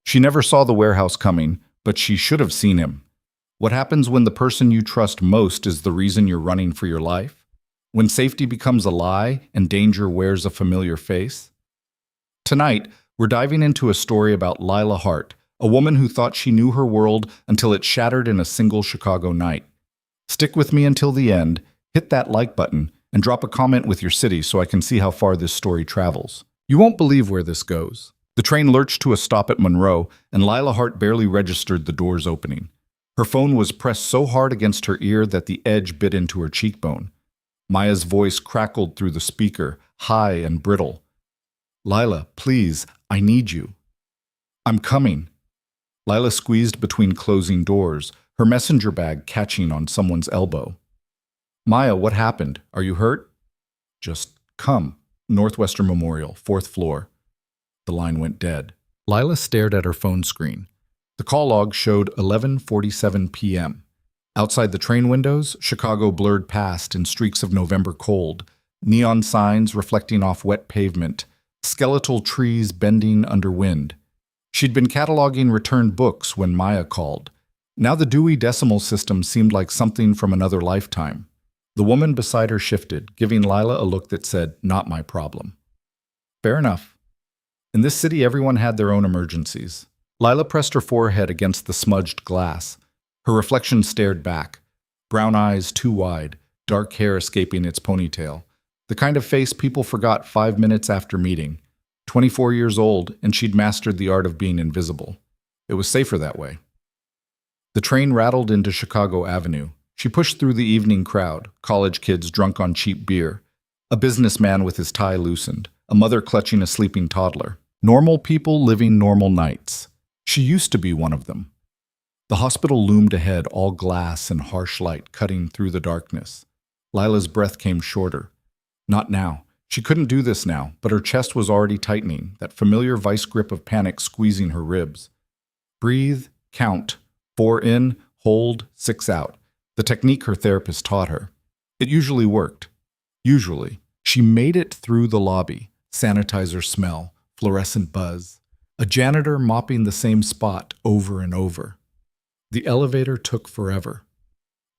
She never saw the warehouse coming, but she should have seen him. What happens when the person you trust most is the reason you're running for your life? When safety becomes a lie and danger wears a familiar face? Tonight, we're diving into a story about Lila Hart, a woman who thought she knew her world until it shattered in a single Chicago night. Stick with me until the end, hit that like button, and drop a comment with your city so I can see how far this story travels. You won't believe where this goes. The train lurched to a stop at Monroe, and Lila Hart barely registered the doors opening. Her phone was pressed so hard against her ear that the edge bit into her cheekbone. Maya's voice crackled through the speaker, high and brittle. "Lila, please, I need you." "I'm coming." Lila squeezed between closing doors, her messenger bag catching on someone's elbow. "Maya, what happened? Are you hurt?" "Just come. Northwestern Memorial, 4th floor." The line went dead. Lila stared at her phone screen. The call log showed 11:47 p.m. Outside the train windows, Chicago blurred past in streaks of November cold, neon signs reflecting off wet pavement, skeletal trees bending under wind. She'd been cataloging returned books when Maya called. Now the Dewey Decimal System seemed like something from another lifetime. The woman beside her shifted, giving Lila a look that said, "Not my problem." Fair enough. In this city, everyone had their own emergencies. Lila pressed her forehead against the smudged glass. Her reflection stared back. Brown eyes too wide, dark hair escaping its ponytail. The kind of face people forgot 5 minutes after meeting. 24 years old, and she'd mastered the art of being invisible. It was safer that way. The train rattled into Chicago Avenue. She pushed through the evening crowd, college kids drunk on cheap beer, a businessman with his tie loosened, a mother clutching a sleeping toddler. Normal people living normal nights. She used to be one of them. The hospital loomed ahead, all glass and harsh light cutting through the darkness. Lila's breath came shorter. Not now. She couldn't do this now, but her chest was already tightening, that familiar vice grip of panic squeezing her ribs. Breathe, count, 4 in, hold, 6 out. The technique her therapist taught her. It usually worked. Usually. She made it through the lobby. Sanitizer smell, fluorescent buzz. A janitor mopping the same spot over and over. The elevator took forever.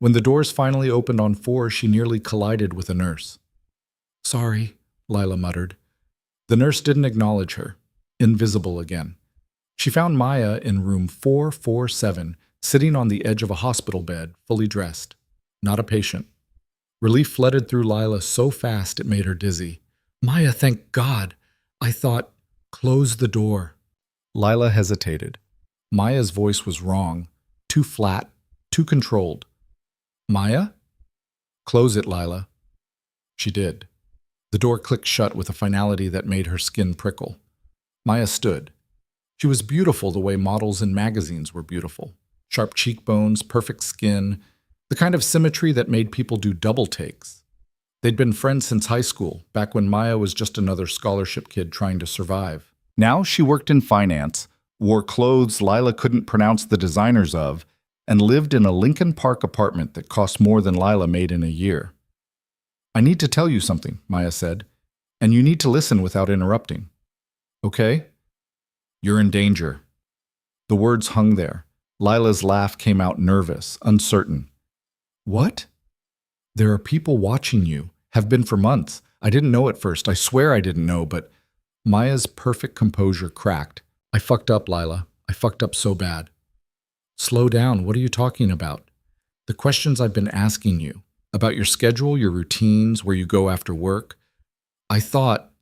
When the doors finally opened on 4, she nearly collided with a nurse. "Sorry," Lila muttered. The nurse didn't acknowledge her. Invisible again. She found Maya in room 447, sitting on the edge of a hospital bed, fully dressed. Not a patient. Relief flooded through Lila so fast it made her dizzy. "Maya, thank God. I thought, close the door." Lila hesitated. Maya's voice was wrong. Too flat, too controlled. "Maya?" "Close it, Lila." She did. The door clicked shut with a finality that made her skin prickle. Maya stood. She was beautiful the way models in magazines were beautiful. Sharp cheekbones, perfect skin, the kind of symmetry that made people do double takes. They'd been friends since high school, back when Maya was just another scholarship kid trying to survive. Now she worked in finance, wore clothes Lila couldn't pronounce the designers of, and lived in a Lincoln Park apartment that cost more than Lila made in a year. "I need to tell you something," Maya said, "and you need to listen without interrupting." "Okay?" "You're in danger." The words hung there. Lila's laugh came out nervous, uncertain. "What?" "There are people watching you. Have been for months. I didn't know at first. I swear I didn't know, but..." Maya's perfect composure cracked. "I fucked up, Lila. I fucked up so bad." "Slow down. What are you talking about?" "The questions I've been asking you. About your schedule, your routines, where you go after work. I thought..."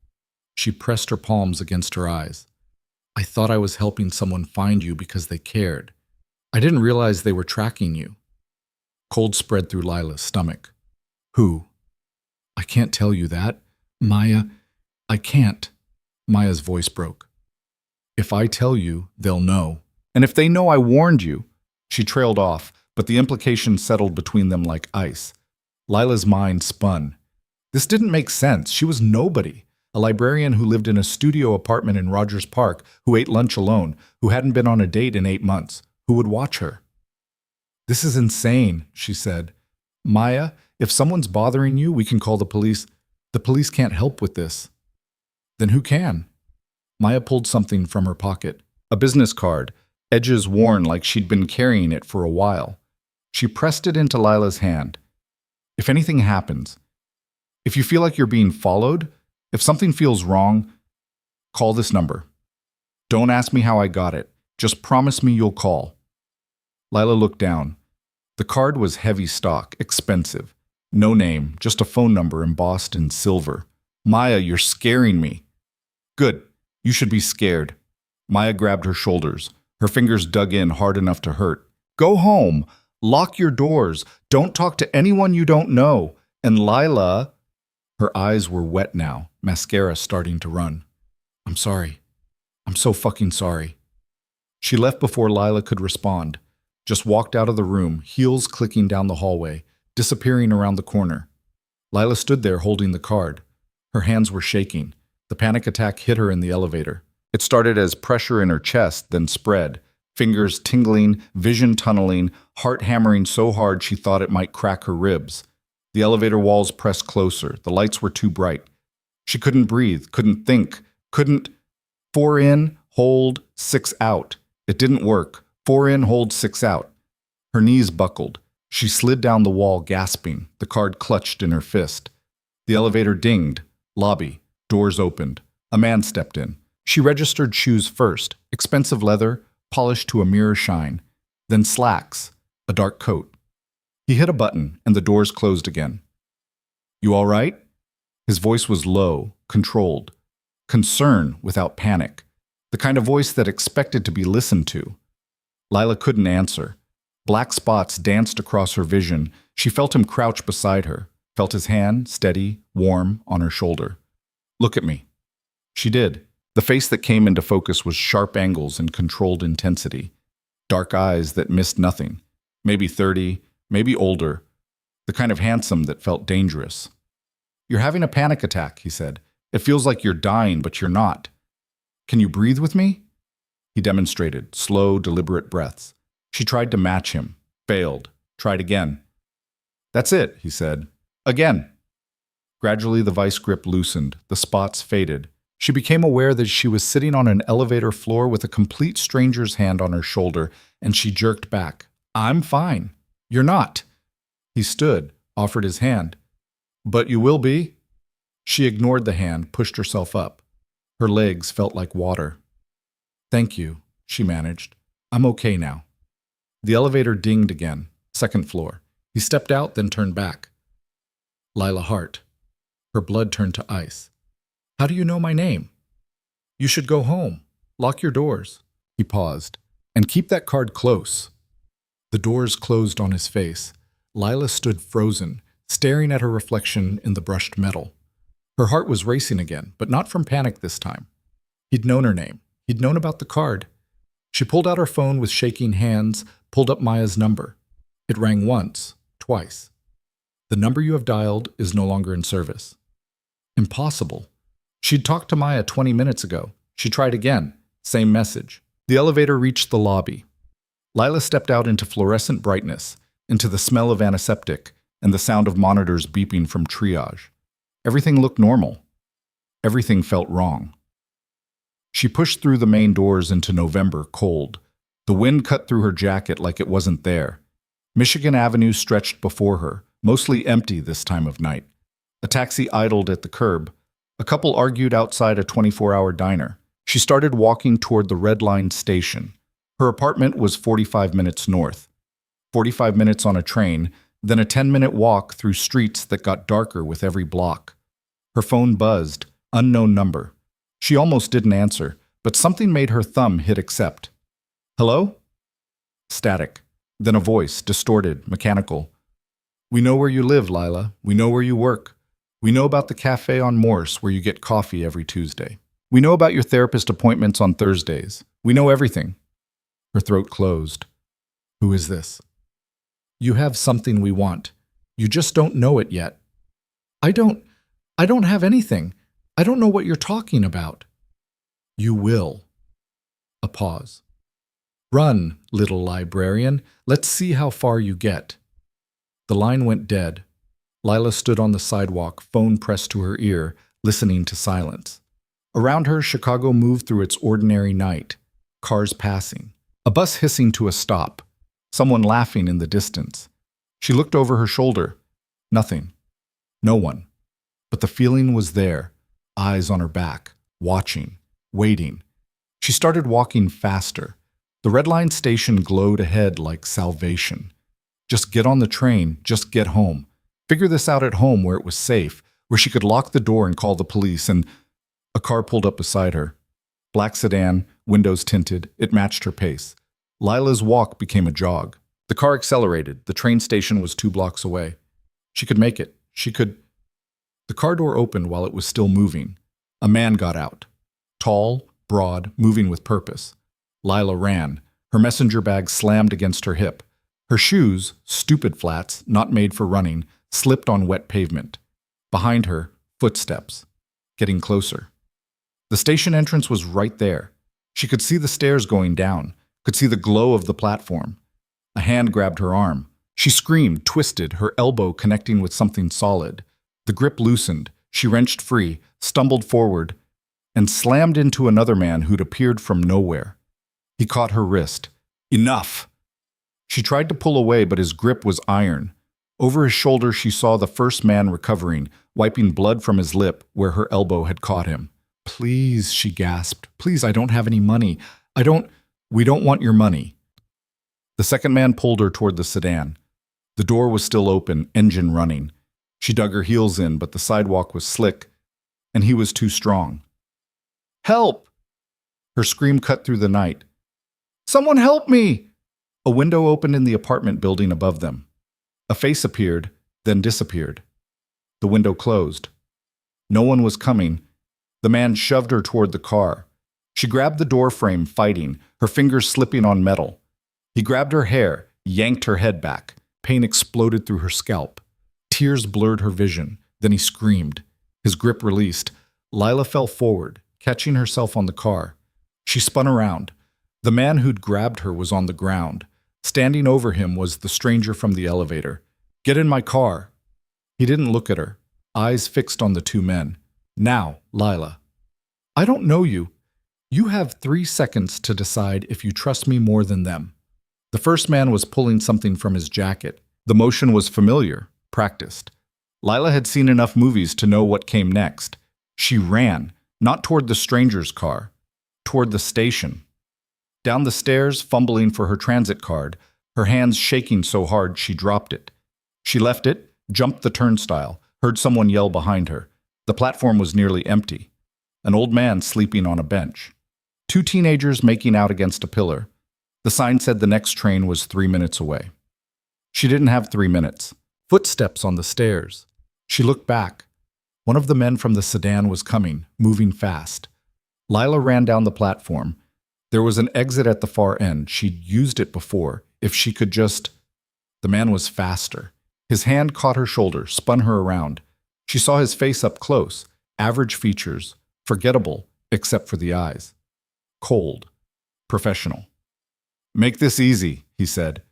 She pressed her palms against her eyes. "I thought I was helping someone find you because they cared. I didn't realize they were tracking you." Cold spread through Lila's stomach. "Who?" "I can't tell you that. Maya, I can't." Maya's voice broke. "If I tell you, they'll know. And if they know I warned you..." She trailed off, but the implication settled between them like ice. Lila's mind spun. This didn't make sense. She was nobody. A librarian who lived in a studio apartment in Rogers Park, who ate lunch alone, who hadn't been on a date in 8 months, who would watch her. "This is insane," she said. "Maya, if someone's bothering you, we can call the police." "The police can't help with this." "Then who can?" Maya pulled something from her pocket. A business card, edges worn like she'd been carrying it for a while. She pressed it into Lila's hand. If anything happens, if you feel like you're being followed, if something feels wrong, call this number. Don't ask me how I got it. Just promise me you'll call. Lila looked down. The card was heavy stock, expensive. No name, just a phone number embossed in silver. Maya, you're scaring me. Good. You should be scared. Maya grabbed her shoulders. Her fingers dug in hard enough to hurt. Go home. Lock your doors. Don't talk to anyone you don't know. And Lila... Her eyes were wet now, mascara starting to run. I'm sorry. I'm so fucking sorry. She left before Lila could respond. Just walked out of the room, heels clicking down the hallway, disappearing around the corner. Lila stood there holding the card. Her hands were shaking. The panic attack hit her in the elevator. It started as pressure in her chest, then spread. Fingers tingling, vision tunneling, heart hammering so hard she thought it might crack her ribs. The elevator walls pressed closer. The lights were too bright. She couldn't breathe, couldn't think, couldn't... 4 in, hold, 6 out. It didn't work. 4 in, hold, 6 out. Her knees buckled. She slid down the wall, gasping, the card clutched in her fist. The elevator dinged. Lobby. Doors opened. A man stepped in. She registered shoes first, expensive leather, polished to a mirror shine. Then slacks, a dark coat. He hit a button, and the doors closed again. You all right? His voice was low, controlled. Concern without panic. The kind of voice that expected to be listened to. Lila couldn't answer. Black spots danced across her vision. She felt him crouch beside her, felt his hand, steady, warm, on her shoulder. Look at me. She did. The face that came into focus was sharp angles and controlled intensity. Dark eyes that missed nothing. Maybe 30, maybe older. The kind of handsome that felt dangerous. You're having a panic attack, he said. It feels like you're dying, but you're not. Can you breathe with me? He demonstrated, slow, deliberate breaths. She tried to match him, failed, tried again. That's it, he said. Again. Gradually the vice grip loosened, the spots faded. She became aware that she was sitting on an elevator floor with a complete stranger's hand on her shoulder, and she jerked back. I'm fine. You're not. He stood, offered his hand. But you will be? She ignored the hand, pushed herself up. Her legs felt like water. Thank you, she managed. I'm okay now. The elevator dinged again, 2nd floor. He stepped out, then turned back. Lila Hart. Her blood turned to ice. How do you know my name? You should go home. Lock your doors. He paused. And keep that card close. The doors closed on his face. Lila stood frozen, staring at her reflection in the brushed metal. Her heart was racing again, but not from panic this time. He'd known her name. He'd known about the card. She pulled out her phone with shaking hands, pulled up Maya's number. It rang once, twice. The number you have dialed is no longer in service. Impossible. She'd talked to Maya 20 minutes ago. She tried again. Same message. The elevator reached the lobby. Lila stepped out into fluorescent brightness, into the smell of antiseptic and the sound of monitors beeping from triage. Everything looked normal. Everything felt wrong. She pushed through the main doors into November, cold. The wind cut through her jacket like it wasn't there. Michigan Avenue stretched before her, mostly empty this time of night. A taxi idled at the curb. A couple argued outside a 24-hour diner. She started walking toward the Red Line station. Her apartment was 45 minutes north. 45 minutes on a train, then a 10-minute walk through streets that got darker with every block. Her phone buzzed, unknown number. She almost didn't answer, but something made her thumb hit accept. Hello? Static. Then a voice, distorted, mechanical. We know where you live, Lila. We know where you work. We know about the cafe on Morse where you get coffee every Tuesday. We know about your therapist appointments on Thursdays. We know everything. Her throat closed. Who is this? You have something we want. You just don't know it yet. I don't have anything. I don't know what you're talking about. You will. A pause. Run, little librarian. Let's see how far you get. The line went dead. Lila stood on the sidewalk, phone pressed to her ear, listening to silence. Around her, Chicago moved through its ordinary night. Cars passing. A bus hissing to a stop. Someone laughing in the distance. She looked over her shoulder. Nothing. No one. But the feeling was there. Eyes on her back. Watching. Waiting. She started walking faster. The red line station glowed ahead like salvation. Just get on the train. Just get home. Figure this out at home where it was safe, where she could lock the door and call the police, and a car pulled up beside her. Black sedan, windows tinted, it matched her pace. Lila's walk became a jog. The car accelerated. The train station was 2 blocks away. She could make it. She could... The car door opened while it was still moving. A man got out. Tall, broad, moving with purpose. Lila ran. Her messenger bag slammed against her hip. Her shoes, stupid flats, not made for running, slipped on wet pavement. Behind her, footsteps. Getting closer. The station entrance was right there. She could see the stairs going down, could see the glow of the platform. A hand grabbed her arm. She screamed, twisted, her elbow connecting with something solid. The grip loosened. She wrenched free, stumbled forward, and slammed into another man who'd appeared from nowhere. He caught her wrist. Enough! She tried to pull away, but his grip was iron. Over his shoulder, she saw the first man recovering, wiping blood from his lip where her elbow had caught him. Please, she gasped. Please, I don't have any money. We don't want your money. The second man pulled her toward the sedan. The door was still open, engine running. She dug her heels in, but the sidewalk was slick, and he was too strong. Help! Her scream cut through the night. Someone help me! A window opened in the apartment building above them. A face appeared, then disappeared. The window closed. No one was coming. The man shoved her toward the car. She grabbed the door frame, fighting, her fingers slipping on metal. He grabbed her hair, yanked her head back. Pain exploded through her scalp. Tears blurred her vision. Then he screamed. His grip released. Lila fell forward, catching herself on the car. She spun around. The man who'd grabbed her was on the ground. Standing over him was the stranger from the elevator. Get in my car. He didn't look at her, eyes fixed on the two men. Now, Lila. I don't know you. You have 3 seconds to decide if you trust me more than them. The first man was pulling something from his jacket. The motion was familiar, practiced. Lila had seen enough movies to know what came next. She ran, not toward the stranger's car, toward the station. Down the stairs, fumbling for her transit card, her hands shaking so hard she dropped it. She left it, jumped the turnstile, heard someone yell behind her. The platform was nearly empty. An old man sleeping on a bench. 2 teenagers making out against a pillar. The sign said the next train was 3 minutes away. She didn't have 3 minutes. Footsteps on the stairs. She looked back. One of the men from the sedan was coming, moving fast. Lila ran down the platform. There was an exit at the far end. She'd used it before. If she could just... The man was faster. His hand caught her shoulder, spun her around. She saw his face up close. Average features. Forgettable, except for the eyes. Cold. Professional. Make this easy, he said.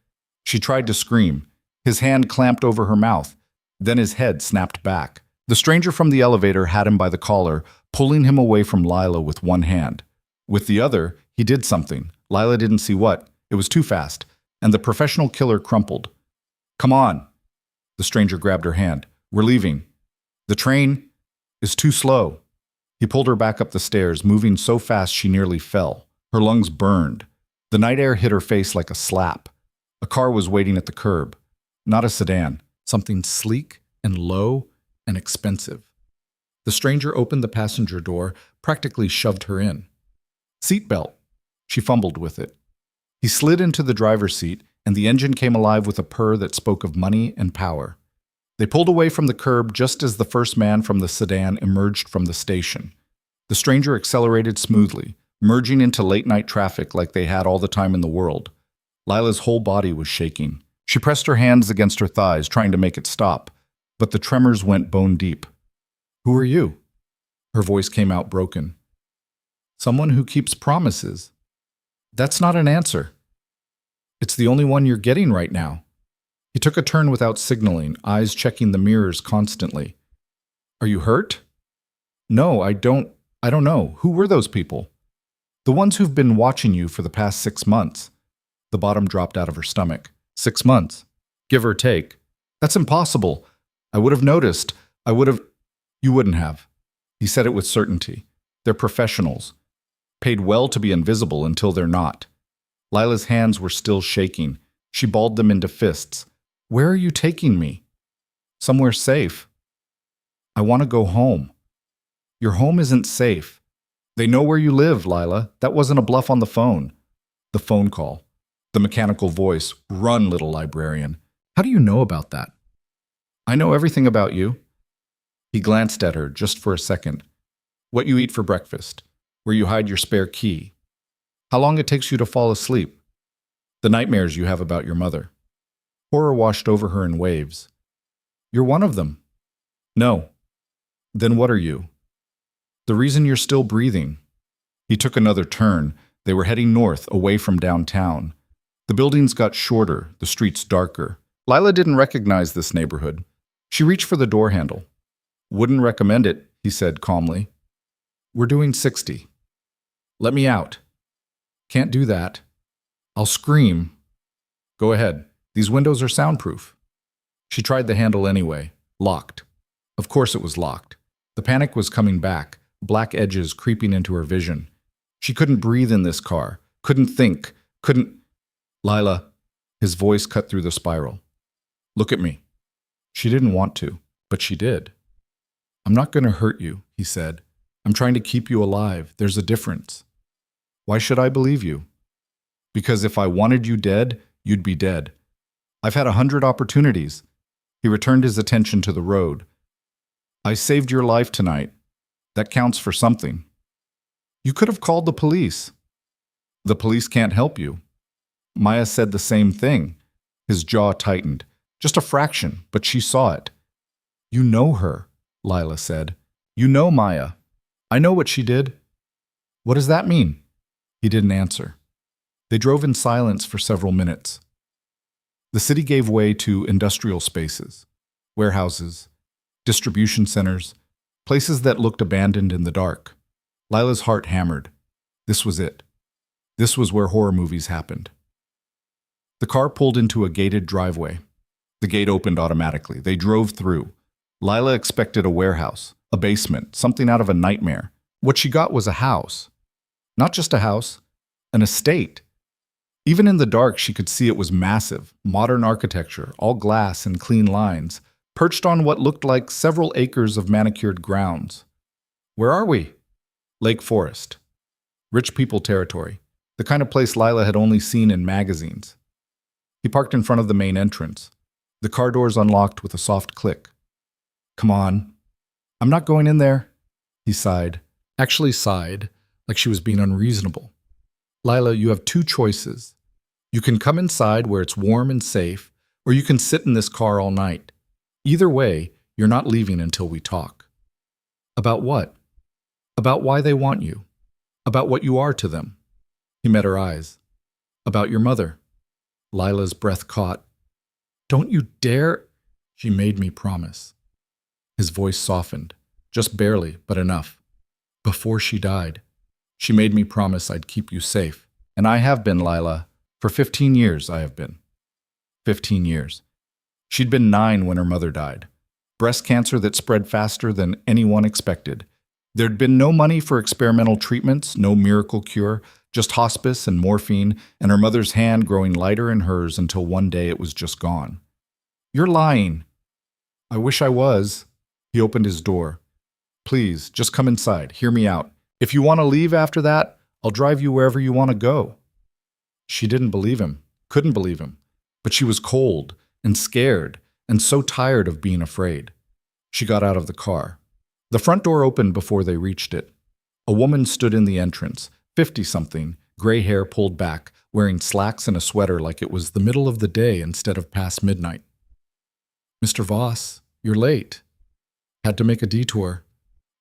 She tried to scream. His hand clamped over her mouth. Then his head snapped back. The stranger from the elevator had him by the collar, pulling him away from Lila with one hand. With the other, he did something. Lila didn't see what. It was too fast, and the professional killer crumpled. Come on. The stranger grabbed her hand. We're leaving. The train is too slow. He pulled her back up the stairs, moving so fast she nearly fell. Her lungs burned. The night air hit her face like a slap. A car was waiting at the curb. Not a sedan. Something sleek and low and expensive. The stranger opened the passenger door, practically shoved her in. Seatbelt. She fumbled with it. He slid into the driver's seat, and the engine came alive with a purr that spoke of money and power. They pulled away from the curb just as the first man from the sedan emerged from the station. The stranger accelerated smoothly, merging into late-night traffic like they had all the time in the world. Lila's whole body was shaking. She pressed her hands against her thighs, trying to make it stop, but the tremors went bone deep. Who are you? Her voice came out broken. Someone who keeps promises. That's not an answer. It's the only one you're getting right now. He took a turn without signaling, eyes checking the mirrors constantly. Are you hurt? No, I don't know. Who were those people? The ones who've been watching you for the past 6 months. The bottom dropped out of her stomach. 6 months. Give or take. That's impossible. I would have noticed. I would have. You wouldn't have. He said it with certainty. They're professionals. Paid well to be invisible until they're not. Lila's hands were still shaking. She balled them into fists. Where are you taking me? Somewhere safe. I want to go home. Your home isn't safe. They know where you live, Lila. That wasn't a bluff on the phone. The phone call. The mechanical voice. Run, little librarian. How do you know about that? I know everything about you. He glanced at her just for a second. What you eat for breakfast. Where you hide your spare key. How long it takes you to fall asleep. The nightmares you have about your mother. Horror washed over her in waves. You're one of them. No. Then what are you? The reason you're still breathing. He took another turn. They were heading north, away from downtown. The buildings got shorter, the streets darker. Lila didn't recognize this neighborhood. She reached for the door handle. Wouldn't recommend it, he said calmly. We're doing 60. Let me out. Can't do that. I'll scream. Go ahead. These windows are soundproof. She tried the handle anyway. Locked. Of course it was locked. The panic was coming back, black edges creeping into her vision. She couldn't breathe in this car, couldn't think, couldn't... Lila, his voice cut through the spiral. Look at me. She didn't want to, but she did. I'm not going to hurt you, he said. I'm trying to keep you alive. There's a difference. Why should I believe you? Because if I wanted you dead, you'd be dead. I've had 100 opportunities. He returned his attention to the road. I saved your life tonight. That counts for something. You could have called the police. The police can't help you. Maya said the same thing. His jaw tightened. Just a fraction, but she saw it. You know her, Lila said. You know Maya. I know what she did. What does that mean? He didn't answer. They drove in silence for several minutes. The city gave way to industrial spaces, warehouses, distribution centers, places that looked abandoned in the dark. Lila's heart hammered. This was it. This was where horror movies happened. The car pulled into a gated driveway. The gate opened automatically. They drove through. Lila expected a warehouse, a basement, something out of a nightmare. What she got was a house. Not just a house, an estate. Even in the dark, she could see it was massive, modern architecture, all glass and clean lines, perched on what looked like several acres of manicured grounds. Where are we? Lake Forest. Rich people territory, the kind of place Lila had only seen in magazines. He parked in front of the main entrance. The car doors unlocked with a soft click. Come on. I'm not going in there. He sighed. Actually sighed, like she was being unreasonable. Lila, you have two choices. You can come inside where it's warm and safe, or you can sit in this car all night. Either way, you're not leaving until we talk. About what? About why they want you. About what you are to them. He met her eyes. About your mother. Lila's breath caught. Don't you dare... She made me promise. His voice softened. Just barely, but enough. Before she died, she made me promise I'd keep you safe. And I have been, Lila. For 15 years, I have been. 15 years. She'd been 9 when her mother died. Breast cancer that spread faster than anyone expected. There'd been no money for experimental treatments, no miracle cure, just hospice and morphine, and her mother's hand growing lighter in hers until one day it was just gone. You're lying. I wish I was. He opened his door. Please, just come inside. Hear me out. If you want to leave after that, I'll drive you wherever you want to go. She didn't believe him, couldn't believe him, but she was cold and scared and so tired of being afraid. She got out of the car. The front door opened before they reached it. A woman stood in the entrance, 50-something, gray hair pulled back, wearing slacks and a sweater like it was the middle of the day instead of past midnight. Mr. Voss, you're late. Had to make a detour.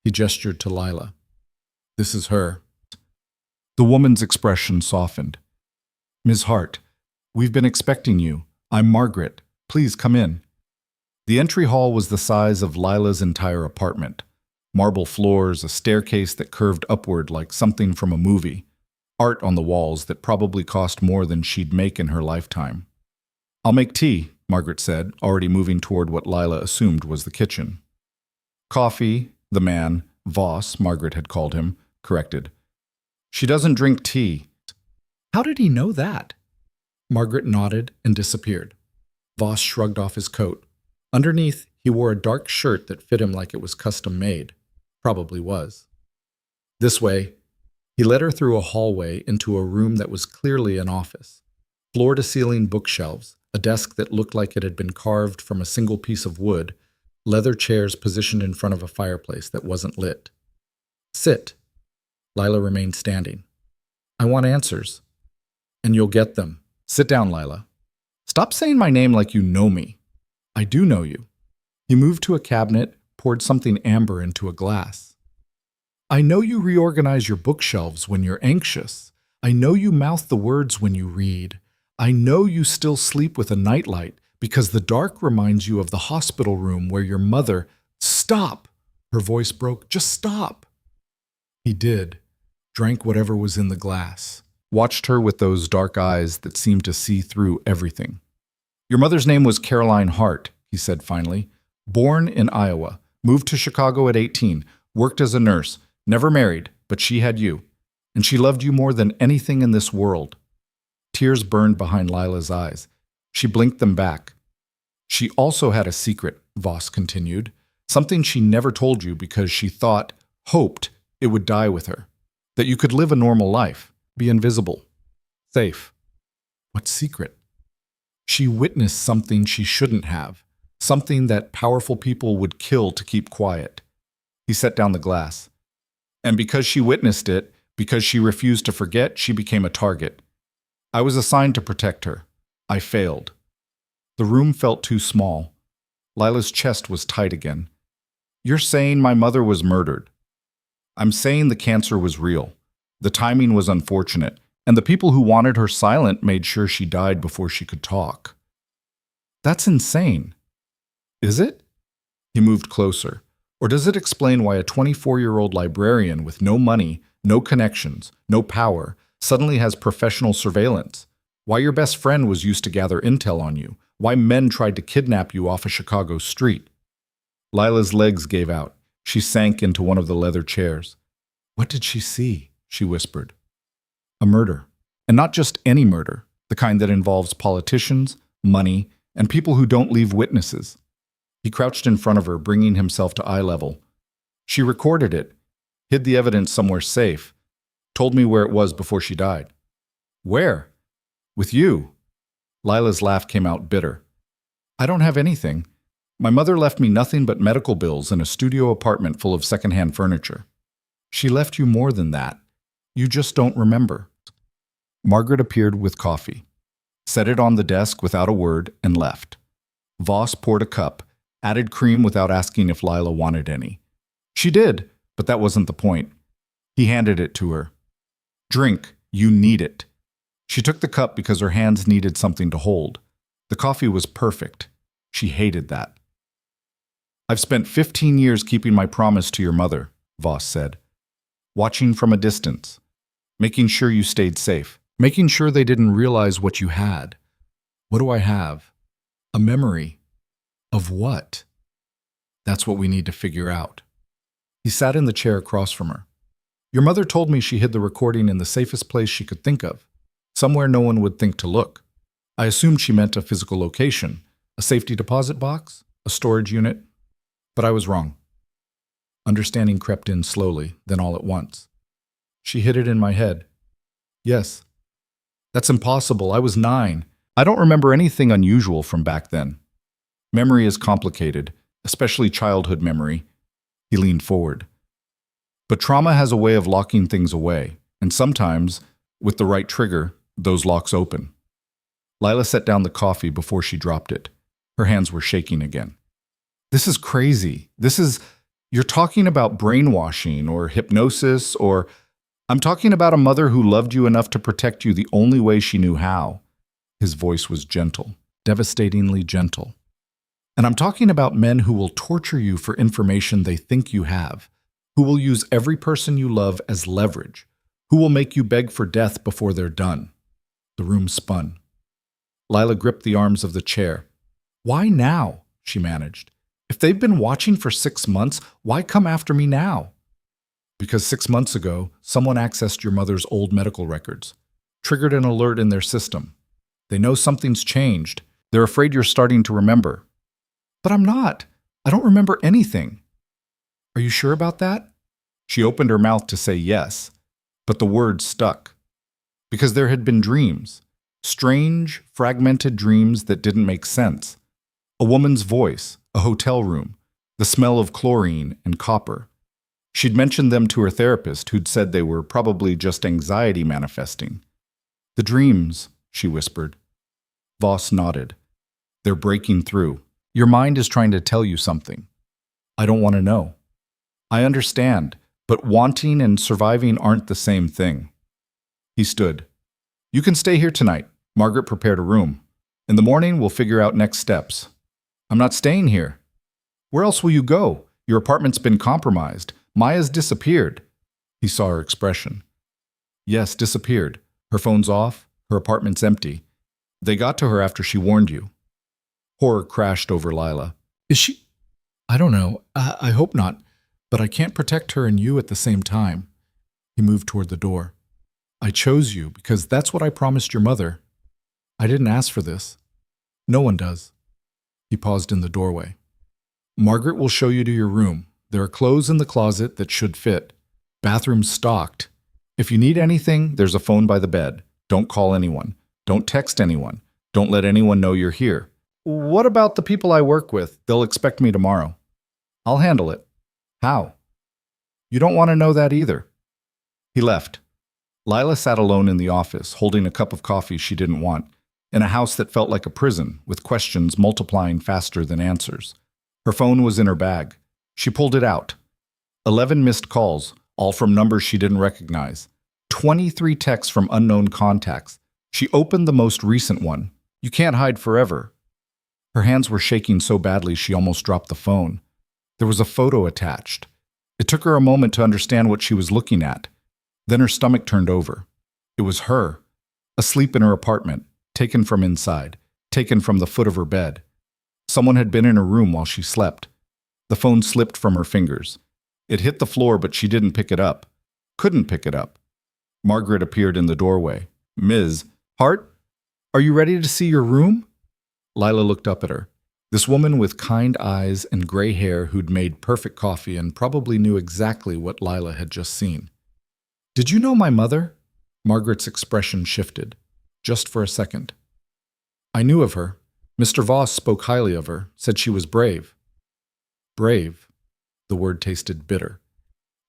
He gestured to Lila. This is her. The woman's expression softened. Ms. Hart, we've been expecting you. I'm Margaret. Please come in. The entry hall was the size of Lila's entire apartment. Marble floors, a staircase that curved upward like something from a movie. art on the walls that probably cost more than she'd make in her lifetime. "I'll make tea," Margaret said, already moving toward what Lila assumed was the kitchen. "Coffee," the man, Voss, Margaret had called him, corrected. "She doesn't drink tea." How did he know that? Margaret nodded and disappeared. Voss shrugged off his coat. Underneath, he wore a dark shirt that fit him like it was custom made. Probably was. This way, he led her through a hallway into a room that was clearly an office. Floor-to-ceiling bookshelves, a desk that looked like it had been carved from a single piece of wood, leather chairs positioned in front of a fireplace that wasn't lit. "Sit." Lila remained standing. "I want answers." "And you'll get them. Sit down, Lila." "Stop saying my name like you know me." "I do know you." He moved to a cabinet, poured something amber into a glass. "I know you reorganize your bookshelves when you're anxious. I know you mouth the words when you read. I know you still sleep with a nightlight because the dark reminds you of the hospital room where your mother—" "Stop!" Her voice broke. "Just stop." He did. Drank whatever was in the glass. Watched her with those dark eyes that seemed to see through everything. "Your mother's name was Caroline Hart," he said finally. "Born in Iowa. Moved to Chicago at 18. Worked as a nurse. Never married, but she had you. And she loved you more than anything in this world." Tears burned behind Lila's eyes. She blinked them back. "She also had a secret," Voss continued. "Something she never told you because she hoped it would die with her. That you could live a normal life, be invisible, safe." What secret? She witnessed something she shouldn't have, something that powerful people would kill to keep quiet. He set down the glass. And because she witnessed it, because she refused to forget, she became a target. I was assigned to protect her. I failed. The room felt too small. Lila's chest was tight again. "You're saying my mother was murdered." "I'm saying the cancer was real. The timing was unfortunate, and the people who wanted her silent made sure she died before she could talk." "That's insane." "Is it?" He moved closer. "Or does it explain why a 24-year-old librarian with no money, no connections, no power, suddenly has professional surveillance? Why your best friend was used to gather intel on you? Why men tried to kidnap you off a Chicago street?" Lila's legs gave out. She sank into one of the leather chairs. "What did she see?" she whispered. "A murder. And not just any murder, the kind that involves politicians, money, and people who don't leave witnesses." He crouched in front of her, bringing himself to eye level. "She recorded it, hid the evidence somewhere safe, told me where it was before she died." "Where?" "With you." Lila's laugh came out bitter. "I don't have anything. My mother left me nothing but medical bills and a studio apartment full of secondhand furniture. She left you more than that. You just don't remember." Margaret appeared with coffee, set it on the desk without a word, and left. Voss poured a cup, added cream without asking if Lila wanted any. She did, but that wasn't the point. He handed it to her. "Drink. You need it." She took the cup because her hands needed something to hold. The coffee was perfect. She hated that. "I've spent 15 years keeping my promise to your mother," Voss said. "Watching from a distance. Making sure you stayed safe. Making sure they didn't realize what you had. What do I have? A memory. Of what? That's what we need to figure out." He sat in the chair across from her. "Your mother told me she hid the recording in the safest place she could think of. Somewhere no one would think to look. I assumed she meant a physical location, a safety deposit box, a storage unit. But I was wrong." Understanding crept in slowly, then all at once. "She hid it in my head." "Yes." "That's impossible. I was 9. I don't remember anything unusual from back then." "Memory is complicated, especially childhood memory." He leaned forward. "But trauma has a way of locking things away, and sometimes, with the right trigger, those locks open." Lila set down the coffee before she dropped it. Her hands were shaking again. "This is crazy. You're talking about brainwashing or hypnosis or... I'm talking about a mother who loved you enough to protect you the only way she knew how." His voice was gentle, devastatingly gentle. "And I'm talking about men who will torture you for information they think you have, who will use every person you love as leverage, Who will make you beg for death before they're done? The room spun. Lila gripped the arms of the chair. Why now? She managed. If they've been watching for 6 months, why come after me now? Because 6 months ago, someone accessed your mother's old medical records, triggered an alert in their system. They know something's changed. They're afraid you're starting to remember. But I'm not. I don't remember anything. Are you sure about that? She opened her mouth to say yes, but the words stuck. Because there had been dreams, strange, fragmented dreams that didn't make sense. A woman's voice, a hotel room, the smell of chlorine and copper. She'd mentioned them to her therapist, who'd said they were probably just anxiety manifesting. The dreams, she whispered. Voss nodded. They're breaking through. Your mind is trying to tell you something. I don't want to know. I understand, but wanting and surviving aren't the same thing. He stood. You can stay here tonight. Margaret prepared a room. In the morning, we'll figure out next steps. I'm not staying here. Where else will you go? Your apartment's been compromised. Maya's disappeared. He saw her expression. Yes, disappeared. Her phone's off. Her apartment's empty. They got to her after she warned you. Horror crashed over Lila. Is she? I don't know. I hope not. But I can't protect her and you at the same time. He moved toward the door. I chose you because that's what I promised your mother. I didn't ask for this. No one does. He paused in the doorway. Margaret will show you to your room. There are clothes in the closet that should fit. Bathroom's stocked. If you need anything, there's a phone by the bed. Don't call anyone. Don't text anyone. Don't let anyone know you're here. What about the people I work with? They'll expect me tomorrow. I'll handle it. How? You don't want to know that either. He left. Lila sat alone in the office, holding a cup of coffee she didn't want, in a house that felt like a prison, with questions multiplying faster than answers. Her phone was in her bag. She pulled it out. 11 missed calls, all from numbers she didn't recognize. 23 texts from unknown contacts. She opened the most recent one. You can't hide forever. Her hands were shaking so badly she almost dropped the phone. There was a photo attached. It took her a moment to understand what she was looking at. Then her stomach turned over. It was her, asleep in her apartment, taken from inside, taken from the foot of her bed. Someone had been in her room while she slept. The phone slipped from her fingers. It hit the floor, but she didn't pick it up. Couldn't pick it up. Margaret appeared in the doorway. Ms. Hart, are you ready to see your room? Lila looked up at her. This woman with kind eyes and gray hair who'd made perfect coffee and probably knew exactly what Lila had just seen. Did you know my mother? Margaret's expression shifted, just for a second. I knew of her. Mr. Voss spoke highly of her, said she was brave. Brave. The word tasted bitter.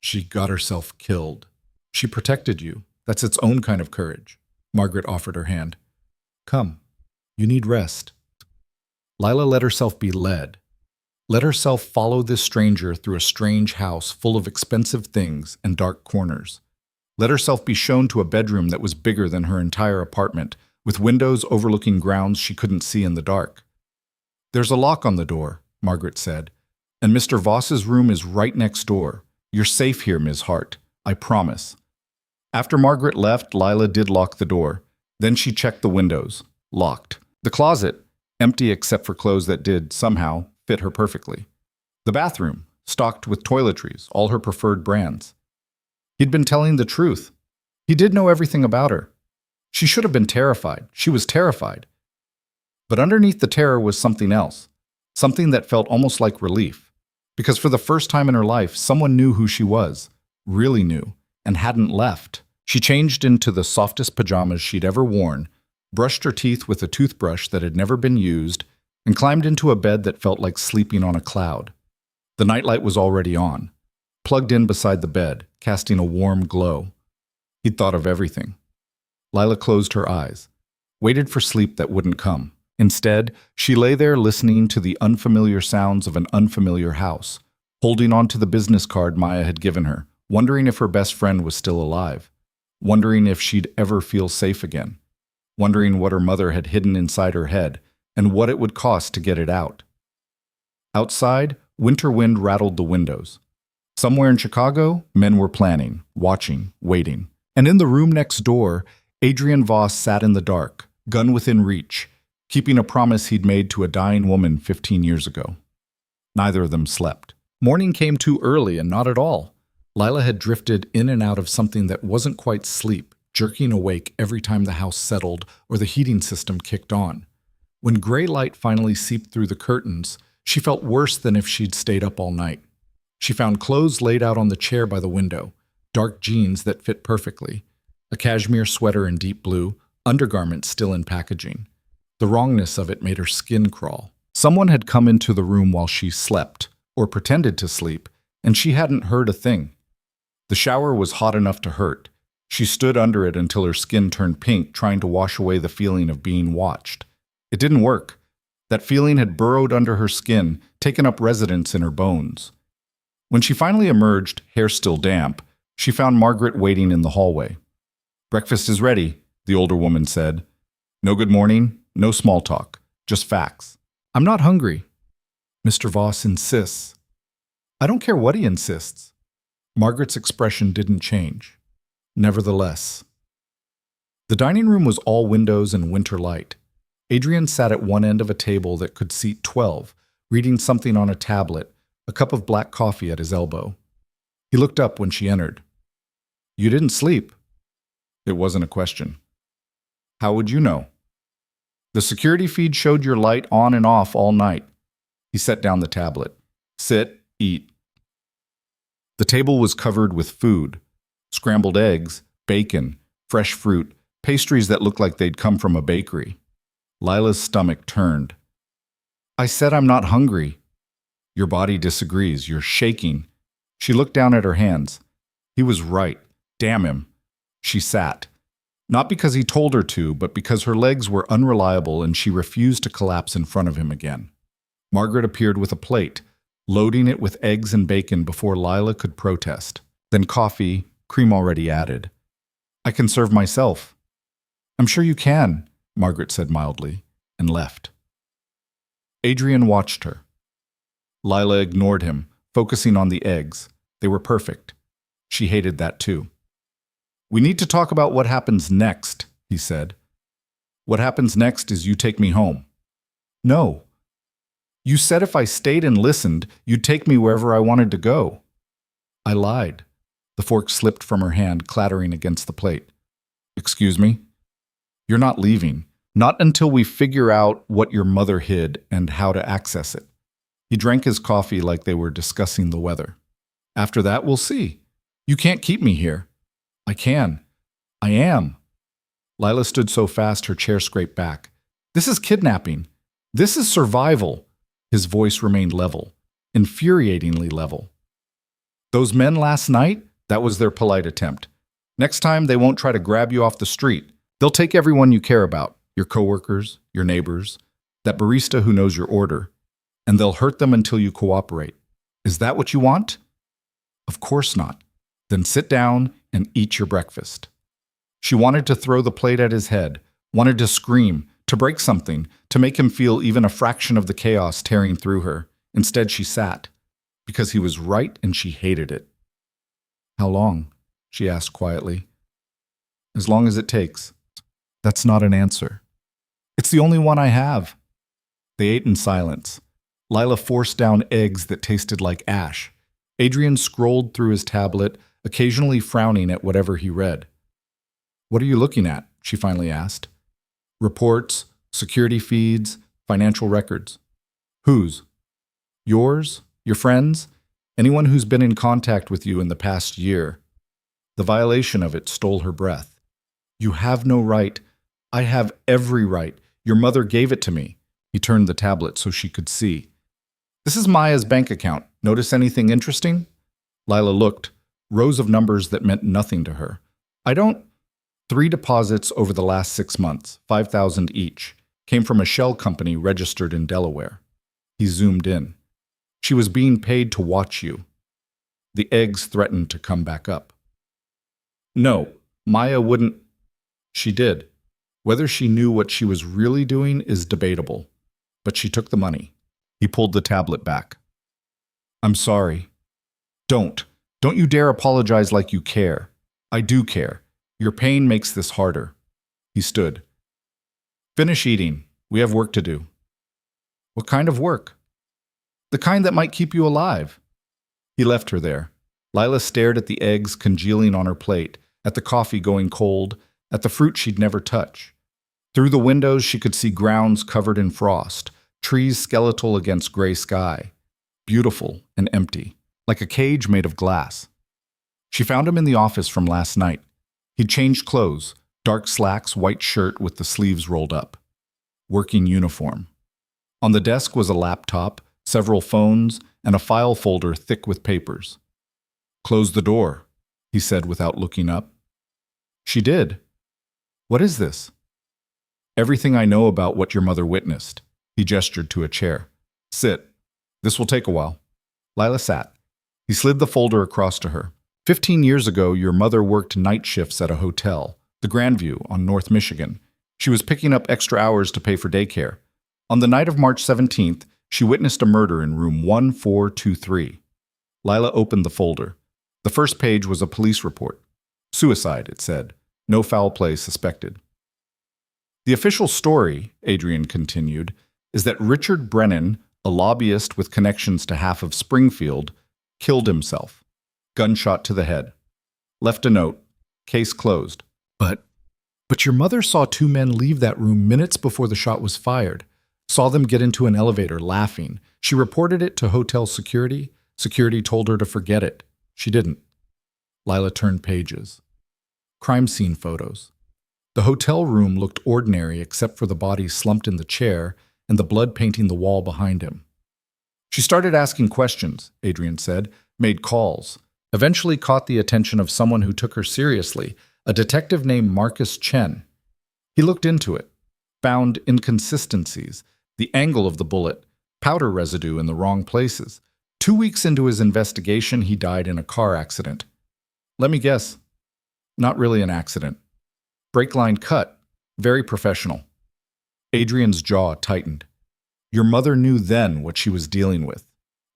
She got herself killed. She protected you. That's its own kind of courage. Margaret offered her hand. Come. You need rest. Lila let herself be led. Let herself follow this stranger through a strange house full of expensive things and dark corners. Let herself be shown to a bedroom that was bigger than her entire apartment, with windows overlooking grounds she couldn't see in the dark. There's a lock on the door, Margaret said, and Mr. Voss's room is right next door. You're safe here, Ms. Hart. I promise. After Margaret left, Lila did lock the door. Then she checked the windows. Locked. The closet, empty except for clothes that did, somehow, fit her perfectly. The bathroom, stocked with toiletries, all her preferred brands. He'd been telling the truth. He did know everything about her. She should have been terrified. She was terrified. But underneath the terror was something else, something that felt almost like relief. Because for the first time in her life, someone knew who she was, really knew, and hadn't left. She changed into the softest pajamas she'd ever worn, brushed her teeth with a toothbrush that had never been used, and climbed into a bed that felt like sleeping on a cloud. The nightlight was already on, plugged in beside the bed, casting a warm glow. He'd thought of everything. Lila closed her eyes, waited for sleep that wouldn't come. Instead, she lay there listening to the unfamiliar sounds of an unfamiliar house, holding on to the business card Maya had given her, wondering if her best friend was still alive, wondering if she'd ever feel safe again, wondering what her mother had hidden inside her head and what it would cost to get it out. Outside, winter wind rattled the windows. Somewhere in Chicago, men were planning, watching, waiting. And in the room next door, Adrian Voss sat in the dark, gun within reach, keeping a promise he'd made to a dying woman 15 years ago. Neither of them slept. Morning came too early and not at all. Lila had drifted in and out of something that wasn't quite sleep, jerking awake every time the house settled or the heating system kicked on. When gray light finally seeped through the curtains, she felt worse than if she'd stayed up all night. She found clothes laid out on the chair by the window, dark jeans that fit perfectly, a cashmere sweater in deep blue, undergarments still in packaging. The wrongness of it made her skin crawl. Someone had come into the room while she slept, or pretended to sleep, and she hadn't heard a thing. The shower was hot enough to hurt. She stood under it until her skin turned pink, trying to wash away the feeling of being watched. It didn't work. That feeling had burrowed under her skin, taken up residence in her bones. When she finally emerged, hair still damp, she found Margaret waiting in the hallway. "Breakfast is ready," the older woman said. "No good morning, no small talk, just facts." "I'm not hungry." "Mr. Voss insists." "I don't care what he insists." Margaret's expression didn't change. Nevertheless. The dining room was all windows and winter light. Adrian sat at one end of a table that could seat 12, reading something on a tablet, a cup of black coffee at his elbow. He looked up when she entered. "You didn't sleep." It wasn't a question. "How would you know?" "The security feed showed your light on and off all night." He set down the tablet. "Sit, eat." The table was covered with food. Scrambled eggs, bacon, fresh fruit, pastries that looked like they'd come from a bakery. Lila's stomach turned. "I said I'm not hungry." "Your body disagrees. You're shaking." She looked down at her hands. He was right. Damn him. She sat. Not because he told her to, but because her legs were unreliable and she refused to collapse in front of him again. Margaret appeared with a plate, loading it with eggs and bacon before Lila could protest. Then coffee, cream already added. "I can serve myself." "I'm sure you can," Margaret said mildly, and left. Adrian watched her. Lila ignored him, focusing on the eggs. They were perfect. She hated that too. "We need to talk about what happens next," he said. "What happens next is you take me home." "No." "You said if I stayed and listened, you'd take me wherever I wanted to go." "I lied." The fork slipped from her hand, clattering against the plate. "Excuse me?" "You're not leaving. Not until we figure out what your mother hid and how to access it." He drank his coffee like they were discussing the weather. "After that, we'll see. You can't keep me here." "I can. I am." Lila stood so fast her chair scraped back. "This is kidnapping. This is survival." His voice remained level, infuriatingly level. "Those men last night, that was their polite attempt. Next time, they won't try to grab you off the street. They'll take everyone you care about, your coworkers, your neighbors, that barista who knows your order, and they'll hurt them until you cooperate. Is that what you want?" "Of course not." "Then sit down and eat your breakfast." She wanted to throw the plate at his head, wanted to scream, to break something, to make him feel even a fraction of the chaos tearing through her. Instead, she sat, because he was right and she hated it. "How long?" she asked quietly. "As long as it takes." "That's not an answer." "It's the only one I have." They ate in silence. Lila forced down eggs that tasted like ash. Adrian scrolled through his tablet, occasionally frowning at whatever he read. "What are you looking at?" she finally asked. "Reports, security feeds, financial records." "Whose?" "Yours? Your friends? Anyone who's been in contact with you in the past year." The violation of it stole her breath. "You have no right." "I have every right. Your mother gave it to me." He turned the tablet so she could see. "This is Maya's bank account. Notice anything interesting?" Lila looked, rows of numbers that meant nothing to her. "I don't—" 3 deposits over the last 6 months, $5,000 each, came from a shell company registered in Delaware. He zoomed in. "She was being paid to watch you." The eggs threatened to come back up. "No, Maya wouldn't." She did. Whether she knew what she was really doing is debatable, but she took the money. He pulled the tablet back. "I'm sorry." Don't you dare apologize like you care." "I do care." Your pain makes this harder. He stood. Finish eating. We have work to do. What kind of work? The kind that might keep you alive. He left her there. Lila stared at the eggs congealing on her plate, at the coffee going cold, at the fruit she'd never touch. Through the windows she could see grounds covered in frost, trees skeletal against gray sky, beautiful and empty, like a cage made of glass. She found him in the office from last night. He'd changed clothes, dark slacks, white shirt with the sleeves rolled up. Working uniform. On the desk was a laptop, several phones, and a file folder thick with papers. Close the door, he said without looking up. She did. What is this? Everything I know about what your mother witnessed. He gestured to a chair. Sit. This will take a while. Lila sat. He slid the folder across to her. 15 years ago, your mother worked night shifts at a hotel, the Grandview on North Michigan. She was picking up extra hours to pay for daycare. On the night of March 17th, she witnessed a murder in room 1423. Lila opened the folder. The first page was a police report. Suicide, it said. No foul play suspected. The official story, Adrian continued, is that Richard Brennan, a lobbyist with connections to half of Springfield, killed himself. Gunshot to the head. Left a note. Case closed. But your mother saw two men leave that room minutes before the shot was fired. Saw them get into an elevator laughing. She reported it to hotel security. Security told her to forget it. She didn't. Lila turned pages. Crime scene photos. The hotel room looked ordinary except for the body slumped in the chair and the blood painting the wall behind him. She started asking questions, Adrian said, made calls, eventually caught the attention of someone who took her seriously, a detective named Marcus Chen. He looked into it, found inconsistencies, the angle of the bullet, powder residue in the wrong places. 2 weeks into his investigation, he died in a car accident. Let me guess. Not really an accident. Brake line cut. Very professional. Adrian's jaw tightened. Your mother knew then what she was dealing with,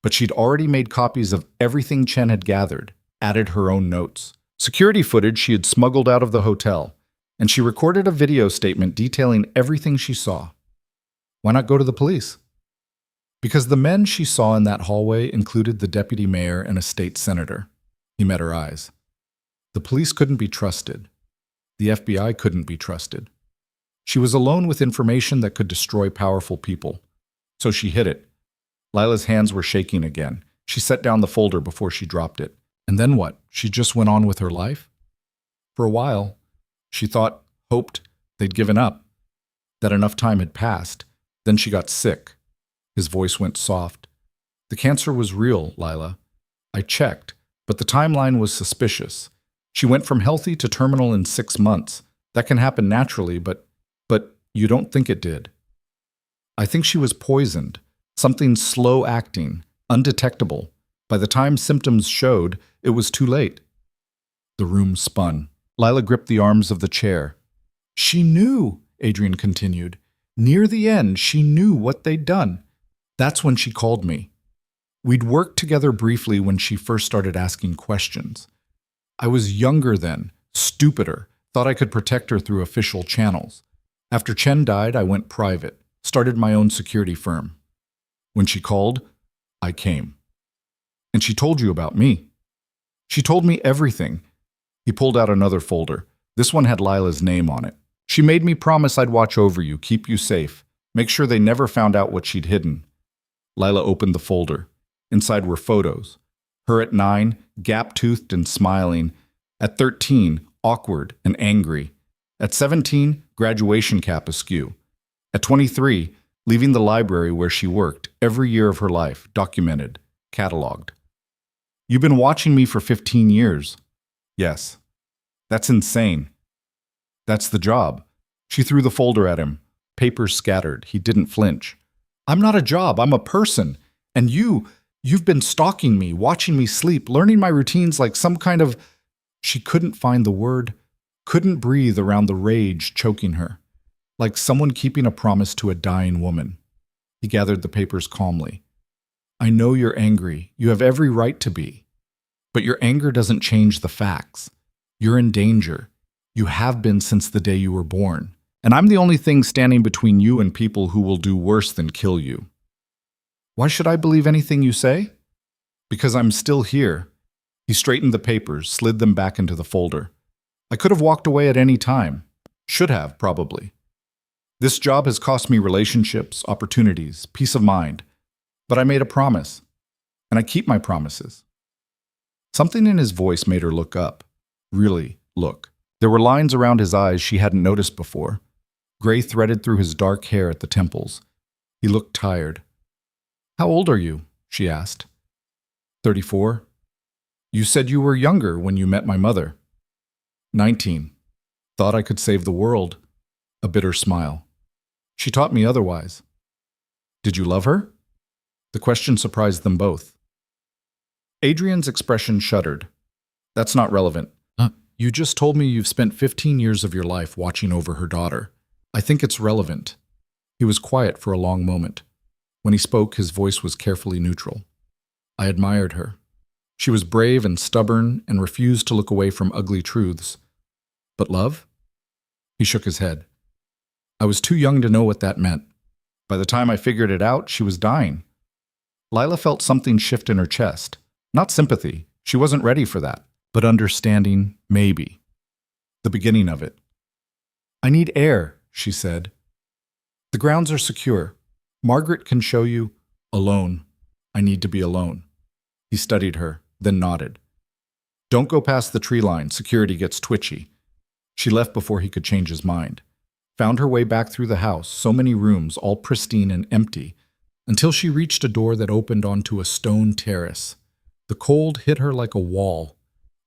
but she'd already made copies of everything Chen had gathered, added her own notes. Security footage she had smuggled out of the hotel, and she recorded a video statement detailing everything she saw. Why not go to the police? Because the men she saw in that hallway included the deputy mayor and a state senator. He met her eyes. The police couldn't be trusted. The FBI couldn't be trusted. She was alone with information that could destroy powerful people. So she hid it. Lila's hands were shaking again. She set down the folder before she dropped it. And then what? She just went on with her life? For a while, she thought, hoped, they'd given up, that enough time had passed. Then she got sick. His voice went soft. The cancer was real, Lila. I checked, but the timeline was suspicious. She went from healthy to terminal in 6 months. That can happen naturally, but you don't think it did. I think she was poisoned, something slow-acting, undetectable. By the time symptoms showed, it was too late. The room spun. Lila gripped the arms of the chair. She knew, Adrian continued. Near the end, she knew what they'd done. That's when she called me. We'd worked together briefly when she first started asking questions. I was younger then, stupider, thought I could protect her through official channels. After Chen died, I went private, started my own security firm. When she called, I came. And she told you about me. She told me everything. He pulled out another folder. This one had Lila's name on it. She made me promise I'd watch over you, keep you safe, make sure they never found out what she'd hidden. Lila opened the folder. Inside were photos. Her at 9, gap-toothed and smiling. At 13, awkward and angry. At 17, graduation cap askew. At 23, leaving the library where she worked, every year of her life, documented, cataloged. You've been watching me for 15 years. Yes. That's insane. That's the job. She threw the folder at him. Papers scattered. He didn't flinch. I'm not a job. I'm a person. And you've been stalking me, watching me sleep, learning my routines like some kind of... She couldn't find the word, couldn't breathe around the rage choking her, like someone keeping a promise to a dying woman. He gathered the papers calmly. I know you're angry. You have every right to be. But your anger doesn't change the facts. You're in danger. You have been since the day you were born. And I'm the only thing standing between you and people who will do worse than kill you. Why should I believe anything you say? Because I'm still here. He straightened the papers, slid them back into the folder. I could have walked away at any time. Should have, probably. This job has cost me relationships, opportunities, peace of mind. But I made a promise. And I keep my promises. Something in his voice made her look up. Really look. There were lines around his eyes she hadn't noticed before. Gray threaded through his dark hair at the temples. He looked tired. How old are you? She asked. 34. You said you were younger when you met my mother. 19. Thought I could save the world. A bitter smile. She taught me otherwise. Did you love her? The question surprised them both. Adrian's expression shuddered. That's not relevant. You just told me you've spent 15 years of your life watching over her daughter. I think it's relevant. He was quiet for a long moment. When he spoke, his voice was carefully neutral. I admired her. She was brave and stubborn and refused to look away from ugly truths. But love? He shook his head. I was too young to know what that meant. By the time I figured it out, she was dying. Lila felt something shift in her chest. Not sympathy. She wasn't ready for that. But understanding, maybe. The beginning of it. I need air, she said. The grounds are secure. Margaret can show you. Alone. I need to be alone. He studied her, then nodded. Don't go past the tree line. Security gets twitchy. She left before he could change his mind. Found her way back through the house, so many rooms, all pristine and empty, until she reached a door that opened onto a stone terrace. The cold hit her like a wall.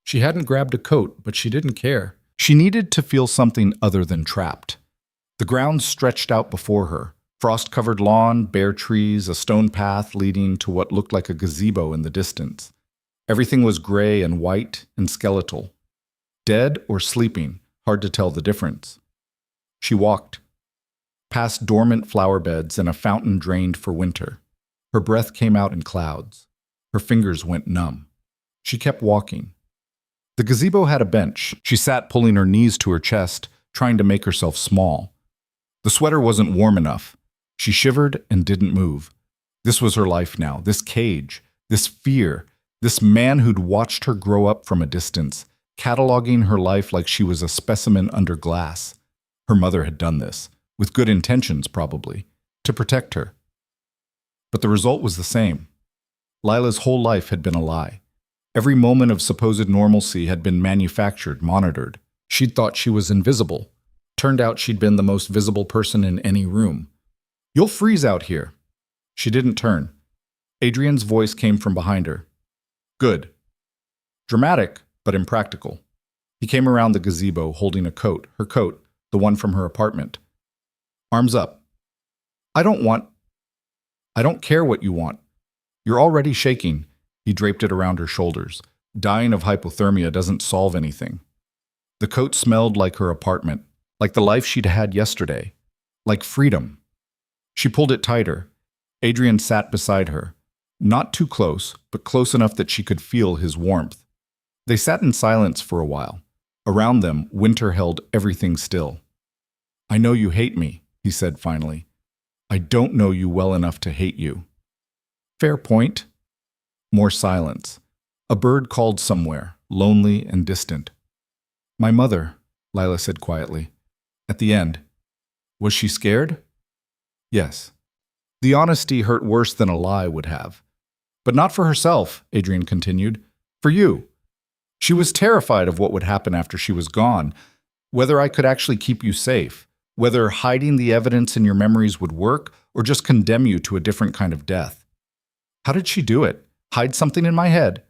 She hadn't grabbed a coat, but she didn't care. She needed to feel something other than trapped. The grounds stretched out before her. Frost-covered lawn, bare trees, a stone path leading to what looked like a gazebo in the distance. Everything was gray and white and skeletal. Dead or sleeping, hard to tell the difference. She walked. Past dormant flower beds and a fountain drained for winter. Her breath came out in clouds. Her fingers went numb. She kept walking. The gazebo had a bench. She sat pulling her knees to her chest, trying to make herself small. The sweater wasn't warm enough. She shivered and didn't move. This was her life now, this cage, this fear, this man who'd watched her grow up from a distance, cataloging her life like she was a specimen under glass. Her mother had done this, with good intentions probably, to protect her. But the result was the same. Lila's whole life had been a lie. Every moment of supposed normalcy had been manufactured, monitored. She'd thought she was invisible. Turned out she'd been the most visible person in any room. You'll freeze out here. She didn't turn. Adrian's voice came from behind her. Good. Dramatic, but impractical. He came around the gazebo holding a coat, her coat, the one from her apartment. Arms up. I don't care what you want. You're already shaking. He draped it around her shoulders. Dying of hypothermia doesn't solve anything. The coat smelled like her apartment, like the life she'd had yesterday, like freedom. She pulled it tighter. Adrian sat beside her, not too close, but close enough that she could feel his warmth. They sat in silence for a while. Around them, winter held everything still. I know you hate me, he said finally. I don't know you well enough to hate you. Fair point. More silence. A bird called somewhere, lonely and distant. My mother, Lila said quietly. At the end. Was she scared? Yes. The honesty hurt worse than a lie would have. But not for herself, Adrian continued. For you. She was terrified of what would happen after she was gone, whether I could actually keep you safe, whether hiding the evidence in your memories would work or just condemn you to a different kind of death. How did she do it? Hide something in my head?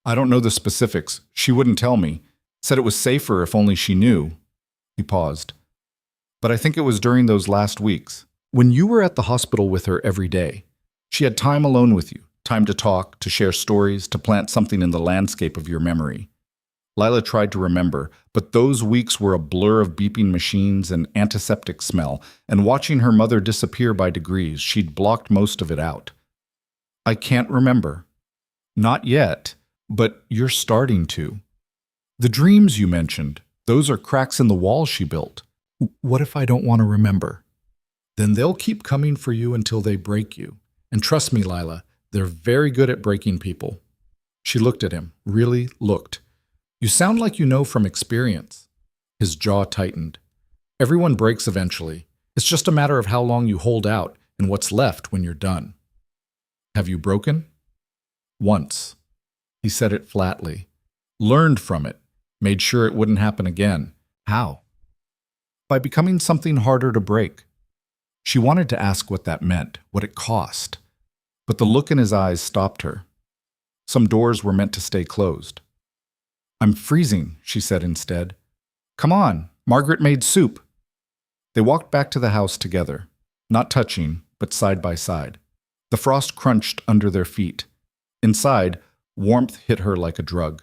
I don't know the specifics. She wouldn't tell me. Said it was safer if only she knew. He paused. But I think it was during those last weeks, when you were at the hospital with her every day. She had time alone with you, time to talk, to share stories, to plant something in the landscape of your memory. Lila tried to remember, but those weeks were a blur of beeping machines and antiseptic smell, and watching her mother disappear by degrees, she'd blocked most of it out. I can't remember. Not yet, but you're starting to. The dreams you mentioned, Those are cracks in the wall she built. What if I don't want to remember? Then they'll keep coming for you until they break you. And trust me, Lila, they're very good at breaking people. She looked at him, really looked. You sound like you know from experience. His jaw tightened. Everyone breaks eventually. It's just a matter of how long you hold out and what's left when you're done. Have you broken? Once. He said it flatly. Learned from it. Made sure it wouldn't happen again. How? By becoming something harder to break. She wanted to ask what that meant, what it cost. But the look in his eyes stopped her. Some doors were meant to stay closed. I'm freezing, she said instead. Come on, Margaret made soup. They walked back to the house together, not touching, but side by side. The frost crunched under their feet. Inside, warmth hit her like a drug.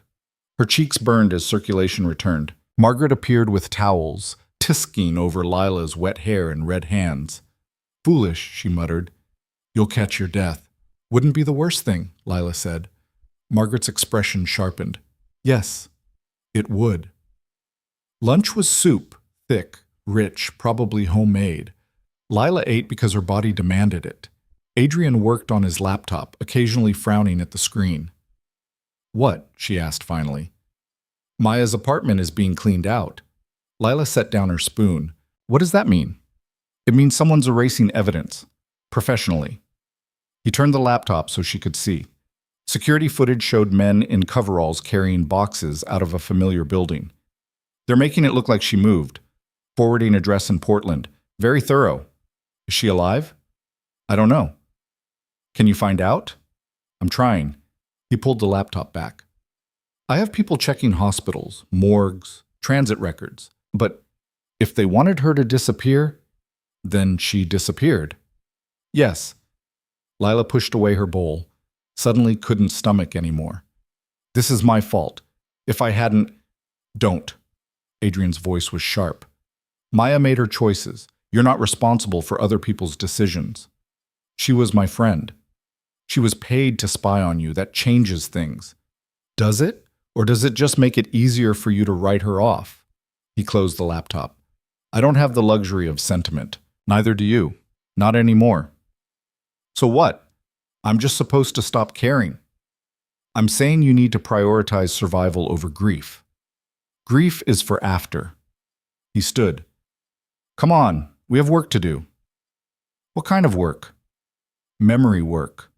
Her cheeks burned as circulation returned. Margaret appeared with towels, tisking over Lila's wet hair and red hands. Foolish, she muttered. You'll catch your death. Wouldn't be the worst thing, Lila said. Margaret's expression sharpened. Yes, it would. Lunch was soup, thick, rich, probably homemade. Lila ate because her body demanded it. Adrian worked on his laptop, occasionally frowning at the screen. What? She asked finally. Maya's apartment is being cleaned out. Lila set down her spoon. What does that mean? It means someone's erasing evidence. Professionally. He turned the laptop so she could see. Security footage showed men in coveralls carrying boxes out of a familiar building. They're making it look like she moved. Forwarding address in Portland. Very thorough. Is she alive? I don't know. Can you find out? I'm trying. He pulled the laptop back. I have people checking hospitals, morgues, transit records. But if they wanted her to disappear, then she disappeared. Yes. Lila pushed away her bowl. Suddenly couldn't stomach anymore. This is my fault. If I hadn't... Don't. Adrian's voice was sharp. Maya made her choices. You're not responsible for other people's decisions. She was my friend. She was paid to spy on you. That changes things. Does it? Or does it just make it easier for you to write her off? He closed the laptop. I don't have the luxury of sentiment. Neither do you. Not anymore. So what? I'm just supposed to stop caring. I'm saying you need to prioritize survival over grief. Grief is for after. He stood. Come on, we have work to do. What kind of work? Memory work.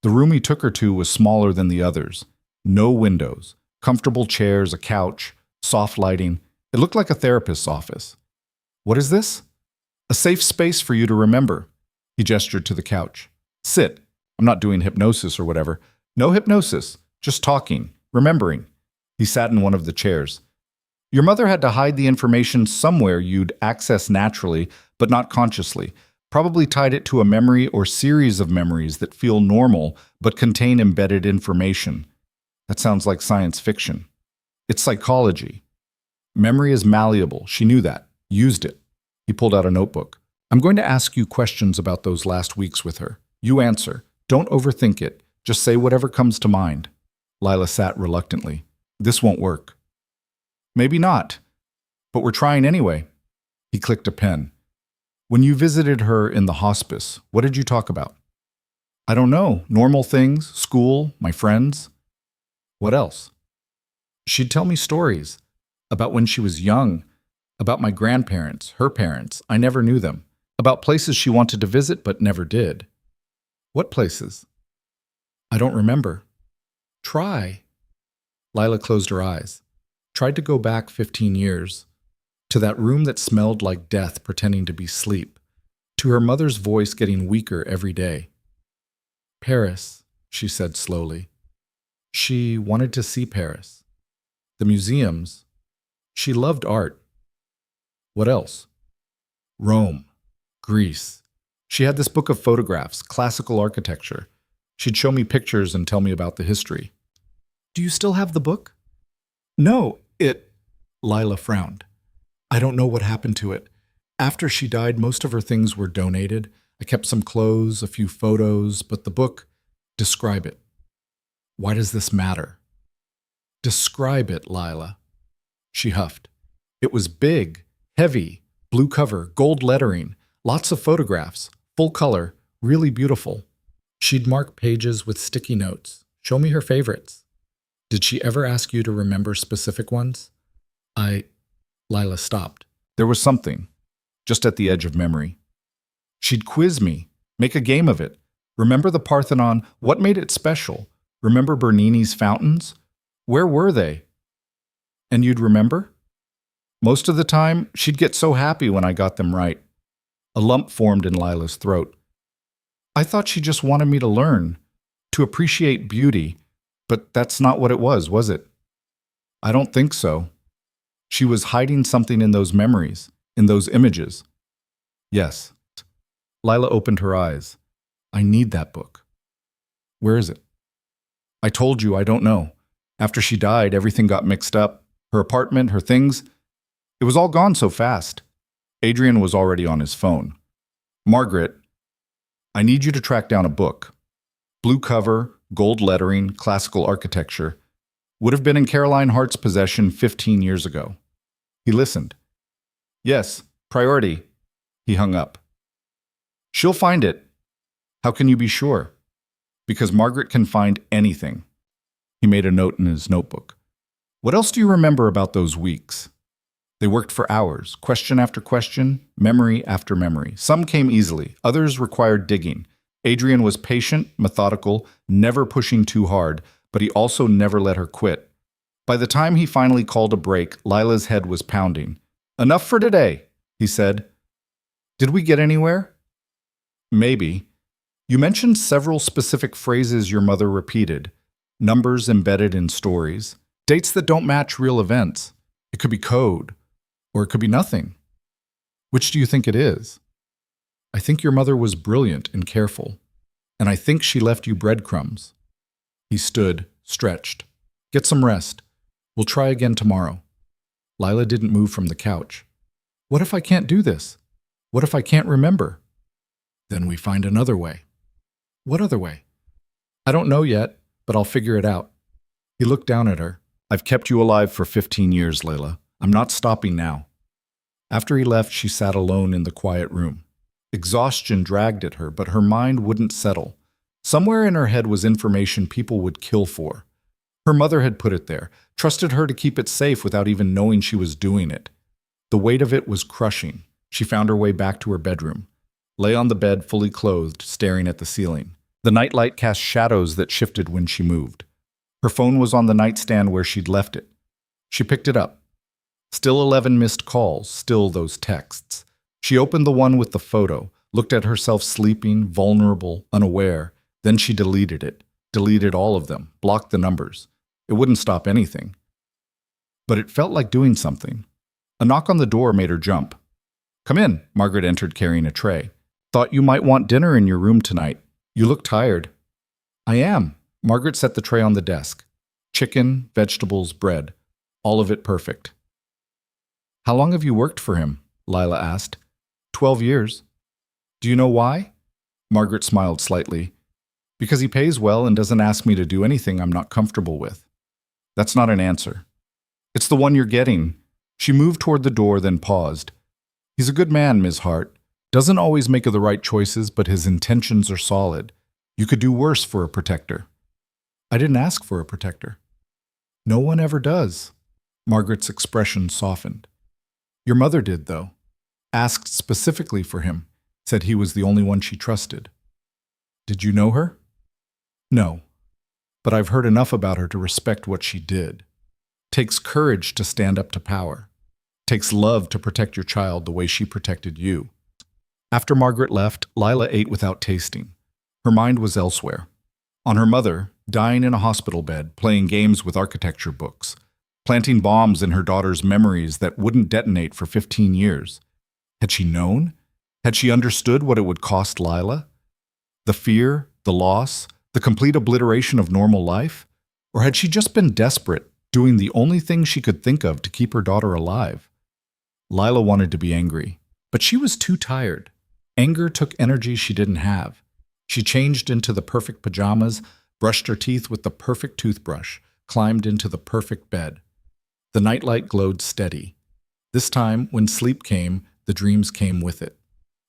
The room he took her to was smaller than the others. No windows, comfortable chairs, a couch, soft lighting. It looked like a therapist's office. What is this? A safe space for you to remember. He gestured to the couch. Sit. I'm not doing hypnosis or whatever. No hypnosis. Just talking. Remembering. He sat in one of the chairs. Your mother had to hide the information somewhere you'd access naturally, but not consciously. Probably tied it to a memory or series of memories that feel normal, but contain embedded information. That sounds like science fiction. It's psychology. Memory is malleable. She knew that. Used it. He pulled out a notebook. I'm going to ask you questions about those last weeks with her. You answer. Don't overthink it. Just say whatever comes to mind. Lila sat reluctantly. This won't work. Maybe not. But we're trying anyway. He clicked a pen. When you visited her in the hospice, what did you talk about? I don't know. Normal things, school, my friends. What else? She'd tell me stories about when she was young, about my grandparents, her parents. I never knew them. About places she wanted to visit but never did. What places? I don't remember. Try. Lila closed her eyes. Tried to go back 15 years. To that room that smelled like death pretending to be sleep. To her mother's voice getting weaker every day. Paris, she said slowly. She wanted to see Paris. The museums. She loved art. What else? Rome. Greece. She had this book of photographs, classical architecture. She'd show me pictures and tell me about the history. Do you still have the book? No, Lila frowned. I don't know what happened to it. After she died, most of her things were donated. I kept some clothes, a few photos, but the book, describe it. Why does this matter? Describe it, Lila. She huffed. It was big, heavy, blue cover, gold lettering, lots of photographs, full color, really beautiful. She'd mark pages with sticky notes. Show me her favorites. Did she ever ask you to remember specific ones? Lila stopped. There was something, just at the edge of memory. She'd quiz me, make a game of it. Remember the Parthenon? What made it special? Remember Bernini's fountains? Where were they? And you'd remember? Most of the time, she'd get so happy when I got them right. A lump formed in Lila's throat. I thought she just wanted me to learn, to appreciate beauty, but that's not what it was it? I don't think so. She was hiding something in those memories, in those images. Yes. Lila opened her eyes. I need that book. Where is it? I told you I don't know. After she died, everything got mixed up. Her apartment, her things. It was all gone so fast. Adrian was already on his phone. Margaret, I need you to track down a book. Blue cover, gold lettering, classical architecture. Would have been in Caroline Hart's possession 15 years ago. He listened. Yes, priority. He hung up. She'll find it. How can you be sure? Because Margaret can find anything. He made a note in his notebook. What else do you remember about those weeks? They worked for hours, question after question, memory after memory. Some came easily, others required digging. Adrian was patient, methodical, never pushing too hard, but he also never let her quit. By the time he finally called a break, Lila's head was pounding. Enough for today, he said. Did we get anywhere? Maybe. You mentioned several specific phrases your mother repeated, numbers embedded in stories, dates that don't match real events. It could be code, or it could be nothing. Which do you think it is? I think your mother was brilliant and careful, and I think she left you breadcrumbs. He stood, stretched. Get some rest. We'll try again tomorrow. Lila didn't move from the couch. What if I can't do this? What if I can't remember? Then we find another way. What other way? I don't know yet, but I'll figure it out. He looked down at her. I've kept you alive for 15 years, Layla. I'm not stopping now. After he left, she sat alone in the quiet room. Exhaustion dragged at her, but her mind wouldn't settle. Somewhere in her head was information people would kill for. Her mother had put it there, trusted her to keep it safe without even knowing she was doing it. The weight of it was crushing. She found her way back to her bedroom. Lay on the bed, fully clothed, staring at the ceiling. The nightlight cast shadows that shifted when she moved. Her phone was on the nightstand where she'd left it. She picked it up. Still 11 missed calls, still those texts. She opened the one with the photo, looked at herself sleeping, vulnerable, unaware. Then she deleted it, deleted all of them, blocked the numbers. It wouldn't stop anything. But it felt like doing something. A knock on the door made her jump. Come in, Margaret entered carrying a tray. Thought you might want dinner in your room tonight. You look tired. I am. Margaret set the tray on the desk. Chicken, vegetables, bread. All of it perfect. How long have you worked for him? Lila asked. 12 years. Do you know why? Margaret smiled slightly. Because he pays well and doesn't ask me to do anything I'm not comfortable with. That's not an answer. It's the one you're getting. She moved toward the door, then paused. He's a good man, Ms. Hart. Doesn't always make the right choices, but his intentions are solid. You could do worse for a protector. I didn't ask for a protector. No one ever does. Margaret's expression softened. Your mother did, though. Asked specifically for him. Said he was the only one she trusted. Did you know her? No. But I've heard enough about her to respect what she did. Takes courage to stand up to power. Takes love to protect your child the way she protected you. After Margaret left, Lila ate without tasting. Her mind was elsewhere. On her mother, dying in a hospital bed, playing games with architecture books, planting bombs in her daughter's memories that wouldn't detonate for 15 years. Had she known? Had she understood what it would cost Lila? The fear, the loss, the complete obliteration of normal life? Or had she just been desperate, doing the only thing she could think of to keep her daughter alive? Lila wanted to be angry, but she was too tired. Anger took energy she didn't have. She changed into the perfect pajamas, brushed her teeth with the perfect toothbrush, climbed into the perfect bed. The nightlight glowed steady. This time, when sleep came, the dreams came with it.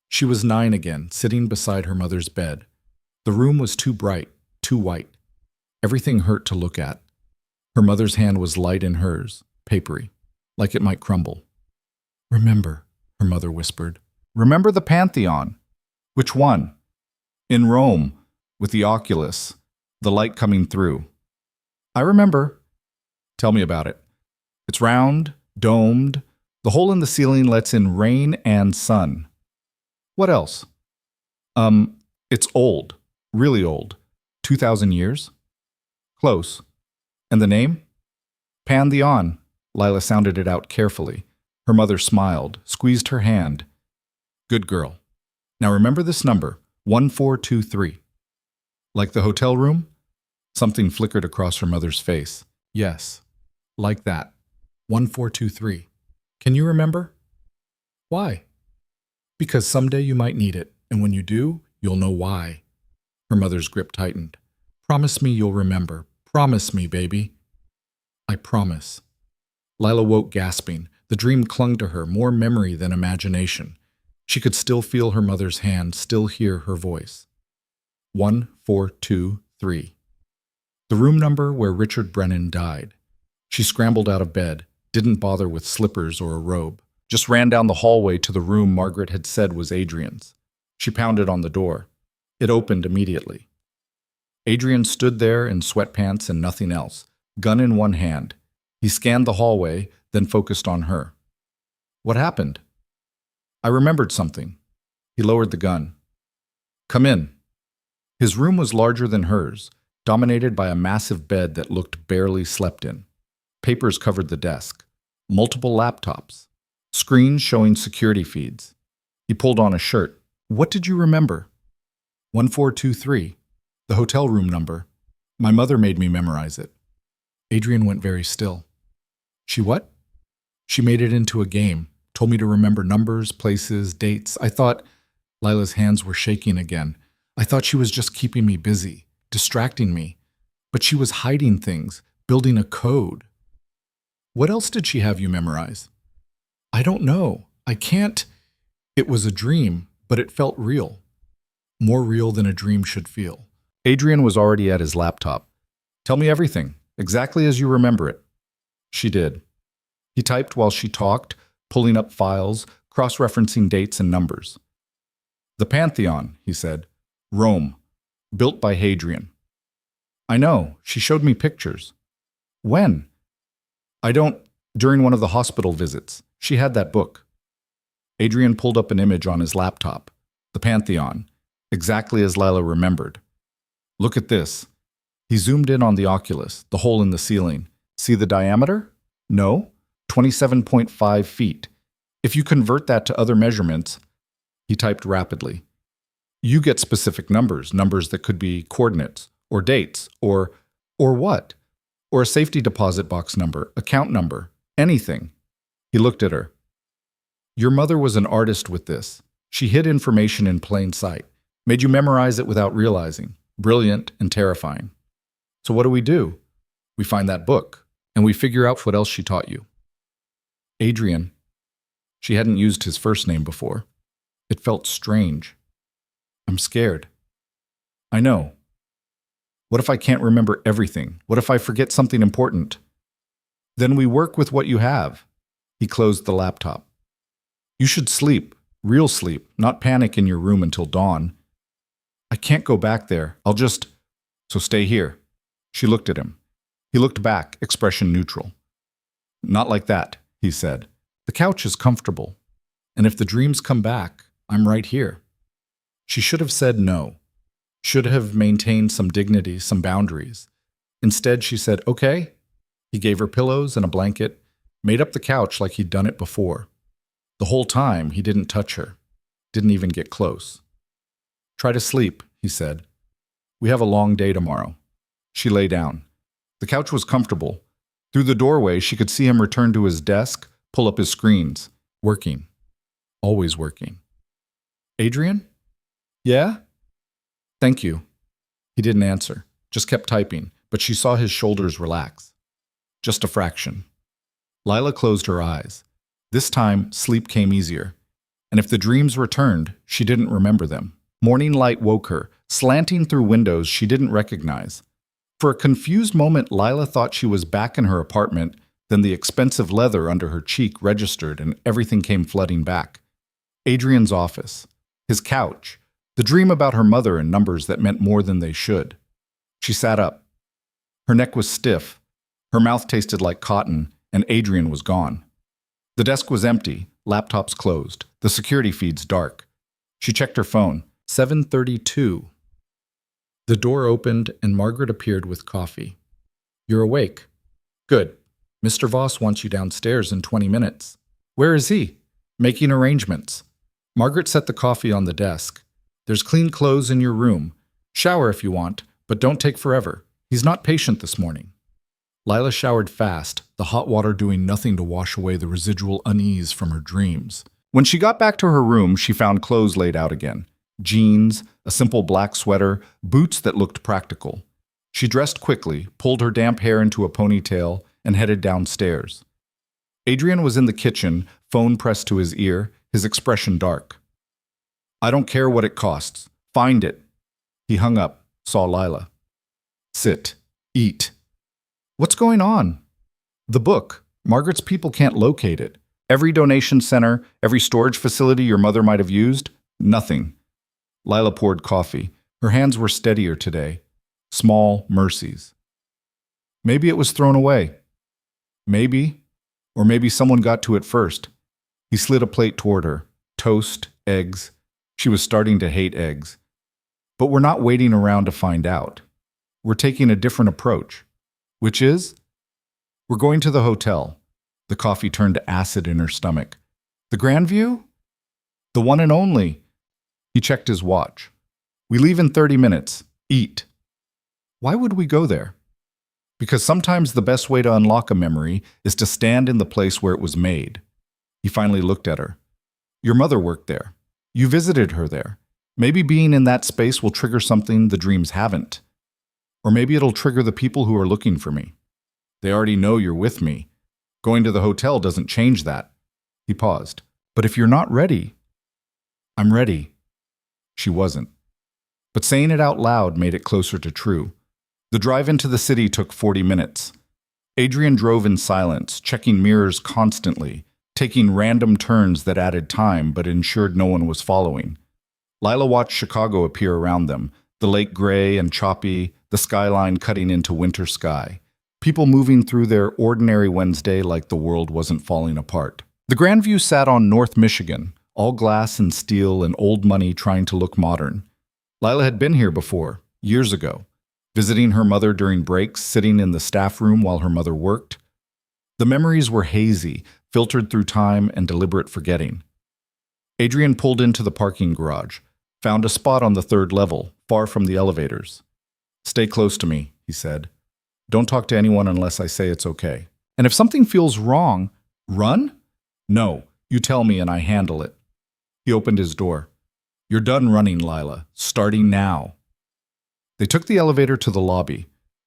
She was 9 again, sitting beside her mother's bed. The room was too bright, too white. Everything hurt to look at. Her mother's hand was light in hers, papery, like it might crumble. "Remember," her mother whispered. "Remember the Pantheon." "Which one?" "In Rome, with the oculus, the light coming through." "I remember." "Tell me about it." "It's round, domed. The hole in the ceiling lets in rain and sun." "What else?" It's old, really old. 2,000 years?" "Close." "And the name?" "Pantheon." Lila sounded it out carefully. Her mother smiled, squeezed her hand. "Good girl. Now remember this number, 1423. "Like the hotel room?" Something flickered across her mother's face. "Yes, like that. 1423. Can you remember?" "Why?" "Because someday you might need it, and when you do, you'll know why." Her mother's grip tightened. "Promise me you'll remember. Promise me, baby." "I promise." Lila woke gasping. The dream clung to her, more memory than imagination. She could still feel her mother's hand, still hear her voice. 1423. The room number where Richard Brennan died. She scrambled out of bed, didn't bother with slippers or a robe, just ran down the hallway to the room Margaret had said was Adrian's. She pounded on the door. It opened immediately. Adrian stood there in sweatpants and nothing else, gun in one hand. He scanned the hallway, then focused on her. "What happened?" "I remembered something." He lowered the gun. "Come in." His room was larger than hers, dominated by a massive bed that looked barely slept in. Papers covered the desk. Multiple laptops. Screens showing security feeds. He pulled on a shirt. "What did you remember?" 1423. The hotel room number. My mother made me memorize it." Adrian went very still. "She what?" "She made it into a game. Told me to remember numbers, places, dates. I thought..." Lila's hands were shaking again. "I thought she was just keeping me busy, distracting me. But she was hiding things, building a code." "What else did she have you memorize?" "I don't know. I can't..." It was a dream, but it felt real. More real than a dream should feel. Adrian was already at his laptop. "Tell me everything, exactly as you remember it." She did. He typed while she talked, pulling up files, cross-referencing dates and numbers. "The Pantheon," he said. "Rome. Built by Hadrian." "I know. She showed me pictures." "When?" During one of the hospital visits. She had that book." Adrian pulled up an image on his laptop. The Pantheon. Exactly as Lila remembered. "Look at this." He zoomed in on the oculus, the hole in the ceiling. "See the diameter?" "No. 27.5 feet. If you convert that to other measurements..." He typed rapidly. "You get specific numbers, numbers that could be coordinates, or dates, or what? Or a safety deposit box number, account number, anything." He looked at her. "Your mother was an artist with this. She hid information in plain sight, made you memorize it without realizing. Brilliant and terrifying. So what do? We find that book, and we figure out what else she taught you." Adrian. She hadn't used his first name before. It felt strange. "I'm scared." "I know. What if I can't remember everything? What if I forget something important?" "Then we work with what you have." He closed the laptop. "You should sleep, real sleep, not panic in your room until dawn." "I can't go back there. So stay here." She looked at him. He looked back, expression neutral. "Not like that," he said. "The couch is comfortable. And if the dreams come back, I'm right here." She should have said no. Should have maintained some dignity, some boundaries. Instead, she said, "Okay." He gave her pillows and a blanket, made up the couch like he'd done it before. The whole time, he didn't touch her. Didn't even get close. "Try to sleep," he said. "We have a long day tomorrow." She lay down. The couch was comfortable. Through the doorway, she could see him return to his desk, pull up his screens. Working. Always working. "Adrian?" "Yeah?" "Thank you." He didn't answer, just kept typing, but she saw his shoulders relax. Just a fraction. Lila closed her eyes. This time, sleep came easier. And if the dreams returned, she didn't remember them. Morning light woke her, slanting through windows she didn't recognize. For a confused moment, Lila thought she was back in her apartment, then the expensive leather under her cheek registered and everything came flooding back. Adrian's office, his couch, the dream about her mother and numbers that meant more than they should. She sat up. Her neck was stiff, her mouth tasted like cotton, and Adrian was gone. The desk was empty, laptops closed, the security feeds dark. She checked her phone. 7:32. The door opened and Margaret appeared with coffee. "You're awake." "Good. Mr. Voss wants you downstairs in 20 minutes. "Where is he?" "Making arrangements." Margaret set the coffee on the desk. "There's clean clothes in your room. Shower if you want, but don't take forever. He's not patient this morning." Lila showered fast, the hot water doing nothing to wash away the residual unease from her dreams. When she got back to her room, she found clothes laid out again. Jeans, a simple black sweater, boots that looked practical. She dressed quickly, pulled her damp hair into a ponytail, and headed downstairs. Adrian was in the kitchen, phone pressed to his ear, his expression dark. "I don't care what it costs. Find it." He hung up, saw Lila. "Sit. Eat." "What's going on?" "The book. Margaret's people can't locate it. Every donation center, every storage facility your mother might have used, nothing." Lila poured coffee. Her hands were steadier today. Small mercies. "Maybe it was thrown away." "Maybe. Or maybe someone got to it first." He slid a plate toward her. Toast, eggs. She was starting to hate eggs. "But we're not waiting around to find out. We're taking a different approach." "Which is?" "We're going to the hotel." The coffee turned to acid in her stomach. "The Grandview?" "The one and only." He checked his watch. "We leave in 30 minutes. Eat." "Why would we go there?" "Because sometimes the best way to unlock a memory is to stand in the place where it was made." He finally looked at her. "Your mother worked there. You visited her there. Maybe being in that space will trigger something the dreams haven't. Or maybe it'll trigger the people who are looking for me. They already know you're with me. Going to the hotel doesn't change that." He paused. "But if you're not ready..." "I'm ready." She wasn't. But saying it out loud made it closer to true. The drive into the city took 40 minutes. Adrian drove in silence, checking mirrors constantly, taking random turns that added time but ensured no one was following. Lila watched Chicago appear around them, the lake gray and choppy, the skyline cutting into winter sky. People moving through their ordinary Wednesday like the world wasn't falling apart. The Grandview sat on North Michigan, all glass and steel and old money trying to look modern. Lila had been here before, years ago, visiting her mother during breaks, sitting in the staff room while her mother worked. The memories were hazy, filtered through time and deliberate forgetting. Adrian pulled into the parking garage, found a spot on the 3rd level, far from the elevators. "Stay close to me," he said. "Don't talk to anyone unless I say it's okay. And if something feels wrong, run?" "No, you tell me and I handle it." He opened his door. "You're done running, Lila. Starting now." They took the elevator to the lobby.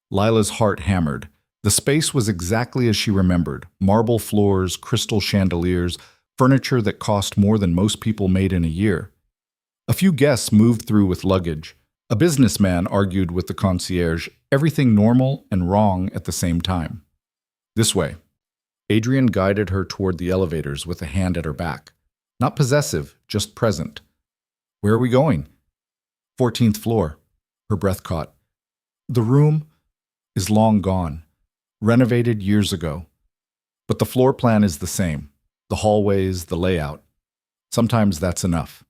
Lila's heart hammered. The space was exactly as she remembered. Marble floors, crystal chandeliers, furniture that cost more than most people made in a year. A few guests moved through with luggage. A businessman argued with the concierge, everything normal and wrong at the same time. "This way." Adrian guided her toward the elevators with a hand at her back. Not possessive, just present. "Where are we going?" 14th floor. Her breath caught. "The room is long gone. Renovated years ago. But the floor plan is the same. The hallways, the layout. Sometimes that's enough."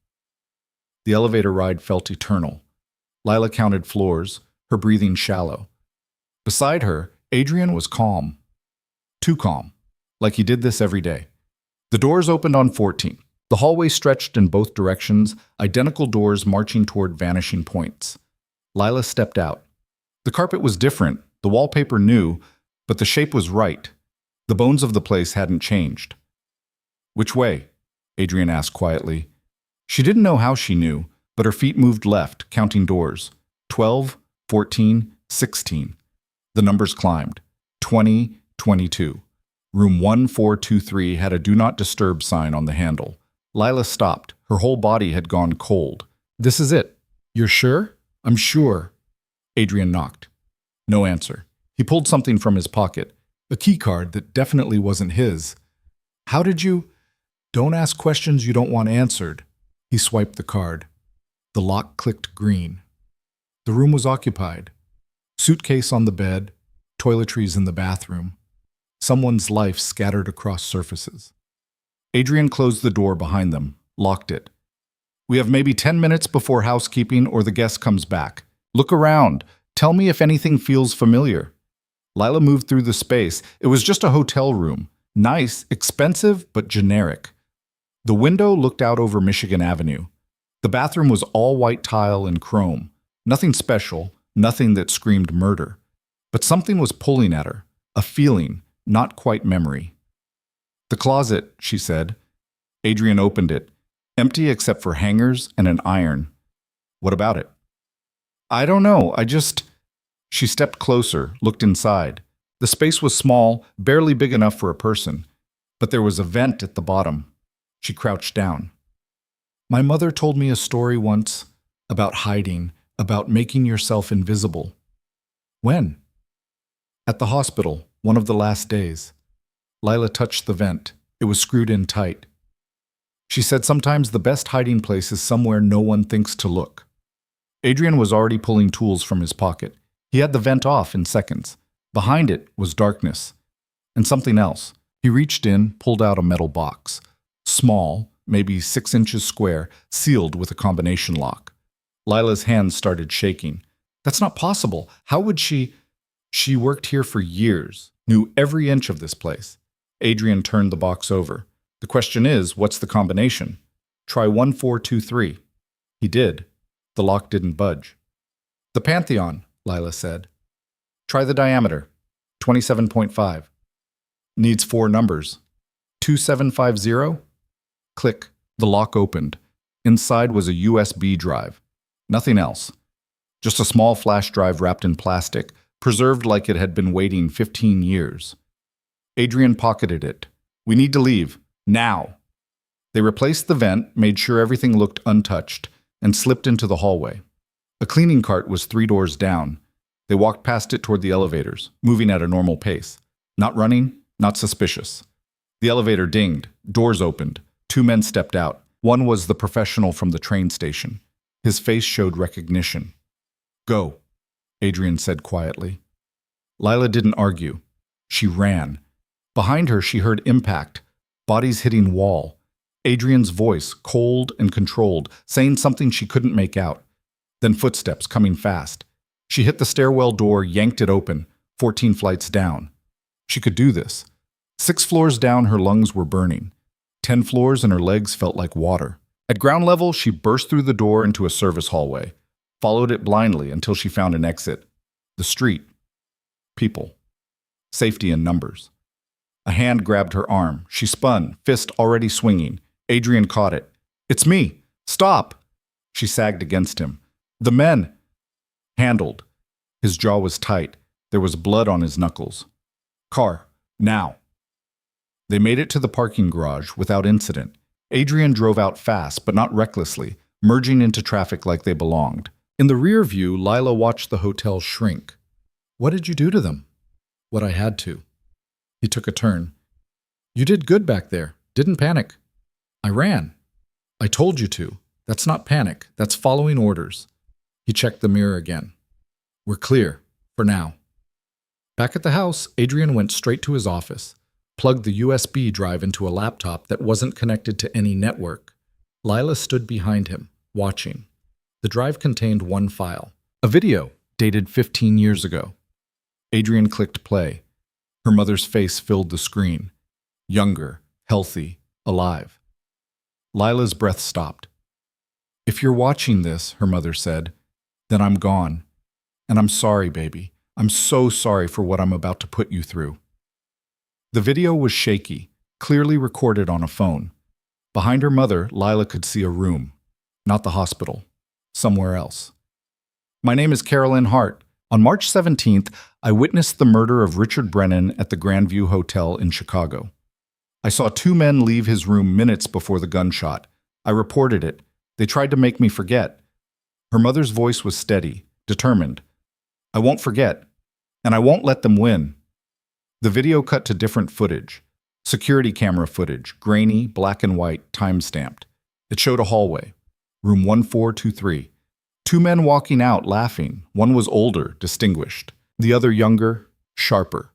The elevator ride felt eternal. Lila counted floors, her breathing shallow. Beside her, Adrian was calm. Too calm. Like he did this every day. The doors opened on 14. The hallway stretched in both directions, identical doors marching toward vanishing points. Lila stepped out. The carpet was different, the wallpaper new, but the shape was right. The bones of the place hadn't changed. "Which way?" Adrian asked quietly. She didn't know how she knew, but her feet moved left, counting doors. 12, 14, 16. The numbers climbed. 20, 22. Room 1423 had a Do Not Disturb sign on the handle. Lila stopped. Her whole body had gone cold. "This is it. You're sure?" "I'm sure." Adrian knocked. No answer. He pulled something from his pocket, a key card that definitely wasn't his. "How did you—" "Don't ask questions you don't want answered." He swiped the card. The lock clicked green. The room was occupied. Suitcase on the bed, toiletries in the bathroom. Someone's life scattered across surfaces. Adrian closed the door behind them, locked it. "We have maybe 10 minutes before housekeeping or the guest comes back. Look around. Tell me if anything feels familiar." Lila moved through the space. It was just a hotel room. Nice, expensive, but generic. The window looked out over Michigan Avenue. The bathroom was all white tile and chrome. Nothing special, nothing that screamed murder. But something was pulling at her, a feeling, not quite memory. "The closet," she said. Adrian opened it, empty except for hangers and an iron. "What about it?" "I don't know, She stepped closer, looked inside. The space was small, barely big enough for a person, but there was a vent at the bottom. She crouched down. "My mother told me a story once about hiding, about making yourself invisible." "When?" "At the hospital, one of the last days." Lila touched the vent. It was screwed in tight. She said sometimes the best hiding place is somewhere no one thinks to look. Adrian was already pulling tools from his pocket. He had the vent off in seconds. Behind it was darkness. And something else. He reached in, pulled out a metal box. Small, maybe 6 inches square, sealed with a combination lock. Lila's hands started shaking. "That's not possible. How would she—" "She worked here for years, knew every inch of this place." Adrian turned the box over. "The question is, what's the combination? Try 1423. He did. The lock didn't budge. "The Pantheon," Lila said. "Try the diameter. 27.5. Needs 4 numbers. 2750? Click. The lock opened. Inside was a USB drive. Nothing else. Just a small flash drive wrapped in plastic, preserved like it had been waiting 15 years. Adrian pocketed it. "We need to leave. Now." They replaced the vent, made sure everything looked untouched, and slipped into the hallway. A cleaning cart was 3 doors down. They walked past it toward the elevators, moving at a normal pace. Not running, not suspicious. The elevator dinged. Doors opened. 2 men stepped out. One was the professional from the train station. His face showed recognition. "Go," Adrian said quietly. Lila didn't argue. She ran. Behind her, she heard impact, bodies hitting wall. Adrian's voice, cold and controlled, saying something she couldn't make out. Then footsteps coming fast. She hit the stairwell door, yanked it open, 14 flights down. She could do this. 6 floors down, her lungs were burning. 10 floors and her legs felt like water. At ground level, she burst through the door into a service hallway, followed it blindly until she found an exit. The street. People. Safety in numbers. A hand grabbed her arm. She spun, fist already swinging. Adrian caught it. "It's me! Stop!" She sagged against him. "The men!" Handled. His jaw was tight. There was blood on his knuckles. "Car. Now." They made it to the parking garage without incident. Adrian drove out fast, but not recklessly, merging into traffic like they belonged. In the rear view, Lila watched the hotel shrink. "What did you do to them?" "What I had to." He took a turn. "You did good back there. Didn't panic." "I ran." "I told you to. That's not panic. That's following orders." He checked the mirror again. "We're clear. For now." Back at the house, Adrian went straight to his office, plugged the USB drive into a laptop that wasn't connected to any network. Lila stood behind him, watching. The drive contained one file, a video dated 15 years ago. Adrian clicked play. Her mother's face filled the screen. Younger, healthy, alive. Lila's breath stopped. "If you're watching this," her mother said, "then I'm gone. And I'm sorry, baby. I'm so sorry for what I'm about to put you through." The video was shaky, clearly recorded on a phone. Behind her mother, Lila could see a room. Not the hospital. Somewhere else. "My name is Carolyn Hart. On March 17th, I witnessed the murder of Richard Brennan at the Grandview Hotel in Chicago. I saw two men leave his room minutes before the gunshot. I reported it. They tried to make me forget. Her mother's voice was steady, determined. I won't forget, and I won't let them win. The video cut to different footage. Security camera footage, grainy, black and white, time-stamped. It showed a hallway, room 1423. Two men walking out, laughing. One was older, distinguished. The other younger, sharper.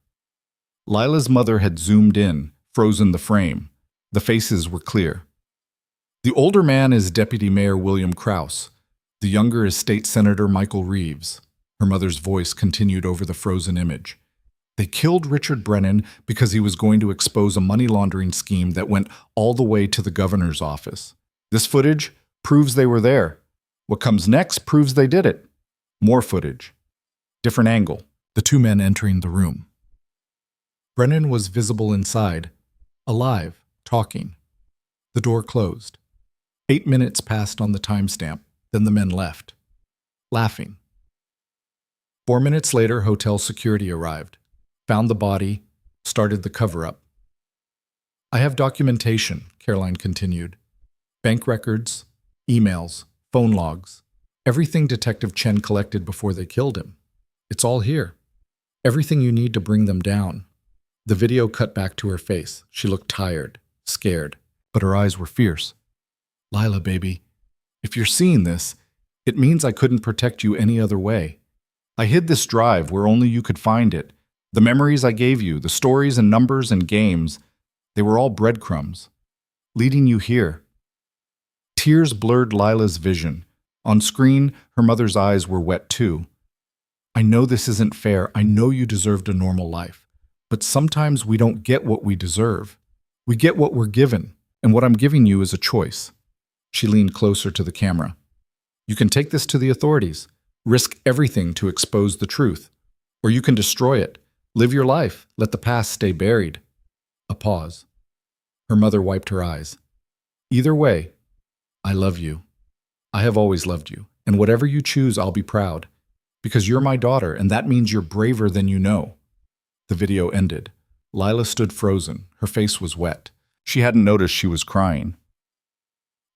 Lila's mother had zoomed in, frozen the frame. The faces were clear. The older man is Deputy Mayor William Krause. The younger is State Senator Michael Reeves. Her mother's voice continued over the frozen image. They killed Richard Brennan because he was going to expose a money laundering scheme that went all the way to the governor's office. This footage proves they were there. What comes next proves they did it. More footage. Different angle. The two men entering the room. Brennan was visible inside, alive, talking. The door closed. 8 minutes passed on the timestamp, then the men left, laughing. 4 minutes later, hotel security arrived, found the body, started the cover-up. I have documentation, Caroline continued. Bank records, emails, phone logs, everything Detective Chen collected before they killed him. It's all here. Everything you need to bring them down. The video cut back to her face. She looked tired, scared, but her eyes were fierce. Lila, baby, if you're seeing this, it means I couldn't protect you any other way. I hid this drive where only you could find it. The memories I gave you, the stories and numbers and games, they were all breadcrumbs, leading you here. Tears blurred Lila's vision. On screen, her mother's eyes were wet too. I know this isn't fair. I know you deserved a normal life. But sometimes we don't get what we deserve. We get what we're given, and what I'm giving you is a choice. She leaned closer to the camera. You can take this to the authorities, risk everything to expose the truth, or you can destroy it, live your life, let the past stay buried. A pause. Her mother wiped her eyes. Either way, I love you. I have always loved you, and whatever you choose, I'll be proud, because you're my daughter, and that means you're braver than you know. The video ended. Lila stood frozen. Her face was wet. She hadn't noticed she was crying.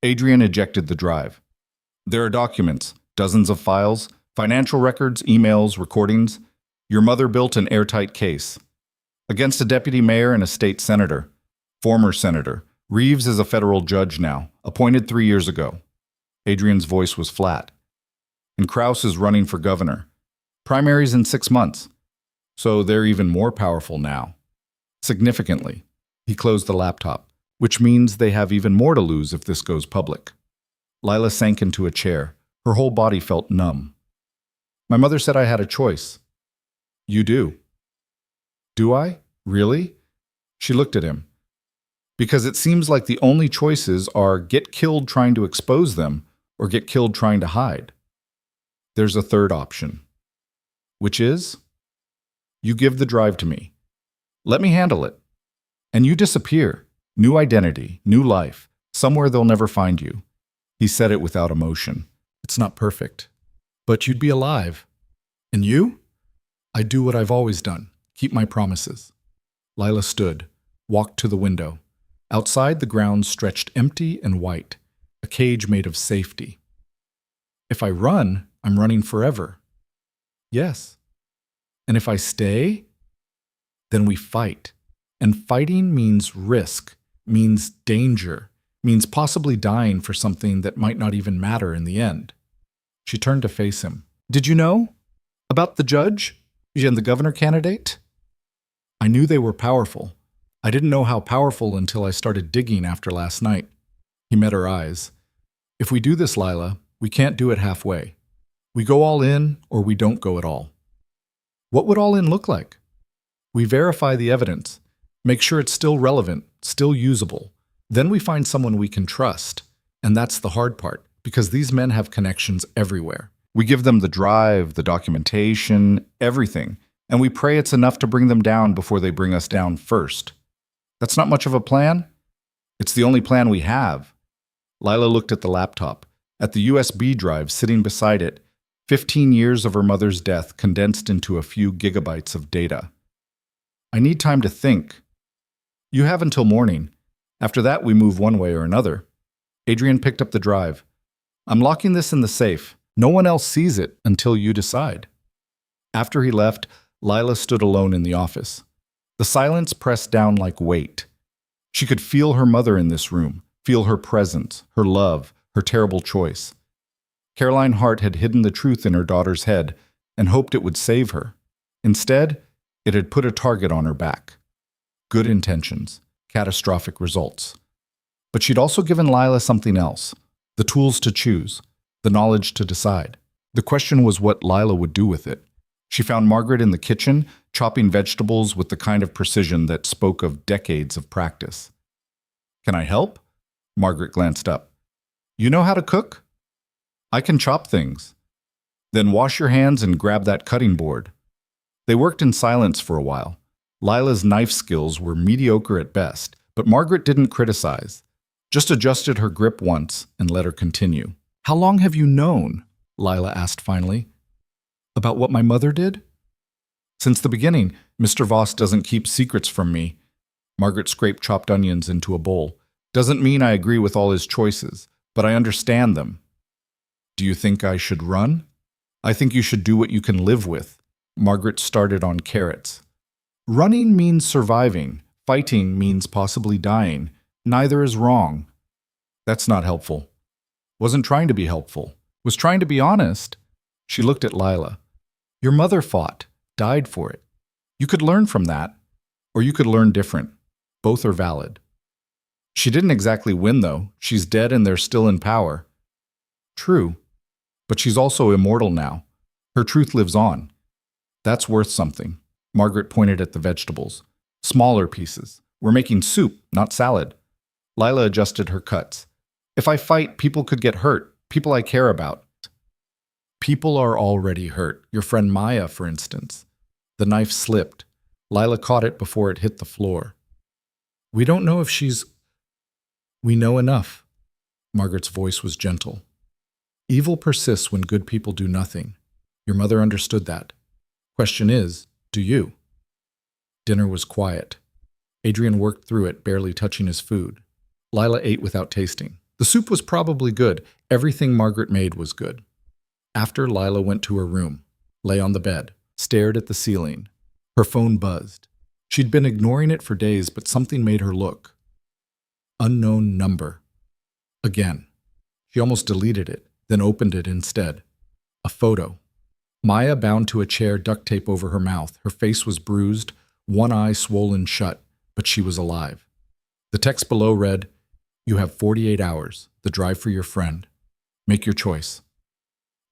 Adrian ejected the drive. There are documents, dozens of files, financial records, emails, recordings. Your mother built an airtight case. Against a deputy mayor and a state senator. Former senator. Reeves is a federal judge now, appointed 3 years ago. Adrian's voice was flat. And Krause is running for governor. Primaries in 6 months. So they're even more powerful now. Significantly. He closed the laptop, which means they have even more to lose if this goes public. Lila sank into a chair. Her whole body felt numb. My mother said I had a choice. You do. Do I? Really? She looked at him. Because it seems like the only choices are get killed trying to expose them or get killed trying to hide. There's a third option. Which is? You give the drive to me. Let me handle it. And you disappear. New identity, new life. Somewhere they'll never find you. He said it without emotion. It's not perfect. But you'd be alive. And you? I do what I've always done. Keep my promises. Lila stood, walked to the window. Outside, the ground stretched empty and white, a cage made of safety. If I run, I'm running forever. Yes. And if I stay, then we fight. And fighting means risk, means danger, means possibly dying for something that might not even matter in the end. She turned to face him. Did you know? About the judge and the governor candidate? I knew they were powerful. I didn't know how powerful until I started digging after last night. He met her eyes. If we do this, Lila, we can't do it halfway. We go all in or we don't go at all. What would all in look like? We verify the evidence, make sure it's still relevant, still usable. Then we find someone we can trust. And that's the hard part, because these men have connections everywhere. We give them the drive, the documentation, everything, and we pray it's enough to bring them down before they bring us down first. That's not much of a plan. It's the only plan we have. Lila looked at the laptop, at the USB drive sitting beside it. 15 years of her mother's death condensed into a few gigabytes of data. I need time to think. You have until morning. After that, we move one way or another. Adrian picked up the drive. I'm locking this in the safe. No one else sees it until you decide. After he left, Lila stood alone in the office. The silence pressed down like weight. She could feel her mother in this room, feel her presence, her love, her terrible choice. Caroline Hart had hidden the truth in her daughter's head and hoped it would save her. Instead, it had put a target on her back. Good intentions, catastrophic results. But she'd also given Lila something else, the tools to choose, the knowledge to decide. The question was what Lila would do with it. She found Margaret in the kitchen, chopping vegetables with the kind of precision that spoke of decades of practice. Can I help? Margaret glanced up. You know how to cook? I can chop things. Then wash your hands and grab that cutting board. They worked in silence for a while. Lila's knife skills were mediocre at best, but Margaret didn't criticize, just adjusted her grip once and let her continue. How long have you known? Lila asked finally. About what my mother did? Since the beginning, Mr. Voss doesn't keep secrets from me. Margaret scraped chopped onions into a bowl. Doesn't mean I agree with all his choices, but I understand them. Do you think I should run? I think you should do what you can live with. Margaret started on carrots. Running means surviving. Fighting means possibly dying. Neither is wrong. That's not helpful. Wasn't trying to be helpful. Was trying to be honest. She looked at Lila. Your mother fought, died for it. You could learn from that, or you could learn different. Both are valid. She didn't exactly win, though. She's dead and they're still in power. True, but she's also immortal now. Her truth lives on. That's worth something. Margaret pointed at the vegetables. Smaller pieces. We're making soup, not salad. Lila adjusted her cuts. If I fight, people could get hurt. People I care about. People are already hurt. Your friend Maya, for instance. The knife slipped. Lila caught it before it hit the floor. We don't know if she's... We know enough. Margaret's voice was gentle. Evil persists when good people do nothing. Your mother understood that. Question is, do you? Dinner was quiet. Adrian worked through it, barely touching his food. Lila ate without tasting. The soup was probably good. Everything Margaret made was good. After, Lila went to her room, lay on the bed, stared at the ceiling. Her phone buzzed. She'd been ignoring it for days, but something made her look. Unknown number. Again. She almost deleted it, then opened it instead. A photo. Maya bound to a chair, duct tape over her mouth. Her face was bruised, one eye swollen shut, but she was alive. The text below read, You have 48 hours, the drive for your friend. Make your choice.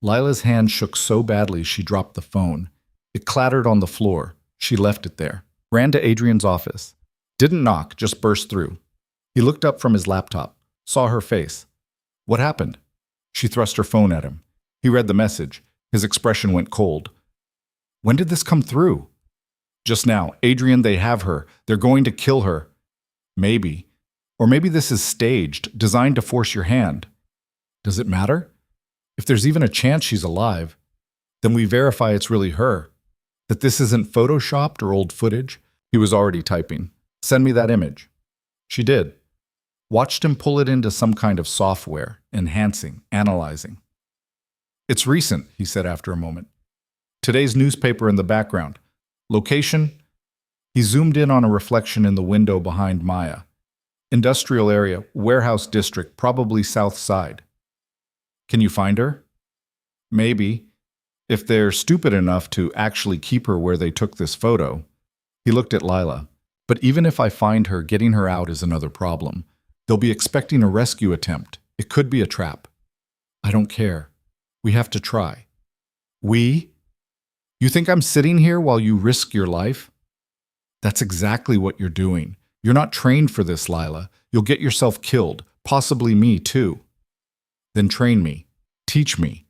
Lila's hand shook so badly she dropped the phone. It clattered on the floor. She left it there. Ran to Adrian's office. Didn't knock, just burst through. He looked up from his laptop, saw her face. What happened? She thrust her phone at him. He read the message. His expression went cold. When did this come through? Just now. Adrian, they have her. They're going to kill her. Maybe. Or maybe this is staged, designed to force your hand. Does it matter? If there's even a chance she's alive, then we verify it's really her. That this isn't photoshopped or old footage. He was already typing. Send me that image. She did. Watched him pull it into some kind of software, enhancing, analyzing. It's recent, he said after a moment. Today's newspaper in the background. Location? He zoomed in on a reflection in the window behind Maya. Industrial area, warehouse district, probably south side. Can you find her? Maybe. If they're stupid enough to actually keep her where they took this photo. He looked at Lila. But even if I find her, getting her out is another problem. They'll be expecting a rescue attempt. It could be a trap. I don't care. We have to try. We? You think I'm sitting here while you risk your life? That's exactly what you're doing. You're not trained for this, Lila. You'll get yourself killed. Possibly me, too. Then train me. Teach me.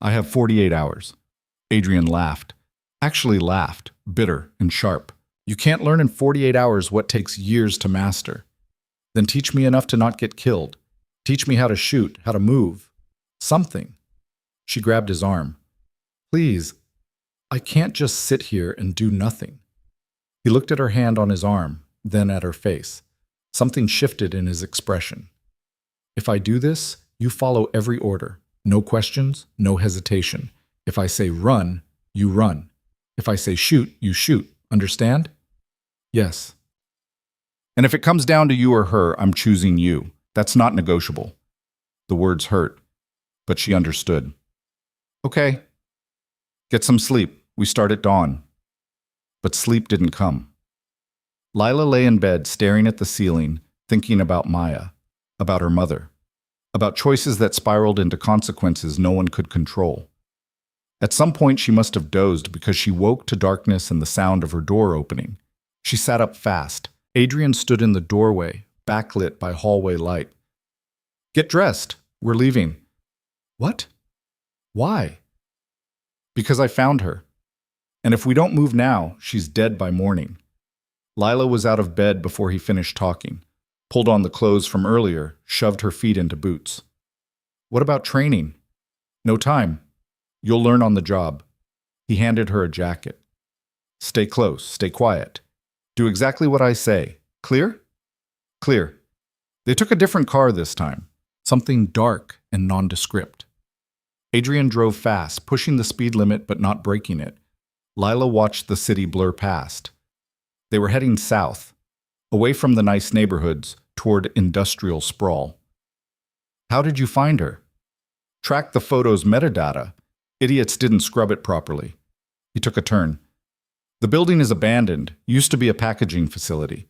I have 48 hours. Adrian laughed. Actually laughed, bitter and sharp. You can't learn in 48 hours what takes years to master. Then teach me enough to not get killed. Teach me how to shoot, how to move. Something. She grabbed his arm. Please, I can't just sit here and do nothing. He looked at her hand on his arm, then at her face. Something shifted in his expression. If I do this, you follow every order. No questions, no hesitation. If I say run, you run. If I say shoot, you shoot. Understand? Yes. And if it comes down to you or her, I'm choosing you. That's not negotiable. The words hurt, but she understood. Okay. Get some sleep. We start at dawn. But sleep didn't come. Lila lay in bed, staring at the ceiling, thinking about Maya, about her mother, about choices that spiraled into consequences no one could control. At some point, she must have dozed because she woke to darkness and the sound of her door opening. She sat up fast. Adrian stood in the doorway, backlit by hallway light. Get dressed. We're leaving. What? Why? Because I found her. And if we don't move now, she's dead by morning. Lila was out of bed before he finished talking, pulled on the clothes from earlier, shoved her feet into boots. What about training? No time. You'll learn on the job. He handed her a jacket. Stay close, stay quiet. Do exactly what I say. Clear? Clear. They took a different car this time, something dark and nondescript. Adrian drove fast, pushing the speed limit but not breaking it. Lila watched the city blur past. They were heading south, away from the nice neighborhoods, toward industrial sprawl. How did you find her? Track the photo's metadata. Idiots didn't scrub it properly. He took a turn. The building is abandoned, used to be a packaging facility.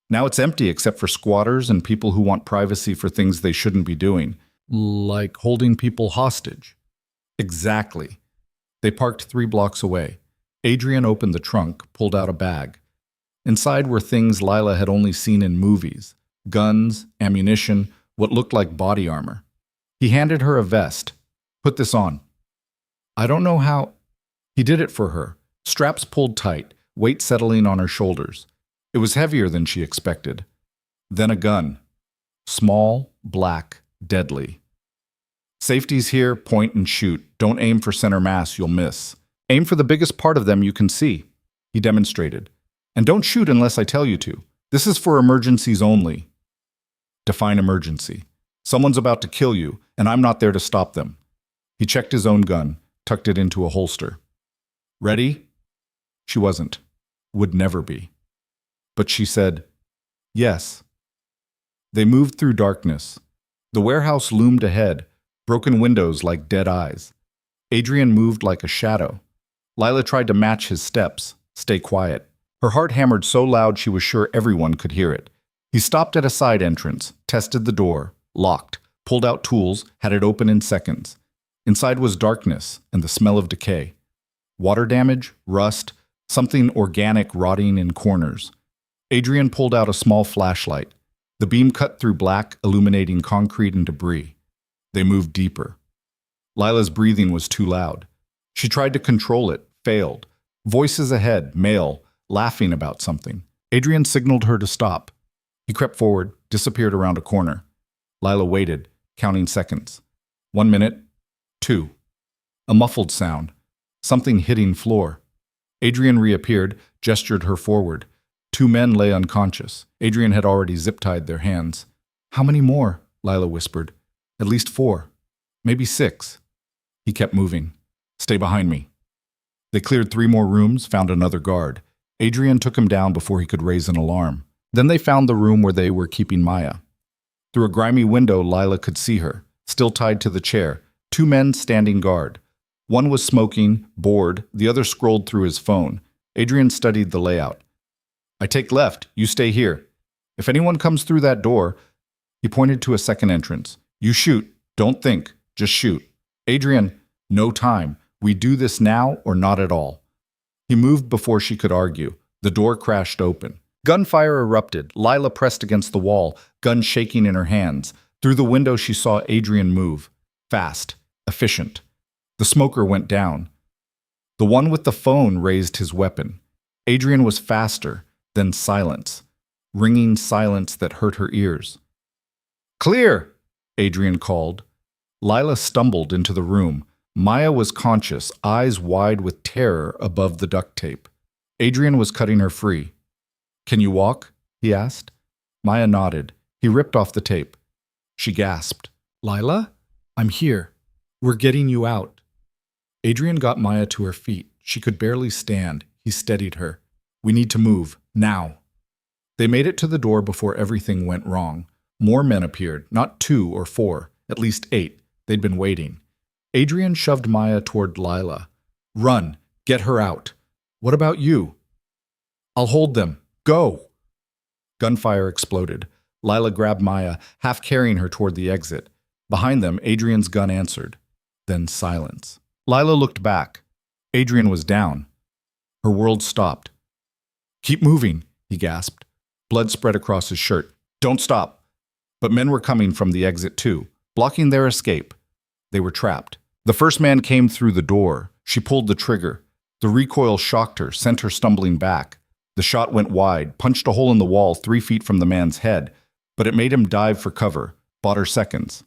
Now it's empty except for squatters and people who want privacy for things they shouldn't be doing, like holding people hostage. Exactly. They parked 3 blocks away. Adrian opened the trunk, pulled out a bag. Inside were things Lila had only seen in movies: guns, ammunition, what looked like body armor. He handed her a vest. Put this on. I don't know how. He did it for her. Straps pulled tight, weight settling on her shoulders. It was heavier than she expected. Then a gun. Small, black, deadly. Safety's here, point and shoot. Don't aim for center mass, you'll miss. Aim for the biggest part of them you can see. He demonstrated. And don't shoot unless I tell you to. This is for emergencies only. Define emergency. Someone's about to kill you, and I'm not there to stop them. He checked his own gun, tucked it into a holster. Ready? She wasn't. Would never be. But she said, yes. They moved through darkness. The warehouse loomed ahead, broken windows like dead eyes. Adrian moved like a shadow. Lila tried to match his steps, stay quiet. Her heart hammered so loud she was sure everyone could hear it. He stopped at a side entrance, tested the door, locked, pulled out tools, had it open in seconds. Inside was darkness and the smell of decay. Water damage, rust, something organic rotting in corners. Adrian pulled out a small flashlight. The beam cut through black, illuminating concrete and debris. They moved deeper. Lila's breathing was too loud. She tried to control it, failed. Voices ahead, male, laughing about something. Adrian signaled her to stop. He crept forward, disappeared around a corner. Lila waited, counting seconds. 1 minute, 2. A muffled sound. Something hitting floor. Adrian reappeared, gestured her forward. 2 men lay unconscious. Adrian had already zip-tied their hands. How many more? Lila whispered. At least 4. Maybe 6. He kept moving. Stay behind me. They cleared 3 more rooms, found another guard. Adrian took him down before he could raise an alarm. Then they found the room where they were keeping Maya. Through a grimy window, Lila could see her, still tied to the chair. 2 men standing guard. One was smoking, bored, the other scrolled through his phone. Adrian studied the layout. I take left, you stay here. If anyone comes through that door, he pointed to a second entrance. You shoot, don't think, just shoot. Adrian, no time. We do this now or not at all. He moved before she could argue. The door crashed open. Gunfire erupted. Lila pressed against the wall, gun shaking in her hands. Through the window she saw Adrian move. Fast, efficient. The smoker went down. The one with the phone raised his weapon. Adrian was faster, then silence. Ringing silence that hurt her ears. Clear! Adrian called. Lila stumbled into the room. Maya was conscious, eyes wide with terror above the duct tape. Adrian was cutting her free. "Can you walk?" he asked. Maya nodded. He ripped off the tape. She gasped. "Lila? I'm here. We're getting you out." Adrian got Maya to her feet. She could barely stand. He steadied her. "We need to move. Now." They made it to the door before everything went wrong. More men appeared, not 2 or 4, at least 8. They'd been waiting. Adrian shoved Maya toward Lila. "Run. Get her out." "What about you?" "I'll hold them. Go." Gunfire exploded. Lila grabbed Maya, half carrying her toward the exit. Behind them, Adrian's gun answered. Then silence. Lila looked back. Adrian was down. Her world stopped. "Keep moving," he gasped. Blood spread across his shirt. "Don't stop." But men were coming from the exit too, blocking their escape. They were trapped. The first man came through the door. She pulled the trigger. The recoil shocked her, sent her stumbling back. The shot went wide, punched a hole in the wall 3 feet from the man's head, but it made him dive for cover, bought her seconds.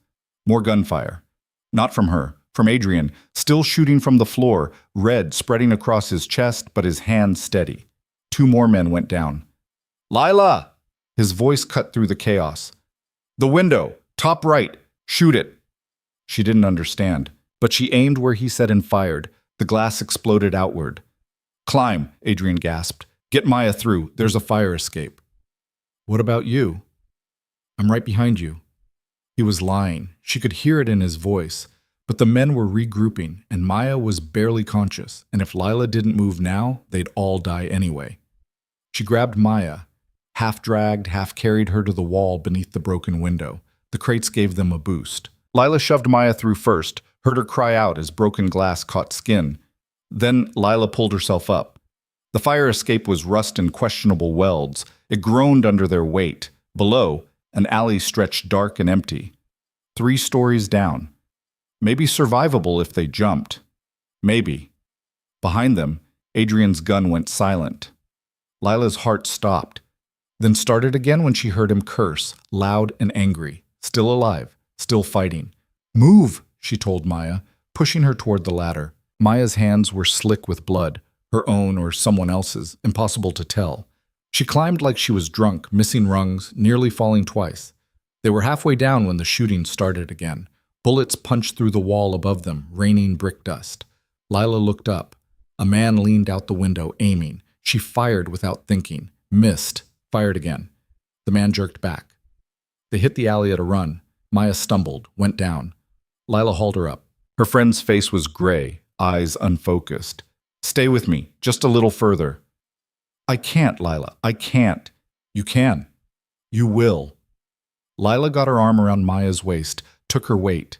More gunfire. Not from her, from Adrian, still shooting from the floor, red spreading across his chest, but his hand steady. 2 more men went down. "Lila!" His voice cut through the chaos. "The window! Top right! Shoot it!" She didn't understand, but she aimed where he said and fired. The glass exploded outward. "Climb," Adrian gasped. "Get Maya through. There's a fire escape." "What about you?" "I'm right behind you." He was lying. She could hear it in his voice. But the men were regrouping, and Maya was barely conscious, and if Lila didn't move now, they'd all die anyway. She grabbed Maya, half-dragged, half-carried her to the wall beneath the broken window. The crates gave them a boost. Lila shoved Maya through first, heard her cry out as broken glass caught skin. Then Lila pulled herself up. The fire escape was rust and questionable welds. It groaned under their weight. Below, an alley stretched dark and empty. 3 stories down. Maybe survivable if they jumped. Maybe. Behind them, Adrian's gun went silent. Lila's heart stopped, then started again when she heard him curse, loud and angry. Still alive, still fighting. "Move," she told Maya, pushing her toward the ladder. Maya's hands were slick with blood, her own or someone else's, impossible to tell. She climbed like she was drunk, missing rungs, nearly falling twice. They were halfway down when the shooting started again. Bullets punched through the wall above them, raining brick dust. Lila looked up. A man leaned out the window, aiming. She fired without thinking. Missed. Fired again. The man jerked back. They hit the alley at a run. Maya stumbled, went down. Lila hauled her up. Her friend's face was gray, eyes unfocused. "Stay with me, just a little further." "I can't, Lila. I can't." "You can. You will." Lila got her arm around Maya's waist, took her weight.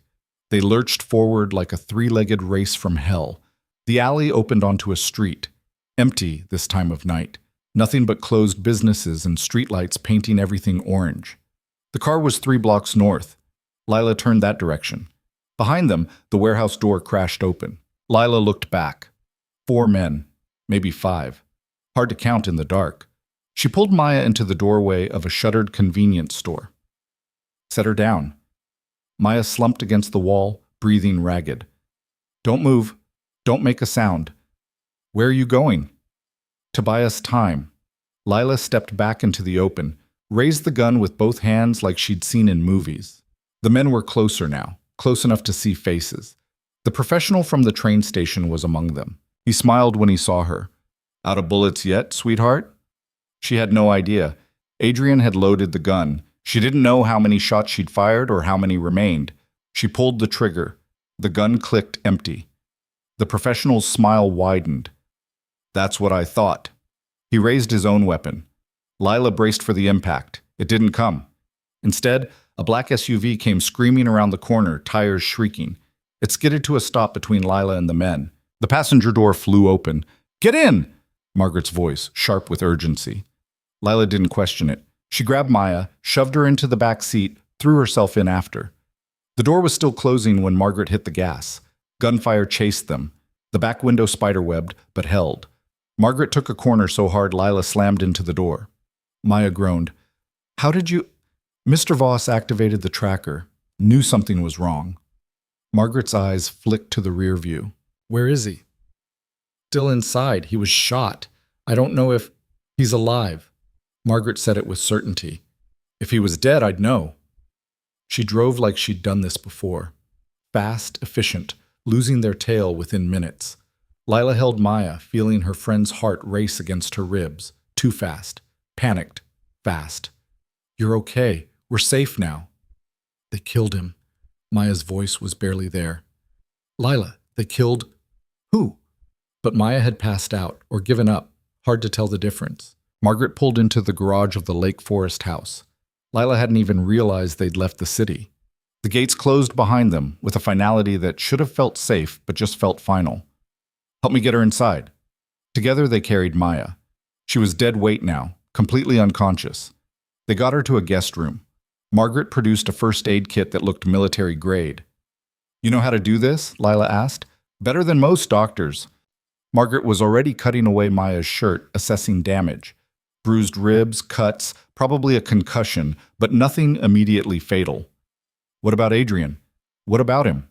They lurched forward like a 3-legged race from hell. The alley opened onto a street. Empty this time of night. Nothing but closed businesses and streetlights painting everything orange. The car was 3 blocks north. Lila turned that direction. Behind them, the warehouse door crashed open. Lila looked back. 4 men, maybe 5. Hard to count in the dark. She pulled Maya into the doorway of a shuttered convenience store. Set her down. Maya slumped against the wall, breathing ragged. "Don't move. Don't make a sound." "Where are you going?" "To buy us time." Lila stepped back into the open, raised the gun with both hands like she'd seen in movies. The men were closer now, close enough to see faces. The professional from the train station was among them. He smiled when he saw her. "Out of bullets yet, sweetheart?" She had no idea. Adrian had loaded the gun. She didn't know how many shots she'd fired or how many remained. She pulled the trigger. The gun clicked empty. The professional's smile widened. "That's what I thought." He raised his own weapon. Lila braced for the impact. It didn't come. Instead, a black SUV came screaming around the corner, tires shrieking. It skidded to a stop between Lila and the men. The passenger door flew open. "Get in!" Margaret's voice, sharp with urgency. Lila didn't question it. She grabbed Maya, shoved her into the back seat, threw herself in after. The door was still closing when Margaret hit the gas. Gunfire chased them. The back window spiderwebbed, but held. Margaret took a corner so hard Lila slammed into the door. Maya groaned. "How did you—" Mr. Voss activated the tracker. Knew something was wrong. Margaret's eyes flicked to the rear view. Where is he? Still inside. He was shot. I don't know if he's alive. Margaret said it with certainty. If he was dead, I'd know. She drove like she'd done this before. Fast, efficient, losing their tail within minutes. Lila held Maya, feeling her friend's heart race against her ribs. Too fast. Panicked. Fast. You're okay. We're safe now. They killed him. Maya's voice was barely there. Lila, they killed... who? But Maya had passed out, or given up. Hard to tell the difference. Margaret pulled into the garage of the Lake Forest house. Lila hadn't even realized they'd left the city. The gates closed behind them, with a finality that should have felt safe, but just felt final. Help me get her inside. Together they carried Maya. She was dead weight now, completely unconscious. They got her to a guest room. Margaret produced a first aid kit that looked military grade. You know how to do this? Lila asked. Better than most doctors. Margaret was already cutting away Maya's shirt, assessing damage. Bruised ribs, cuts, probably a concussion, but nothing immediately fatal. What about Adrian? What about him?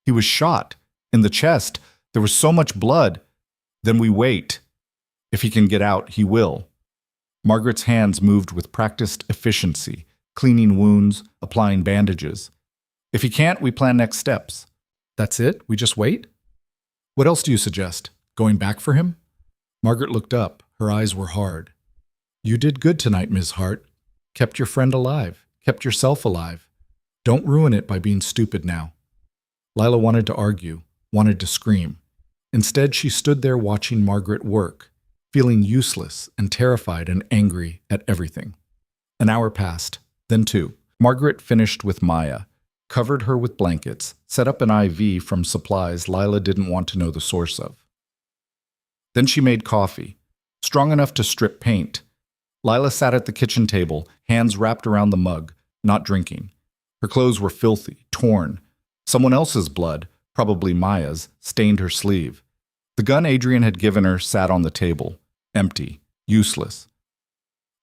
He was shot. In the chest. There was so much blood. Then we wait. If he can get out, he will. Margaret's hands moved with practiced efficiency, cleaning wounds, applying bandages. If he can't, we plan next steps. That's it? We just wait? What else do you suggest? Going back for him? Margaret looked up. Her eyes were hard. You did good tonight, Ms. Hart. Kept your friend alive. Kept yourself alive. Don't ruin it by being stupid now. Lila wanted to argue, wanted to scream. Instead, she stood there watching Margaret work, feeling useless and terrified and angry at everything. An hour passed, then two. Margaret finished with Maya, covered her with blankets, set up an IV from supplies Lila didn't want to know the source of. Then she made coffee, strong enough to strip paint. Lila sat at the kitchen table, hands wrapped around the mug, not drinking. Her clothes were filthy, torn. Someone else's blood, probably Maya's, stained her sleeve. The gun Adrian had given her sat on the table, empty, useless.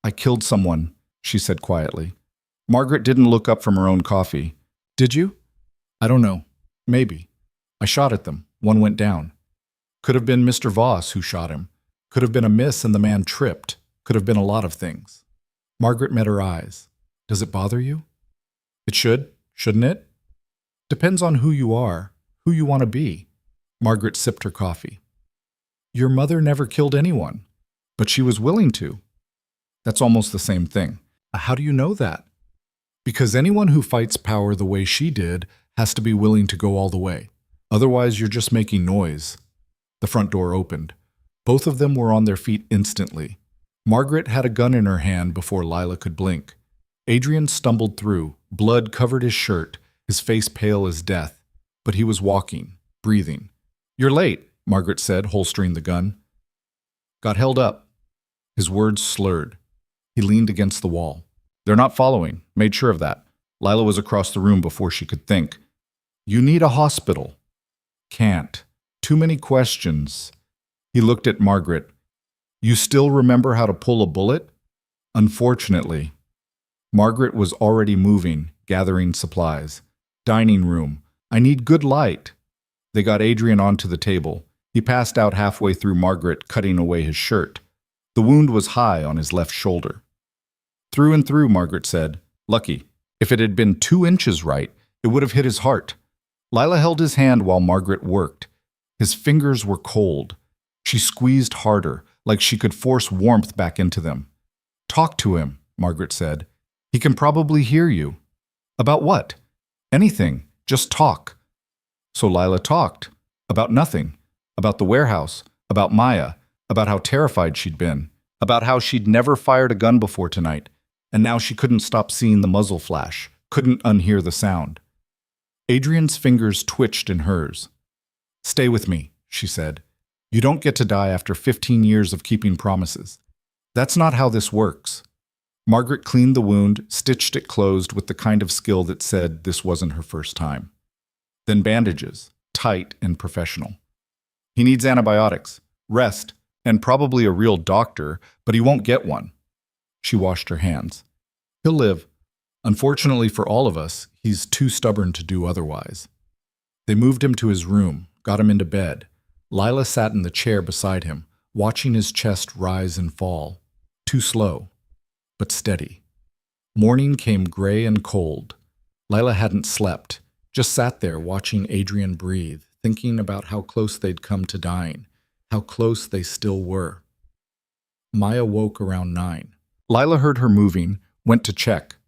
I killed someone, she said quietly. Margaret didn't look up from her own coffee. Did you? I don't know. Maybe. I shot at them. One went down. Could have been Mr. Voss who shot him. Could have been a miss and the man tripped. Could have been a lot of things. Margaret met her eyes. Does it bother you? It should, shouldn't it? Depends on who you are, who you want to be. Margaret sipped her coffee. Your mother never killed anyone, but she was willing to. That's almost the same thing. How do you know that? Because anyone who fights power the way she did has to be willing to go all the way. Otherwise, you're just making noise. The front door opened. Both of them were on their feet instantly. Margaret had a gun in her hand before Lila could blink. Adrian stumbled through. Blood covered his shirt, his face pale as death. But he was walking, breathing. You're late, Margaret said, holstering the gun. Got held up. His words slurred. He leaned against the wall. They're not following. Made sure of that. Lila was across the room before she could think. You need a hospital. Can't. Too many questions. He looked at Margaret. You still remember how to pull a bullet? Unfortunately. Margaret was already moving, gathering supplies. Dining room. I need good light. They got Adrian onto the table. He passed out halfway through Margaret, cutting away his shirt. The wound was high on his left shoulder. Through and through, Margaret said. Lucky. If it had been 2 inches right, it would have hit his heart. Lila held his hand while Margaret worked. His fingers were cold. She squeezed harder, like she could force warmth back into them. Talk to him, Margaret said. He can probably hear you. About what? Anything. Just talk. So Lila talked. About nothing. About the warehouse. About Maya. About how terrified she'd been. About how she'd never fired a gun before tonight. And now she couldn't stop seeing the muzzle flash. Couldn't unhear the sound. Adrian's fingers twitched in hers. Stay with me, she said. You don't get to die after 15 years of keeping promises. That's not how this works. Margaret cleaned the wound, stitched it closed with the kind of skill that said this wasn't her first time. Then bandages, tight and professional. He needs antibiotics, rest, and probably a real doctor, but he won't get one. She washed her hands. He'll live. Unfortunately for all of us, he's too stubborn to do otherwise. They moved him to his room, got him into bed. Lila sat in the chair beside him, watching his chest rise and fall. Too slow, but steady. Morning came gray and cold. Lila hadn't slept, just sat there watching Adrian breathe, thinking about how close they'd come to dying, how close they still were. Maya woke around 9. Lila heard her moving, went to check.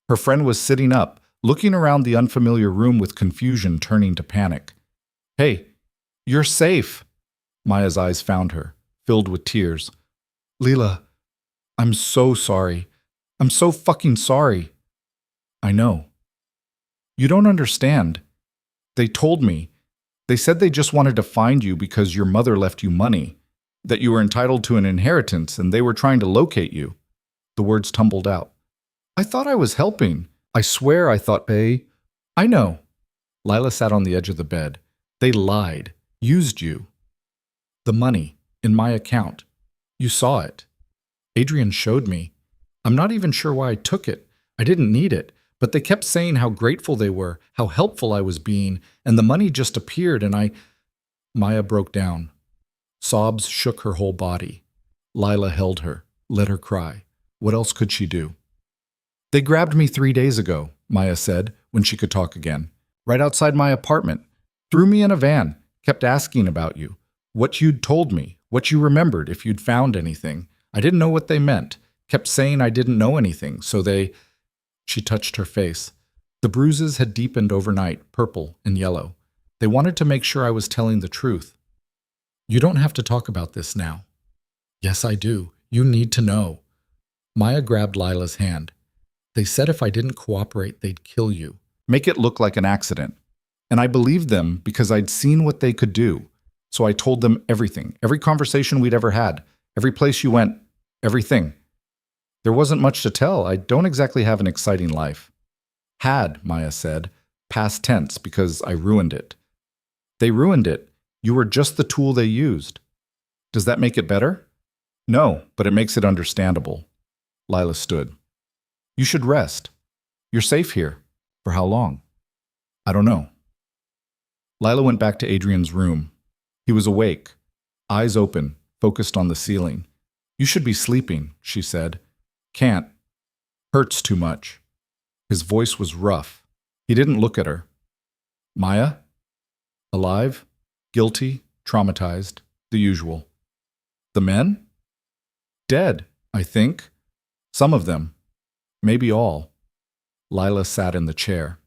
Her friend was sitting up, looking around the unfamiliar room with confusion turning to panic. "Hey, you're safe." Maya's eyes found her, filled with tears. "Lila, I'm so sorry. I'm so fucking sorry." "I know. You don't understand. They told me. They said they just wanted to find you because your mother left you money, that you were entitled to an inheritance and they were trying to locate you." The words tumbled out. "I thought I was helping. I swear I thought I know." Lila sat on the edge of the bed. "They lied. Used you. The money, in my account. You saw it. Adrian showed me. I'm not even sure why I took it. I didn't need it, but they kept saying how grateful they were, how helpful I was being, and the money just appeared and I—" Maya broke down. Sobs shook her whole body. Lila held her, let her cry. What else could she do? "They grabbed me 3 days ago," Maya said, when she could talk again. "Right outside my apartment. Threw me in a van, kept asking about you. What you'd told me, what you remembered, if you'd found anything. I didn't know what they meant. Kept saying I didn't know anything, so they—" She touched her face. The bruises had deepened overnight, purple and yellow. "They wanted to make sure I was telling the truth." "You don't have to talk about this now." "Yes, I do. You need to know." Maya grabbed Lila's hand. "They said if I didn't cooperate, they'd kill you. Make it look like an accident. And I believed them because I'd seen what they could do. So I told them everything, every conversation we'd ever had, every place you went, everything. There wasn't much to tell. I don't exactly have an exciting life." "Had," Maya said, past tense because I ruined it. "They ruined it. You were just the tool they used. Does that make it better?" "No, but it makes it understandable." Lila stood. "You should rest. You're safe here. For how long?" "I don't know." Lila went back to Adrian's room. He was awake, eyes open, focused on the ceiling. "You should be sleeping," she said. "Can't. Hurts too much." His voice was rough. He didn't look at her. "Maya?" "Alive? Guilty? Traumatized? The usual." "The men?" "Dead, I think. Some of them. Maybe all." Lila sat in the chair.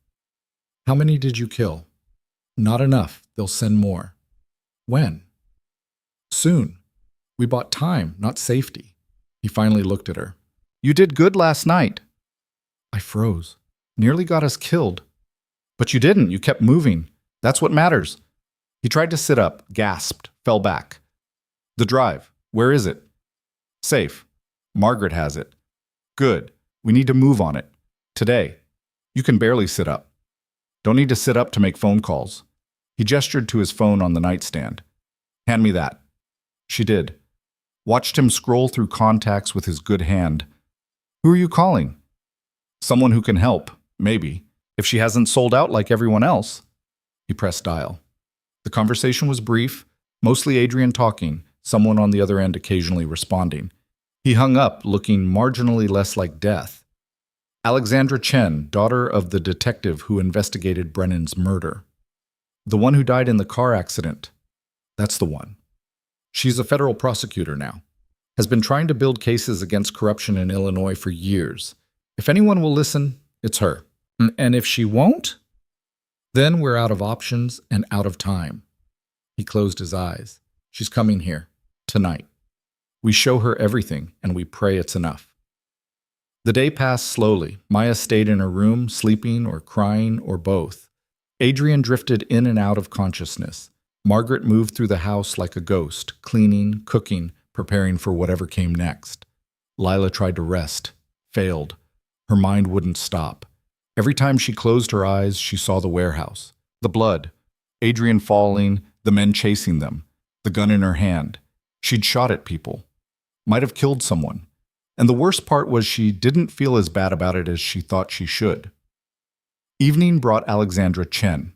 "How many did you kill?" "Not enough. They'll send more." "When?" "Soon. We bought time, not safety." He finally looked at her. "You did good last night." I froze. "Nearly got us killed." "But you didn't. You kept moving. That's what matters." He tried to sit up, gasped, fell back. "The drive. Where is it?" "Safe. Margaret has it." "Good. We need to move on it. Today. You can barely sit up." "Don't need to sit up to make phone calls." He gestured to his phone on the nightstand. "Hand me that." She did. Watched him scroll through contacts with his good hand. "Who are you calling?" "Someone who can help, maybe, if she hasn't sold out like everyone else." He pressed dial. The conversation was brief, mostly Adrian talking, someone on the other end occasionally responding. He hung up, looking marginally less like death. Alexandra Chen, daughter of the detective who investigated Brennan's murder. The one who died in the car accident. That's the one. She's a federal prosecutor now. Has been trying to build cases against corruption in Illinois for years. If anyone will listen, it's her. And if she won't, then we're out of options and out of time. He closed his eyes. She's coming here, tonight. We show her everything, and we pray it's enough. The day passed slowly. Maya stayed in her room, sleeping or crying or both. Adrian drifted in and out of consciousness. Margaret moved through the house like a ghost, cleaning, cooking, preparing for whatever came next. Lila tried to rest, failed. Her mind wouldn't stop. Every time she closed her eyes, she saw the warehouse. The blood. Adrian falling, the men chasing them. The gun in her hand. She'd shot at people. Might have killed someone. And the worst part was she didn't feel as bad about it as she thought she should. Evening brought Alexandra Chen.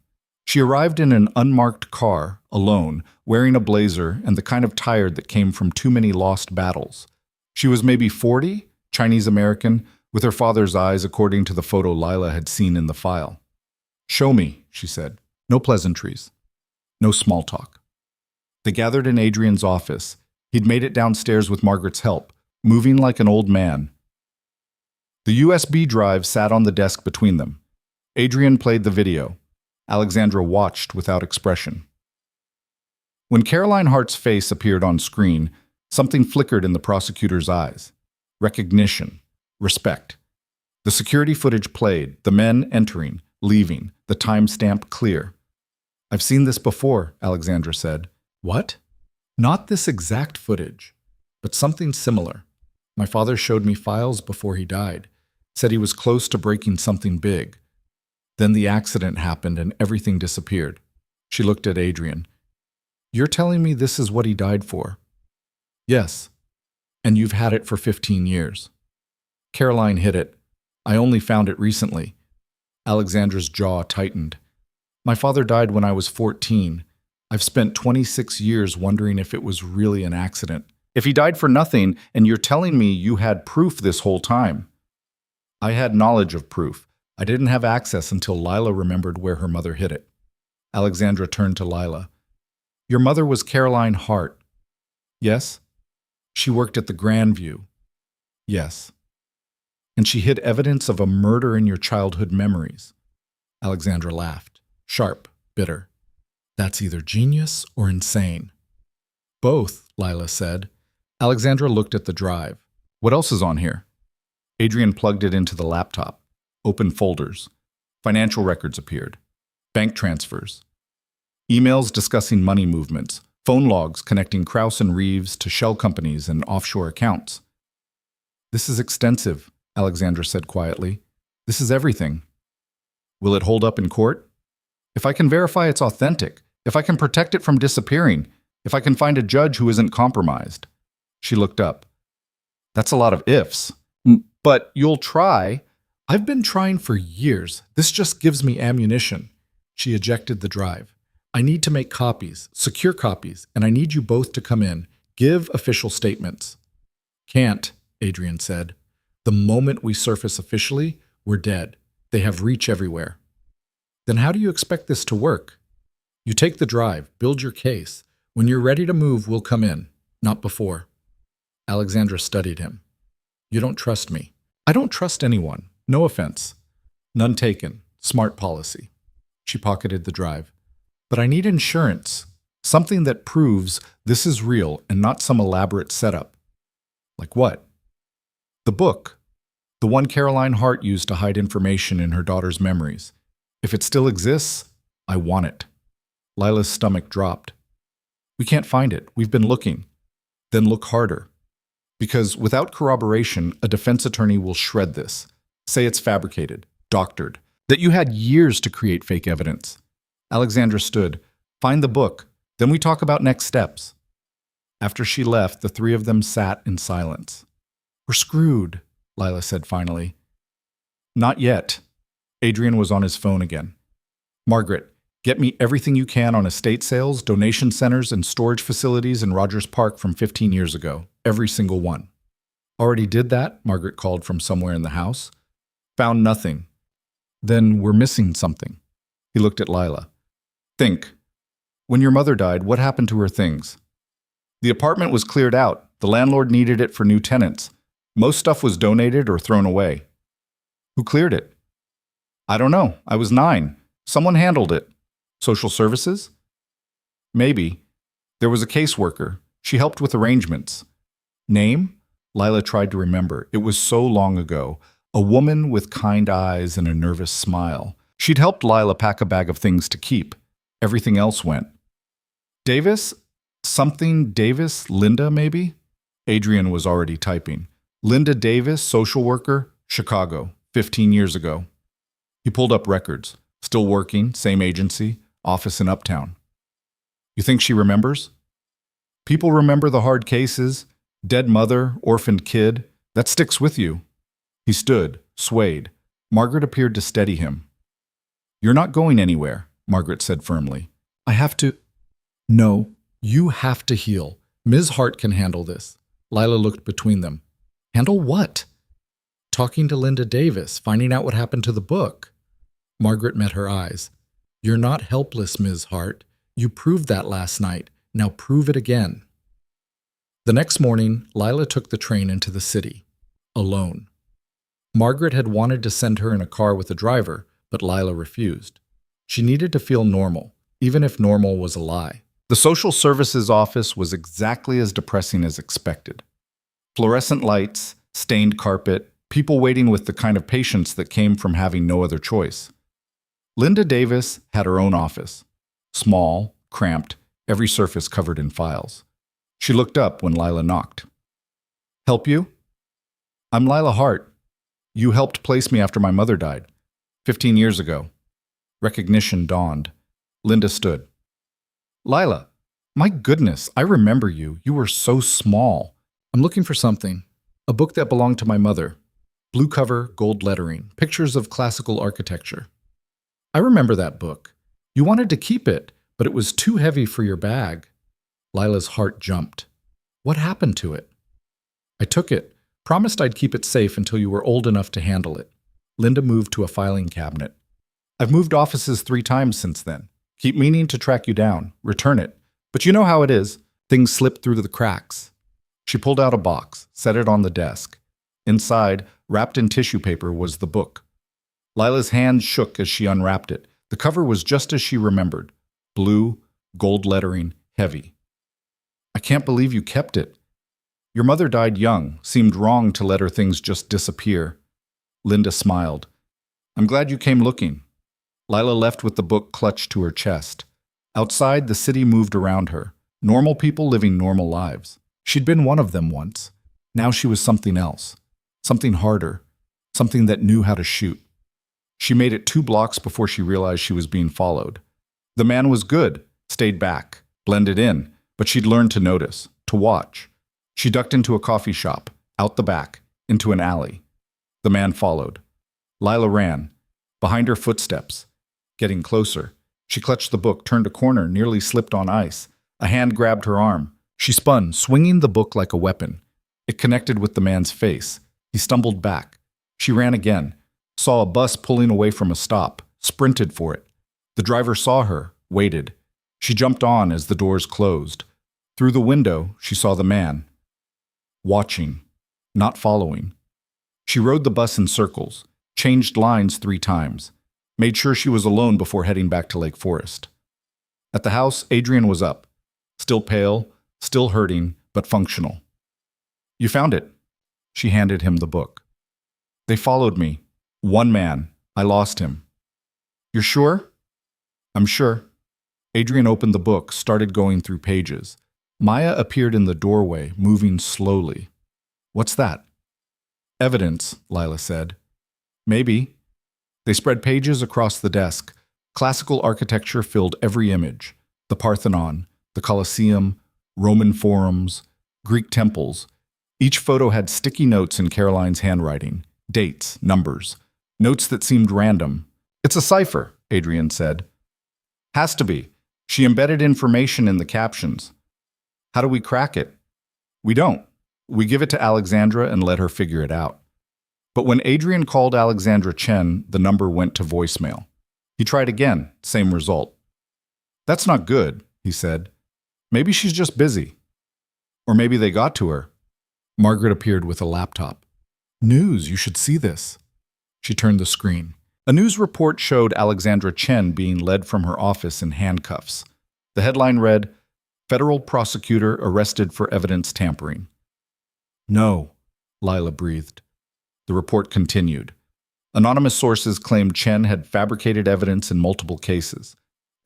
She arrived in an unmarked car, alone, wearing a blazer and the kind of tired that came from too many lost battles. She was maybe 40, Chinese-American, with her father's eyes according to the photo Lila had seen in the file. "Show me," she said. No pleasantries. No small talk. They gathered in Adrian's office. He'd made it downstairs with Margaret's help, moving like an old man. The USB drive sat on the desk between them. Adrian played the video. Alexandra watched without expression. When Caroline Hart's face appeared on screen, something flickered in the prosecutor's eyes. Recognition. Respect. The security footage played, the men entering, leaving, the timestamp clear. "I've seen this before," Alexandra said. "What?" "Not this exact footage, but something similar. My father showed me files before he died, said he was close to breaking something big. Then the accident happened and everything disappeared." She looked at Adrian. "You're telling me this is what he died for?" "Yes. And you've had it for 15 years. Caroline hid it. I only found it recently." Alexandra's jaw tightened. "My father died when I was 14. I've spent 26 years wondering if it was really an accident. If he died for nothing, and you're telling me you had proof this whole time." "I had knowledge of proof. I didn't have access until Lila remembered where her mother hid it." Alexandra turned to Lila. "Your mother was Caroline Hart." "Yes." "She worked at the Grandview." "Yes." "And she hid evidence of a murder in your childhood memories." Alexandra laughed, sharp, bitter. "That's either genius or insane." "Both," Lila said. Alexandra looked at the drive. "What else is on here?" Adrian plugged it into the laptop. Open folders. Financial records appeared. Bank transfers. Emails discussing money movements. Phone logs connecting Krause and Reeves to shell companies and offshore accounts. "This is extensive," Alexandra said quietly. "This is everything." "Will it hold up in court?" "If I can verify it's authentic, if I can protect it from disappearing, if I can find a judge who isn't compromised." She looked up. "That's a lot of ifs." "But you'll try." "I've been trying for years. This just gives me ammunition." She ejected the drive. "I need to make copies, secure copies, and I need you both to come in. Give official statements." "Can't," Adrian said. "The moment we surface officially, we're dead. They have reach everywhere." "Then how do you expect this to work?" "You take the drive, build your case. When you're ready to move, we'll come in. Not before." Alexandra studied him. "You don't trust me." "I don't trust anyone. No offense." "None taken. Smart policy." She pocketed the drive. "But I need insurance. Something that proves this is real and not some elaborate setup." "Like what?" "The book. The one Caroline Hart used to hide information in her daughter's memories. If it still exists, I want it." Lila's stomach dropped. "We can't find it. We've been looking." "Then look harder. Because without corroboration, a defense attorney will shred this. Say it's fabricated, doctored, that you had years to create fake evidence." Alexandra stood. "Find the book. Then we talk about next steps." After she left, the three of them sat in silence. "We're screwed," Lila said finally. "Not yet." Adrian was on his phone again. "Margaret, get me everything you can on estate sales, donation centers, and storage facilities in Rogers Park from 15 years ago. Every single one." "Already did that," Margaret called from somewhere in the house. "Found nothing." "Then we're missing something." He looked at Lila. "Think. When your mother died, what happened to her things?" "The apartment was cleared out. The landlord needed it for new tenants. Most stuff was donated or thrown away." "Who cleared it?" "I don't know. I was 9. Someone handled it." "Social services?" "Maybe. There was a caseworker. She helped with arrangements." "Name?" Lila tried to remember. It was so long ago. A woman with kind eyes and a nervous smile. She'd helped Lila pack a bag of things to keep. Everything else went. "Davis? Something Davis? Linda, maybe?" Adrian was already typing. "Linda Davis, social worker, Chicago, 15 years ago." He pulled up records. Still working, same agency, office in Uptown. "You think she remembers?" "People remember the hard cases. Dead mother, orphaned kid. That sticks with you." He stood, swayed. Margaret appeared to steady him. "You're not going anywhere. Margaret said firmly. I have to. No, you have to heal. Ms. Hart can handle this. Lila looked between them. Handle what? Talking to Linda Davis, finding out what happened to the book. Margaret met her eyes. You're not helpless, Ms. Hart. You proved that last night. Now prove it again. The next morning, Lila took the train into the city, alone. Margaret had wanted to send her in a car with a driver, but Lila refused. She needed to feel normal, even if normal was a lie. The social services office was exactly as depressing as expected. Fluorescent lights, stained carpet, people waiting with the kind of patience that came from having no other choice. Linda Davis had her own office. Small, cramped, every surface covered in files. She looked up when Lila knocked. Help you? I'm Lila Hart. You helped place me after my mother died, 15 years ago. Recognition dawned. Linda stood. Lila, my goodness, I remember you. You were so small. I'm looking for something. A book that belonged to my mother. Blue cover, gold lettering, pictures of classical architecture. I remember that book. You wanted to keep it, but it was too heavy for your bag. Lila's heart jumped. What happened to it? I took it. Promised I'd keep it safe until you were old enough to handle it. Linda moved to a filing cabinet. I've moved offices 3 times since then. Keep meaning to track you down, return it. But you know how it is. Things slip through the cracks. She pulled out a box, set it on the desk. Inside, wrapped in tissue paper, was the book. Lila's hand shook as she unwrapped it. The cover was just as she remembered. Blue, gold lettering, heavy. I can't believe you kept it. Your mother died young. Seemed wrong to let her things just disappear. Linda smiled. I'm glad you came looking. Lila left with the book clutched to her chest. Outside, the city moved around her. Normal people living normal lives. She'd been one of them once. Now she was something else. Something harder. Something that knew how to shoot. She made it 2 blocks before she realized she was being followed. The man was good, stayed back, blended in, but she'd learned to notice, to watch. She ducked into a coffee shop, out the back, into an alley. The man followed. Lila ran. Behind her footsteps. Getting closer. She clutched the book, turned a corner, nearly slipped on ice. A hand grabbed her arm. She spun, swinging the book like a weapon. It connected with the man's face. He stumbled back. She ran again. Saw a bus pulling away from a stop. Sprinted for it. The driver saw her, waited. She jumped on as the doors closed. Through the window, she saw the man. Watching, not following. She rode the bus in circles, changed lines 3 times, made sure she was alone before heading back to Lake Forest. At the house, Adrian was up, still pale, still hurting, but functional. You found it. She handed him the book. They followed me. 1 man. I lost him. You're sure? I'm sure. Adrian opened the book, started going through pages. Maya appeared in the doorway, moving slowly. What's that? Evidence, Lila said. Maybe. They spread pages across the desk. Classical architecture filled every image. The Parthenon, the Colosseum, Roman forums, Greek temples. Each photo had sticky notes in Caroline's handwriting. Dates, numbers. Notes that seemed random. It's a cipher, Adrian said. Has to be. She embedded information in the captions. How do we crack it? We don't. We give it to Alexandra and let her figure it out. But when Adrian called Alexandra Chen, the number went to voicemail. He tried again, same result. That's not good, he said. Maybe she's just busy. Or maybe they got to her. Margaret appeared with a laptop. News, you should see this. She turned the screen. A news report showed Alexandra Chen being led from her office in handcuffs. The headline read, Federal prosecutor arrested for evidence tampering. No, Lila breathed. The report continued. Anonymous sources claimed Chen had fabricated evidence in multiple cases.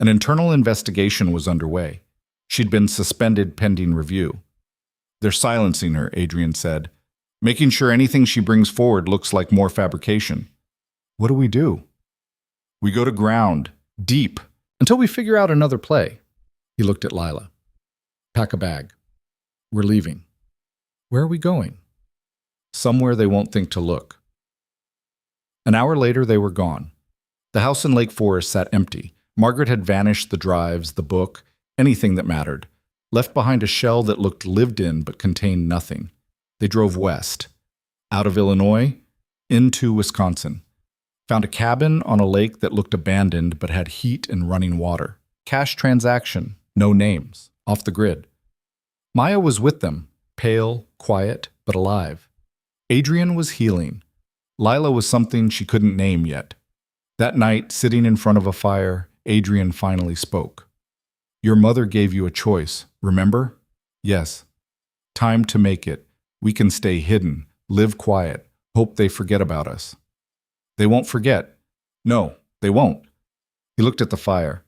An internal investigation was underway. She'd been suspended pending review. They're silencing her, Adrian said, making sure anything she brings forward looks like more fabrication. What do? We go to ground, deep, until we figure out another play. He looked at Lila. Pack a bag. We're leaving. Where are we going? Somewhere they won't think to look. An hour later, they were gone. The house in Lake Forest sat empty. Margaret had vanished the drives, the book, anything that mattered, left behind a shell that looked lived in but contained nothing. They drove west, out of Illinois, into Wisconsin. Found a cabin on a lake that looked abandoned but had heat and running water. Cash transaction, no names, off the grid. Maya was with them, pale, quiet, but alive. Adrian was healing. Lila was something she couldn't name yet. That night, sitting in front of a fire, Adrian finally spoke. "Your mother gave you a choice, remember?" "Yes." "Time to make it. We can stay hidden, live quiet, hope they forget about us." "They won't forget." "No, they won't." He looked at the fire.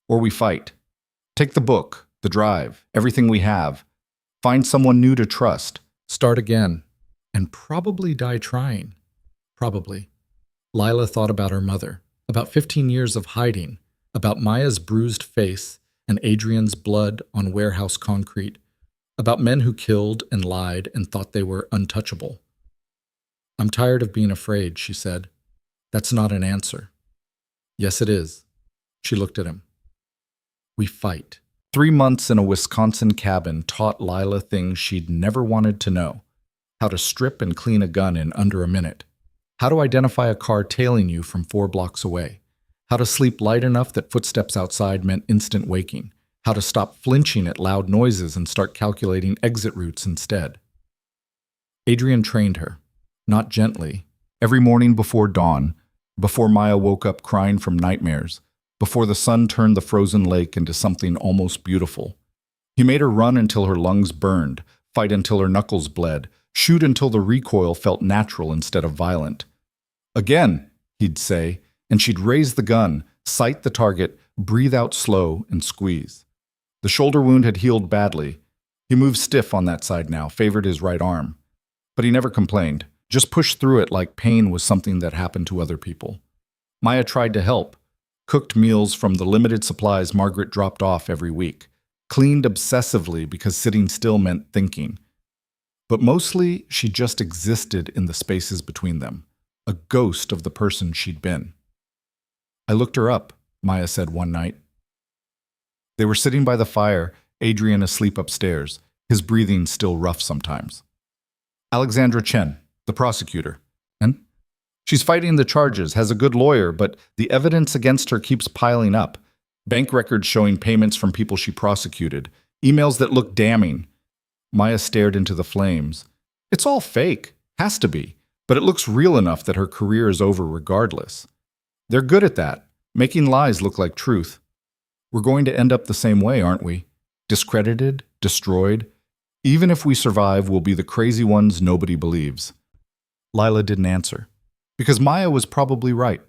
"Or we fight. Take the book, the drive, everything we have. Find someone new to trust. Start again. And probably die trying." Probably. Lila thought about her mother, about 15 years of hiding, about Maya's bruised face and Adrian's blood on warehouse concrete, about men who killed and lied and thought they were untouchable. "I'm tired of being afraid," she said. "That's not an answer." "Yes, it is." She looked at him. "We fight." 3 months in a Wisconsin cabin taught Lila things she'd never wanted to know. How to strip and clean a gun in under a minute. How to identify a car tailing you from 4 blocks away. How to sleep light enough that footsteps outside meant instant waking. How to stop flinching at loud noises and start calculating exit routes instead. Adrian trained her, not gently, every morning before dawn, before Maya woke up crying from nightmares, before the sun turned the frozen lake into something almost beautiful. He made her run until her lungs burned, fight until her knuckles bled, shoot until the recoil felt natural instead of violent. "Again," he'd say, and she'd raise the gun, sight the target, breathe out slow, and squeeze. The shoulder wound had healed badly. He moved stiff on that side now, favored his right arm. But he never complained, just pushed through it like pain was something that happened to other people. Maya tried to help, cooked meals from the limited supplies Margaret dropped off every week, cleaned obsessively because sitting still meant thinking. But mostly, she just existed in the spaces between them, a ghost of the person she'd been. "I looked her up," Maya said one night. They were sitting by the fire, Adrian asleep upstairs, his breathing still rough sometimes. "Alexandra Chen, the prosecutor." "And?" "She's fighting the charges, has a good lawyer, but the evidence against her keeps piling up. Bank records showing payments from people she prosecuted, emails that look damning." Maya stared into the flames. "It's all fake. Has to be. But it looks real enough that her career is over regardless. They're good at that, making lies look like truth. We're going to end up the same way, aren't we? Discredited, destroyed. Even if we survive, we'll be the crazy ones nobody believes." Lila didn't answer, because Maya was probably right.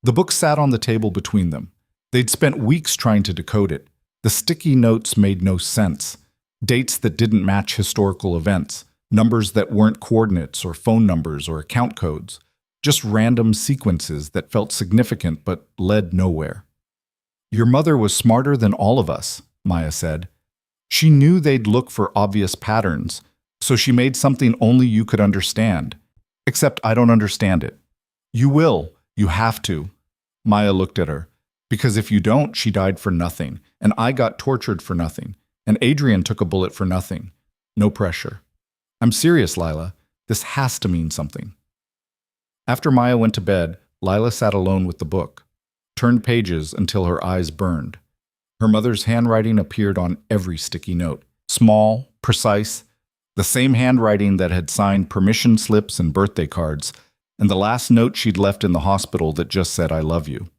The book sat on the table between them. They'd spent weeks trying to decode it. The sticky notes made no sense. Dates that didn't match historical events, numbers that weren't coordinates or phone numbers or account codes, just random sequences that felt significant but led nowhere. "Your mother was smarter than all of us," Maya said. "She knew they'd look for obvious patterns, so she made something only you could understand. Except I don't understand it." "You will. You have to." Maya looked at her. "Because if you don't, she died for nothing, and I got tortured for nothing. And Adrian took a bullet for nothing. No pressure. I'm serious, Lila. This has to mean something." After Maya went to bed, Lila sat alone with the book, turned pages until her eyes burned. Her mother's handwriting appeared on every sticky note, small, precise, the same handwriting that had signed permission slips and birthday cards, and the last note she'd left in the hospital that just said, "I love you."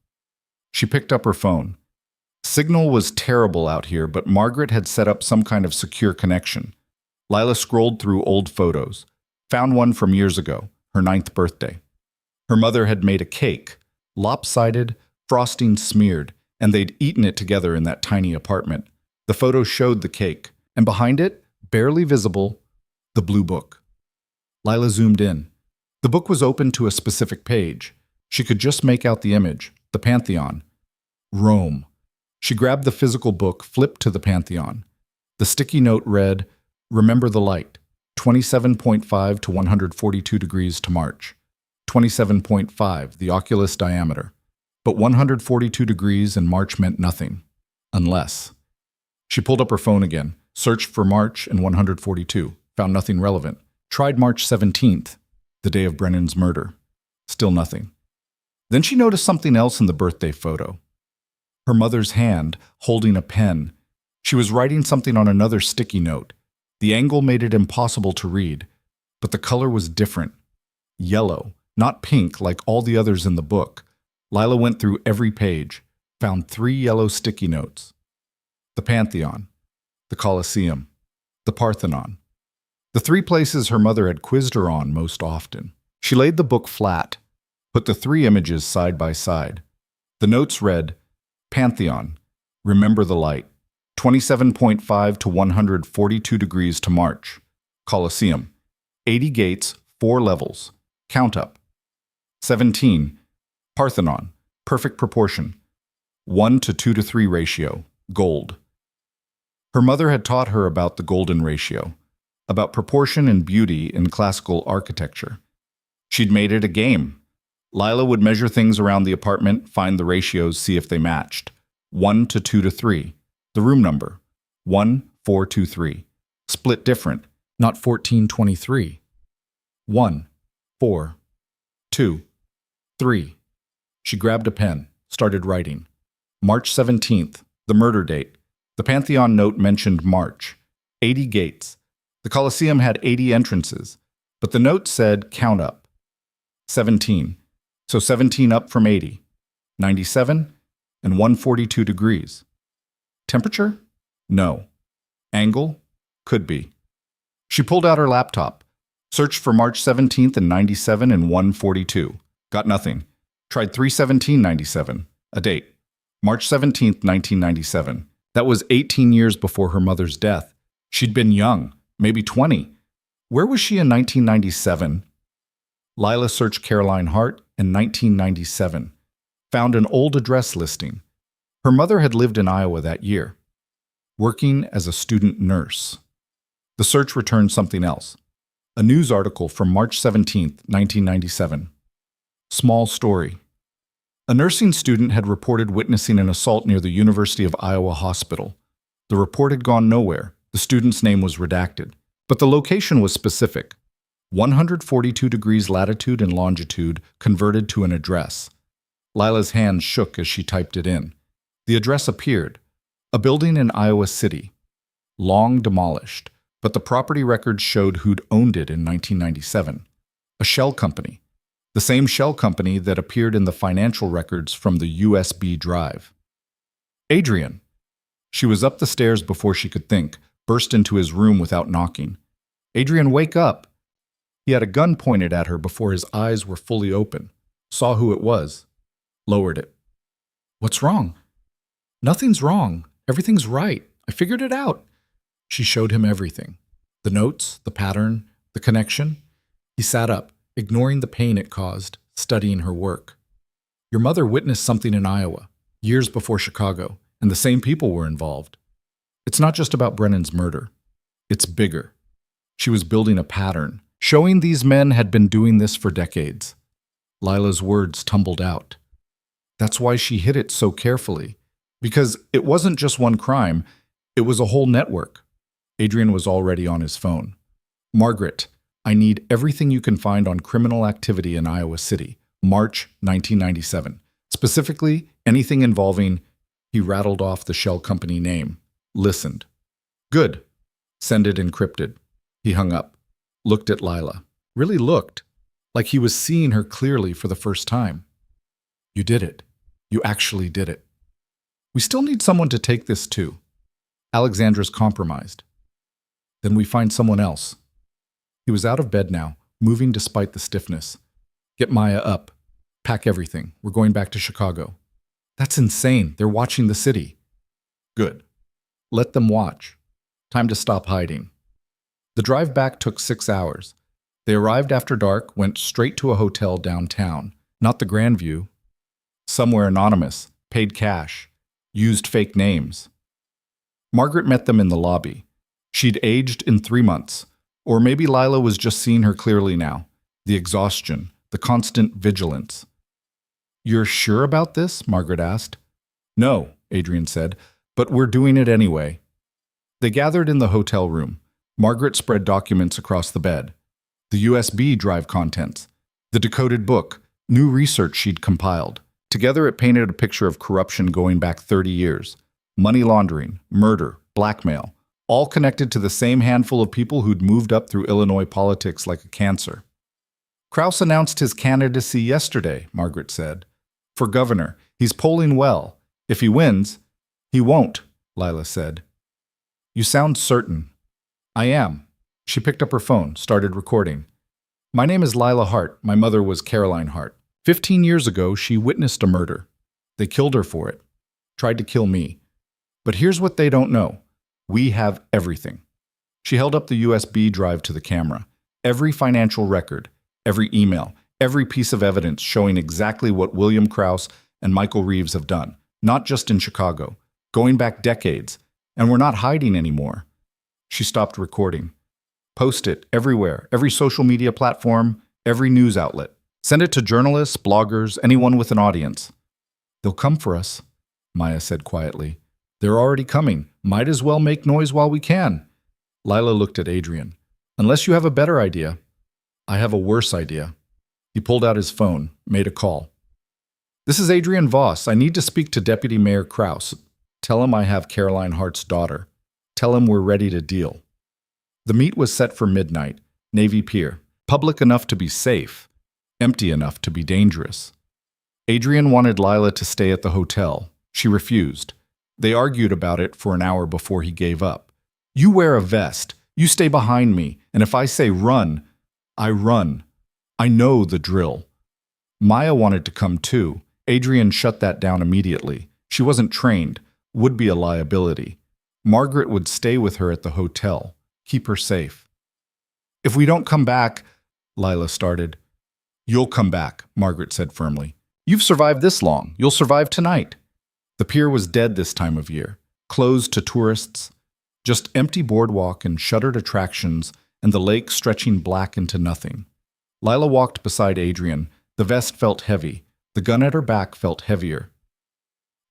She picked up her phone. Signal was terrible out here, but Margaret had set up some kind of secure connection. Lila scrolled through old photos, found one from years ago, her 9th birthday. Her mother had made a cake, lopsided, frosting smeared, and they'd eaten it together in that tiny apartment. The photo showed the cake, and behind it, barely visible, the blue book. Lila zoomed in. The book was open to a specific page. She could just make out the image, the Pantheon. Rome. She grabbed the physical book, flipped to the Pantheon. The sticky note read, "Remember the light, 27.5 to 142 degrees to March. 27.5, the oculus diameter. But 142 degrees in March meant nothing. Unless. She pulled up her phone again, searched for March and 142, found nothing relevant. Tried March 17th, the day of Brennan's murder. Still nothing. Then she noticed something else in the birthday photo. Her mother's hand, holding a pen. She was writing something on another sticky note. The angle made it impossible to read, but the color was different. Yellow, not pink like all the others in the book. Lila went through every page, found 3 yellow sticky notes. The Pantheon, the Colosseum, the Parthenon. The 3 places her mother had quizzed her on most often. She laid the book flat, put the 3 images side by side. The notes read, Pantheon, remember the light, 27.5 to 142 degrees to March. Colosseum, 80 gates, 4 levels, count up. 17, Parthenon, perfect proportion, 1 to 2 to 3 ratio, gold. Her mother had taught her about the golden ratio, about proportion and beauty in classical architecture. She'd made it a game. Lila would measure things around the apartment, find the ratios, see if they matched. 1 to 2 to 3. The room number. 1, 4, 2, 3. Split different, not 14, 23. 1, 4, 2, 3. She grabbed a pen, started writing. March 17th, the murder date. The Pantheon note mentioned March. 80 gates. The Colosseum had 80 entrances, but the note said count up. 17. So 17 up from 80. 97 and 142 degrees. Temperature? No. Angle? Could be. She pulled out her laptop, searched for March 17th and 97 and 142. Got nothing. Tried 3/17/97, a date. March 17th, 1997. That was 18 years before her mother's death. She'd been young, maybe 20. Where was she in 1997? Lila searched Caroline Hart in 1997. Found an old address listing. Her mother had lived in Iowa that year, working as a student nurse. The search returned something else. A news article from March 17th, 1997. Small story. A nursing student had reported witnessing an assault near the University of Iowa hospital. The report had gone nowhere. The student's name was redacted. But the location was specific. 142 degrees latitude and longitude converted to an address. Lila's hands shook as she typed it in. The address appeared. A building in Iowa City. Long demolished, but the property records showed who'd owned it in 1997. A shell company. The same shell company that appeared in the financial records from the USB drive. Adrian. She was up the stairs before she could think, burst into his room without knocking. Adrian, wake up! He had a gun pointed at her before his eyes were fully open, saw who it was, lowered it. What's wrong? Nothing's wrong. Everything's right. I figured it out. She showed him everything. The notes, the pattern, the connection. He sat up, ignoring the pain it caused, studying her work. Your mother witnessed something in Iowa, years before Chicago, and the same people were involved. It's not just about Brennan's murder. It's bigger. She was building a pattern, showing these men had been doing this for decades. Lila's words tumbled out. That's why she hid it so carefully. Because it wasn't just one crime, it was a whole network. Adrian was already on his phone. Margaret, I need everything you can find on criminal activity in Iowa City, March 1997. Specifically, anything involving, he rattled off the shell company name, listened. Good. Send it encrypted. He hung up, looked at Lila. Really looked, like he was seeing her clearly for the first time. You did it. You actually did it. We still need someone to take this too. Alexandra's compromised. Then we find someone else. He was out of bed now, moving despite the stiffness. Get Maya up. Pack everything. We're going back to Chicago. That's insane. They're watching the city. Good. Let them watch. Time to stop hiding. The drive back took 6 hours. They arrived after dark, went straight to a hotel downtown. Not the Grandview. Somewhere anonymous. Paid cash. Used fake names. Margaret met them in the lobby. She'd aged in 3 months. Or maybe Lila was just seeing her clearly now. The exhaustion, the constant vigilance. You're sure about this? Margaret asked. No, Adrian said, but we're doing it anyway. They gathered in the hotel room. Margaret spread documents across the bed. The USB drive contents, the decoded book, new research she'd compiled. Together it painted a picture of corruption going back 30 years. Money laundering, murder, blackmail, all connected to the same handful of people who'd moved up through Illinois politics like a cancer. Krauss announced his candidacy yesterday, Margaret said. For governor, he's polling well. If he wins, he won't, Lila said. You sound certain. I am. She picked up her phone, started recording. My name is Lila Hart. My mother was Caroline Hart. 15 years ago, she witnessed a murder. They killed her for it. Tried to kill me. But here's what they don't know. We have everything. She held up the USB drive to the camera. Every financial record, every email, every piece of evidence showing exactly what William Krauss and Michael Reeves have done, not just in Chicago, going back decades, and we're not hiding anymore. She stopped recording. Post it everywhere, every social media platform, every news outlet. Send it to journalists, bloggers, anyone with an audience. They'll come for us, Maya said quietly. They're already coming. Might as well make noise while we can. Lila looked at Adrian. Unless you have a better idea. I have a worse idea. He pulled out his phone, made a call. This is Adrian Voss. I need to speak to Deputy Mayor Krauss. Tell him I have Caroline Hart's daughter. Tell him we're ready to deal. The meet was set for midnight, Navy Pier. Public enough to be safe, empty enough to be dangerous. Adrian wanted Lila to stay at the hotel. She refused. They argued about it for an hour before he gave up. You wear a vest. You stay behind me. And if I say run, I run. I know the drill. Maya wanted to come too. Adrian shut that down immediately. She wasn't trained, would be a liability. Margaret would stay with her at the hotel, keep her safe. If we don't come back, Lila started. You'll come back, Margaret said firmly. You've survived this long. You'll survive tonight. The pier was dead this time of year, closed to tourists. Just empty boardwalk and shuttered attractions and the lake stretching black into nothing. Lila walked beside Adrian. The vest felt heavy. The gun at her back felt heavier.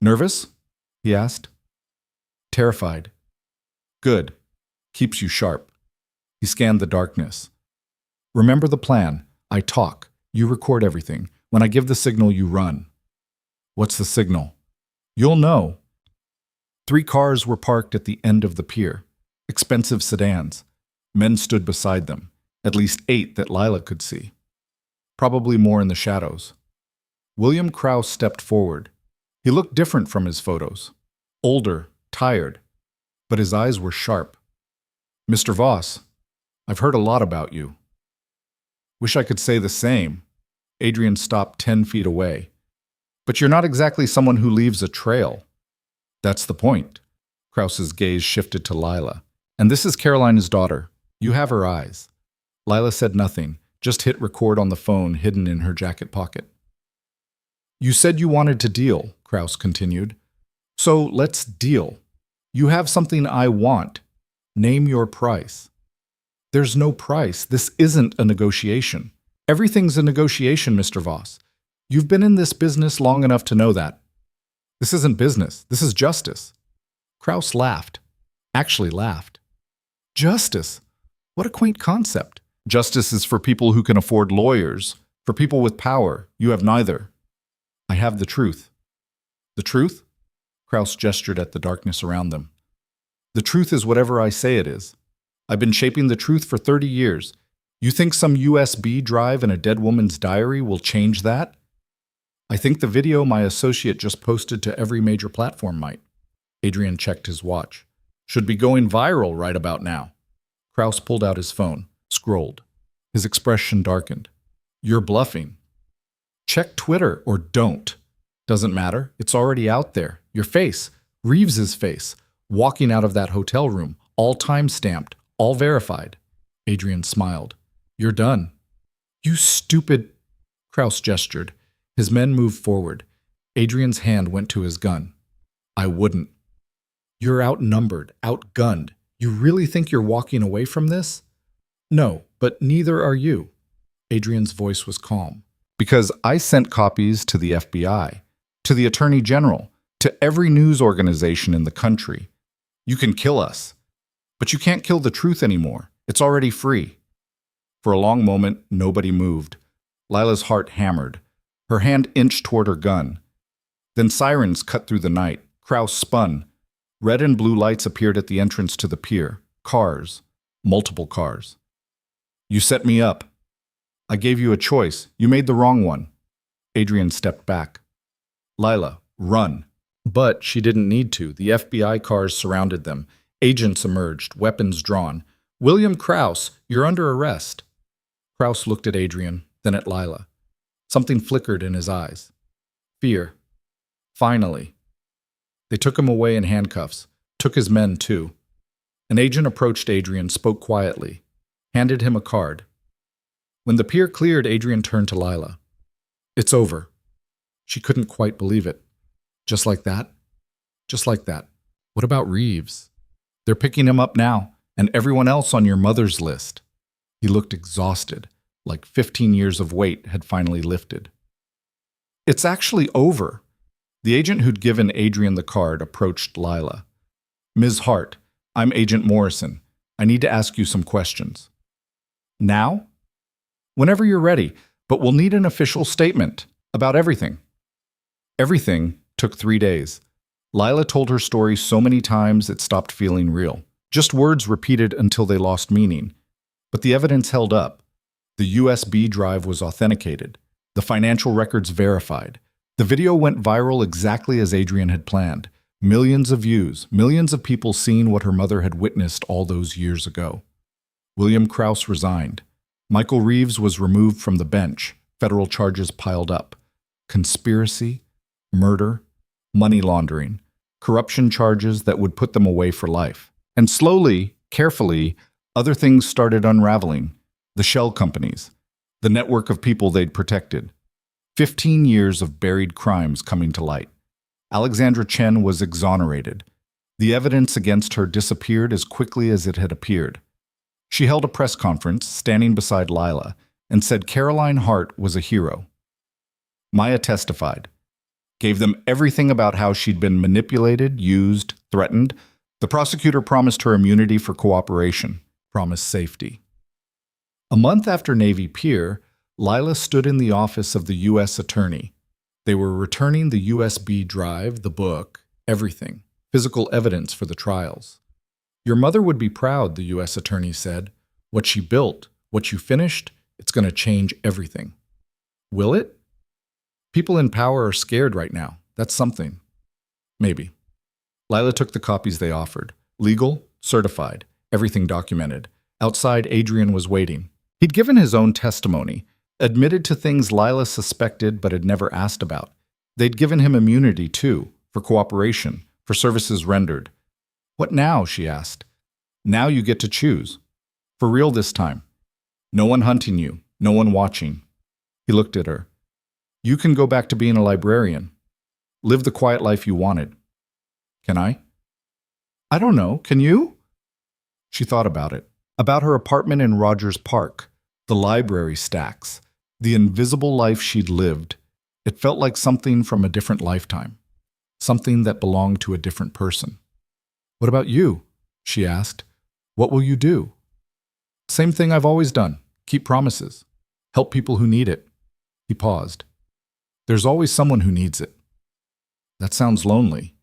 Nervous? He asked. Terrified. Good. Keeps you sharp. He scanned the darkness. Remember the plan. I talk. You record everything. When I give the signal, you run. What's the signal? You'll know. 3 cars were parked at the end of the pier. Expensive sedans. Men stood beside them. At least 8 that Lila could see. Probably more in the shadows. William Krauss stepped forward. He looked different from his photos. Older, tired. But his eyes were sharp. Mr. Voss, I've heard a lot about you. Wish I could say the same. Adrian stopped 10 feet away. But you're not exactly someone who leaves a trail. That's the point. Krauss's gaze shifted to Lila. And this is Caroline's daughter. You have her eyes. Lila said nothing, just hit record on the phone hidden in her jacket pocket. You said you wanted to deal, Krauss continued. So let's deal. You have something I want. Name your price. There's no price. This isn't a negotiation. Everything's a negotiation, Mr. Voss. You've been in this business long enough to know that. This isn't business. This is justice. Krauss laughed. Actually laughed. Justice? What a quaint concept. Justice is for people who can afford lawyers. For people with power. You have neither. I have the truth. The truth? Krauss gestured at the darkness around them. The truth is whatever I say it is. I've been shaping the truth for 30 years. You think some USB drive in a dead woman's diary will change that? I think the video my associate just posted to every major platform might. Adrian checked his watch. Should be going viral right about now. Krauss pulled out his phone, scrolled. His expression darkened. You're bluffing. Check Twitter or don't. Doesn't matter. It's already out there. Your face, Reeves's face, walking out of that hotel room, all time-stamped, all verified. Adrian smiled. You're done. You stupid... Krauss gestured. His men moved forward. Adrian's hand went to his gun. I wouldn't. You're outnumbered, outgunned. You really think you're walking away from this? No, but neither are you. Adrian's voice was calm. Because I sent copies to the FBI, to the Attorney General, to every news organization in the country. You can kill us, but you can't kill the truth anymore. It's already free. For a long moment, nobody moved. Lila's heart hammered. Her hand inched toward her gun. Then sirens cut through the night. Kraus spun. Red and blue lights appeared at the entrance to the pier. Cars. Multiple cars. You set me up. I gave you a choice. You made the wrong one. Adrian stepped back. Lila, run. But she didn't need to. The FBI cars surrounded them. Agents emerged, weapons drawn. William Kraus, you're under arrest. Kraus looked at Adrian, then at Lila. Something flickered in his eyes. Fear. Finally. They took him away in handcuffs, took his men too. An agent approached Adrian, spoke quietly, handed him a card. When the pier cleared, Adrian turned to Lila. It's over. She couldn't quite believe it. Just like that? Just like that. What about Reeves? They're picking him up now, and everyone else on your mother's list. He looked exhausted, like 15 years of weight had finally lifted. It's actually over. The agent who'd given Adrian the card approached Lila. Ms. Hart, I'm Agent Morrison. I need to ask you some questions. Now? Whenever you're ready, but we'll need an official statement about everything. Everything took 3 days. Lila told her story so many times it stopped feeling real. Just words repeated until they lost meaning. But the evidence held up. The USB drive was authenticated. The financial records verified. The video went viral exactly as Adrian had planned. Millions of views, millions of people seeing what her mother had witnessed all those years ago. William Kraus resigned. Michael Reeves was removed from the bench. Federal charges piled up. Conspiracy, murder, money laundering, corruption charges that would put them away for life. And slowly, carefully, other things started unraveling. The shell companies, the network of people they'd protected. 15 years of buried crimes coming to light. Alexandra Chen was exonerated. The evidence against her disappeared as quickly as it had appeared. She held a press conference, standing beside Lila, and said Caroline Hart was a hero. Maya testified, gave them everything about how she'd been manipulated, used, threatened. The prosecutor promised her immunity for cooperation, promised safety. A month after Navy Pier, Lila stood in the office of the U.S. Attorney. They were returning the USB drive, the book, everything, physical evidence for the trials. Your mother would be proud, the U.S. Attorney said. What she built, what you finished, it's going to change everything. Will it? People in power are scared right now. That's something. Maybe. Lila took the copies they offered. Legal, certified, everything documented. Outside, Adrian was waiting. He'd given his own testimony, admitted to things Lila suspected but had never asked about. They'd given him immunity, too, for cooperation, for services rendered. What now, she asked. Now you get to choose. For real this time. No one hunting you, no one watching. He looked at her. You can go back to being a librarian. Live the quiet life you wanted. Can I? I don't know. Can you? She thought about it. About her apartment in Rogers Park, the library stacks, the invisible life she'd lived. It felt like something from a different lifetime, something that belonged to a different person. What about you? She asked. What will you do? Same thing I've always done. Keep promises. Help people who need it. He paused. There's always someone who needs it. That sounds lonely.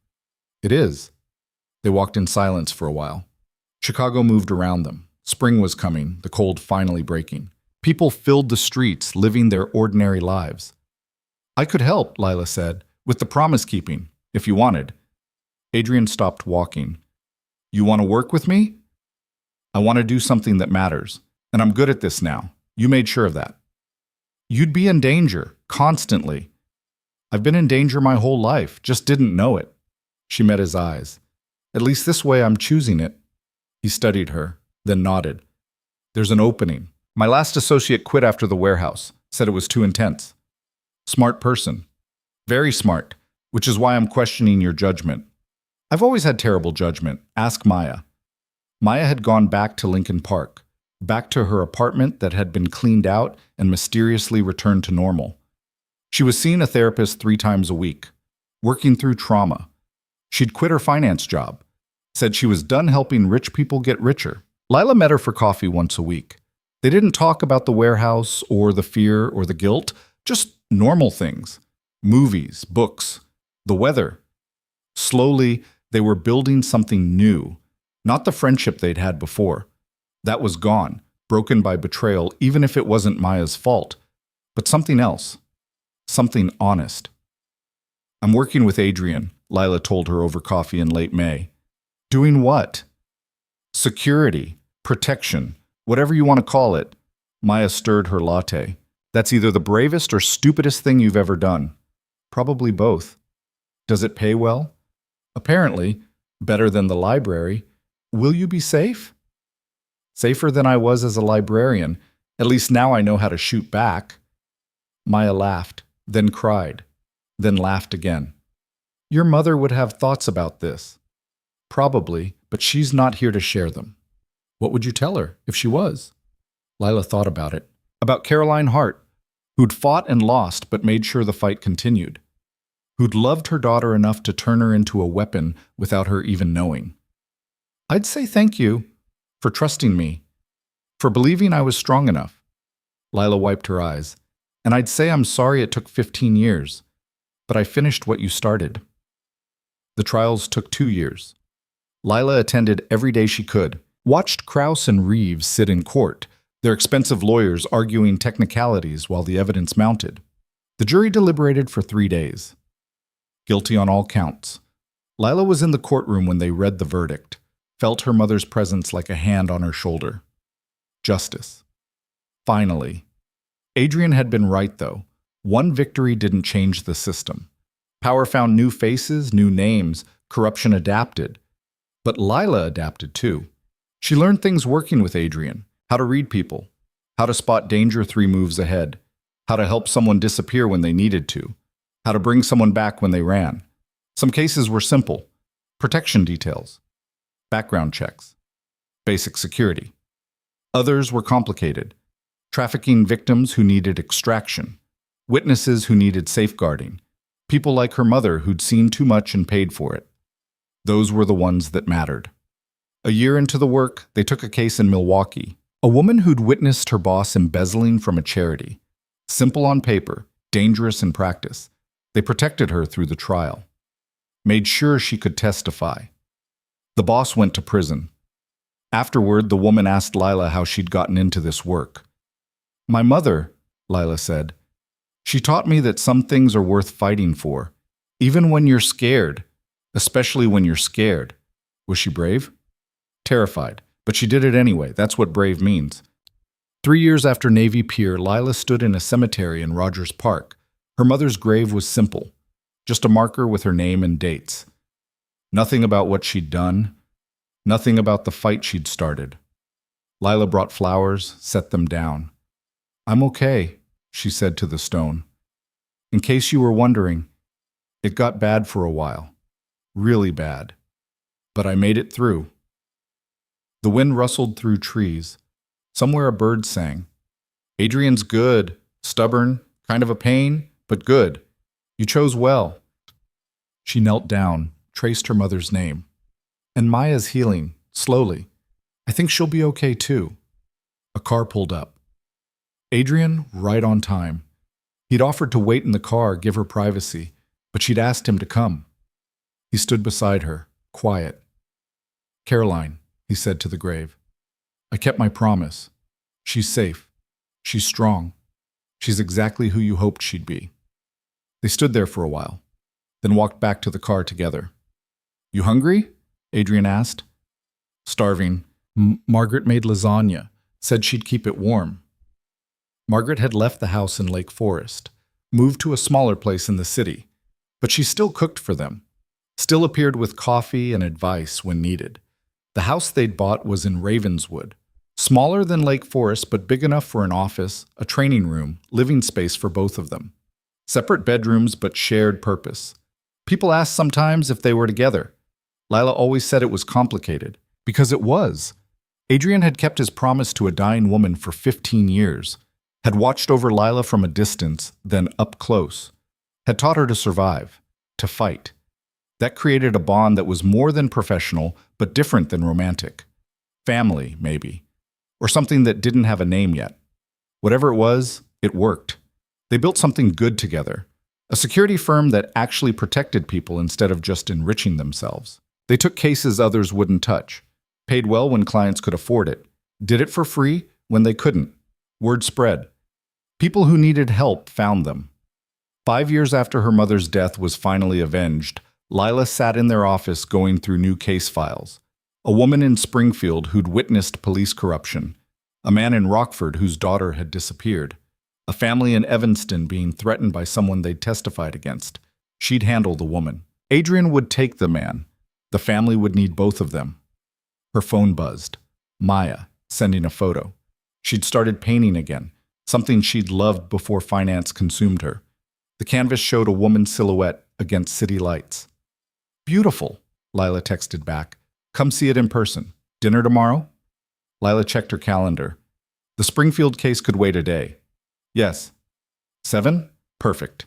It is. They walked in silence for a while. Chicago moved around them. Spring was coming, the cold finally breaking. People filled the streets, living their ordinary lives. I could help, Lila said, with the promise-keeping, if you wanted. Adrian stopped walking. You want to work with me? I want to do something that matters, and I'm good at this now. You made sure of that. You'd be in danger, constantly. I've been in danger my whole life, just didn't know it. She met his eyes. At least this way I'm choosing it. He studied her, then nodded. There's an opening. My last associate quit after the warehouse, said it was too intense. Smart person. Very smart, which is why I'm questioning your judgment. I've always had terrible judgment. Ask Maya. Maya had gone back to Lincoln Park, back to her apartment that had been cleaned out and mysteriously returned to normal. She was seeing a therapist 3 times a week, working through trauma. She'd quit her finance job, said she was done helping rich people get richer. Lila met her for coffee once a week. They didn't talk about the warehouse or the fear or the guilt, just normal things. Movies, books, the weather. Slowly, they were building something new, not the friendship they'd had before. That was gone, broken by betrayal, even if it wasn't Maya's fault, but something else, something honest. "I'm working with Adrian," Lila told her over coffee in late May. "Doing what?" "Security, protection, whatever you want to call it." Maya stirred her latte. "That's either the bravest or stupidest thing you've ever done." "Probably both." "Does it pay well?" "Apparently, better than the library." "Will you be safe?" "Safer than I was as a librarian. At least now I know how to shoot back." Maya laughed, then cried, then laughed again. "Your mother would have thoughts about this." "Probably, but she's not here to share them." "What would you tell her, if she was?" Lila thought about it. About Caroline Hart, who'd fought and lost but made sure the fight continued. Who'd loved her daughter enough to turn her into a weapon without her even knowing. "I'd say thank you for trusting me, for believing I was strong enough." Lila wiped her eyes. "And I'd say I'm sorry it took 15 years, but I finished what you started." The trials took 2 years. Lila attended every day she could, watched Krause and Reeves sit in court, their expensive lawyers arguing technicalities while the evidence mounted. The jury deliberated for 3 days. Guilty on all counts. Lila was in the courtroom when they read the verdict, felt her mother's presence like a hand on her shoulder. Justice. Finally. Adrian had been right, though. One victory didn't change the system. Power found new faces, new names, corruption adapted. But Lila adapted too. She learned things working with Adrian, how to read people, how to spot danger 3 moves ahead, how to help someone disappear when they needed to, how to bring someone back when they ran. Some cases were simple. Protection details, background checks, basic security. Others were complicated. Trafficking victims who needed extraction, witnesses who needed safeguarding, people like her mother who'd seen too much and paid for it. Those were the ones that mattered. A year into the work, they took a case in Milwaukee. A woman who'd witnessed her boss embezzling from a charity. Simple on paper, dangerous in practice. They protected her through the trial. Made sure she could testify. The boss went to prison. Afterward, the woman asked Lila how she'd gotten into this work. "My mother," Lila said. "She taught me that some things are worth fighting for, even when you're scared, especially when you're scared." Was she brave? Terrified, but she did it anyway. That's what brave means. 3 years after Navy Pier, Lila stood in a cemetery in Rogers Park. Her mother's grave was simple, just a marker with her name and dates. Nothing about what she'd done, nothing about the fight she'd started. Lila brought flowers, set them down. "I'm okay," she said to the stone. "In case you were wondering, it got bad for a while. Really bad. But I made it through." The wind rustled through trees. Somewhere a bird sang. "Adrian's good, stubborn, kind of a pain, but good. You chose well." She knelt down, traced her mother's name. "And Maya's healing, slowly. I think she'll be okay too." A car pulled up. Adrian, right on time. He'd offered to wait in the car, give her privacy, but she'd asked him to come. He stood beside her, quiet. "Caroline," he said to the grave, "I kept my promise. She's safe. She's strong. She's exactly who you hoped she'd be." They stood there for a while, then walked back to the car together. "You hungry?" Adrian asked. "Starving. Margaret made lasagna, said she'd keep it warm." Margaret had left the house in Lake Forest, moved to a smaller place in the city, but she still cooked for them, still appeared with coffee and advice when needed. The house they'd bought was in Ravenswood, smaller than Lake Forest but big enough for an office, a training room, living space for both of them. Separate bedrooms but shared purpose. People asked sometimes if they were together. Lila always said it was complicated, because it was. Adrian had kept his promise to a dying woman for 15 years. had watched over Lila from a distance, then up close, had taught her to survive, to fight. That created a bond that was more than professional, but different than romantic. Family, maybe. Or something that didn't have a name yet. Whatever it was, it worked. They built something good together. A security firm that actually protected people instead of just enriching themselves. They took cases others wouldn't touch. Paid well when clients could afford it. Did it for free when they couldn't. Word spread. People who needed help found them. 5 years after her mother's death was finally avenged, Lila sat in their office going through new case files. A woman in Springfield who'd witnessed police corruption. A man in Rockford whose daughter had disappeared. A family in Evanston being threatened by someone they'd testified against. She'd handle the woman. Adrian would take the man. The family would need both of them. Her phone buzzed. Maya, sending a photo. She'd started painting again, something she'd loved before finance consumed her. The canvas showed a woman's silhouette against city lights. Beautiful, Lila texted back. Come see it in person. Dinner tomorrow? Lila checked her calendar. The Springfield case could wait a day. Yes. 7? Perfect.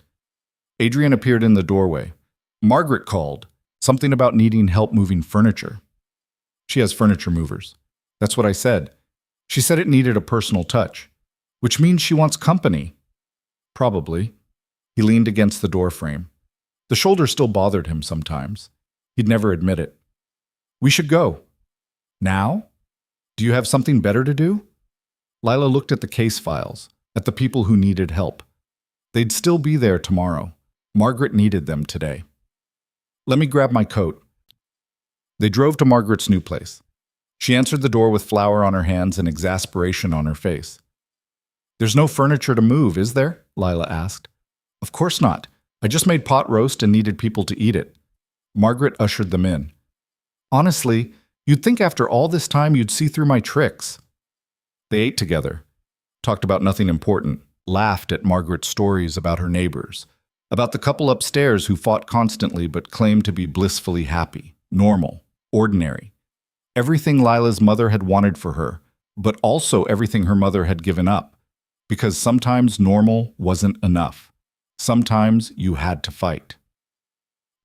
Adrian appeared in the doorway. Margaret called. Something about needing help moving furniture. She has furniture movers. That's what I said. She said it needed a personal touch. Which means she wants company. Probably. He leaned against the door frame. The shoulder still bothered him sometimes. He'd never admit it. We should go. Now? Do you have something better to do? Lila looked at the case files, at the people who needed help. They'd still be there tomorrow. Margaret needed them today. Let me grab my coat. They drove to Margaret's new place. She answered the door with flour on her hands and exasperation on her face. There's no furniture to move, is there? Lila asked. Of course not. I just made pot roast and needed people to eat it. Margaret ushered them in. Honestly, you'd think after all this time you'd see through my tricks. They ate together, talked about nothing important, laughed at Margaret's stories about her neighbors, about the couple upstairs who fought constantly but claimed to be blissfully happy, normal, ordinary. Everything Lila's mother had wanted for her, but also everything her mother had given up. Because sometimes normal wasn't enough. Sometimes you had to fight.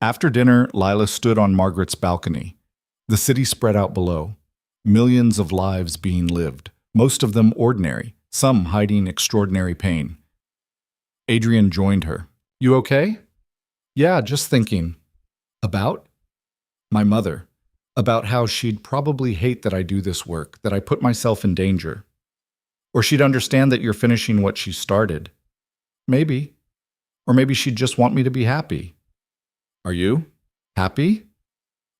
After dinner, Lila stood on Margaret's balcony. The city spread out below. Millions of lives being lived, most of them ordinary, some hiding extraordinary pain. Adrian joined her. You okay? Yeah, just thinking. About? My mother. About how she'd probably hate that I do this work, that I put myself in danger. Or she'd understand that you're finishing what she started. Maybe. Or maybe she'd just want me to be happy. Are you? Happy?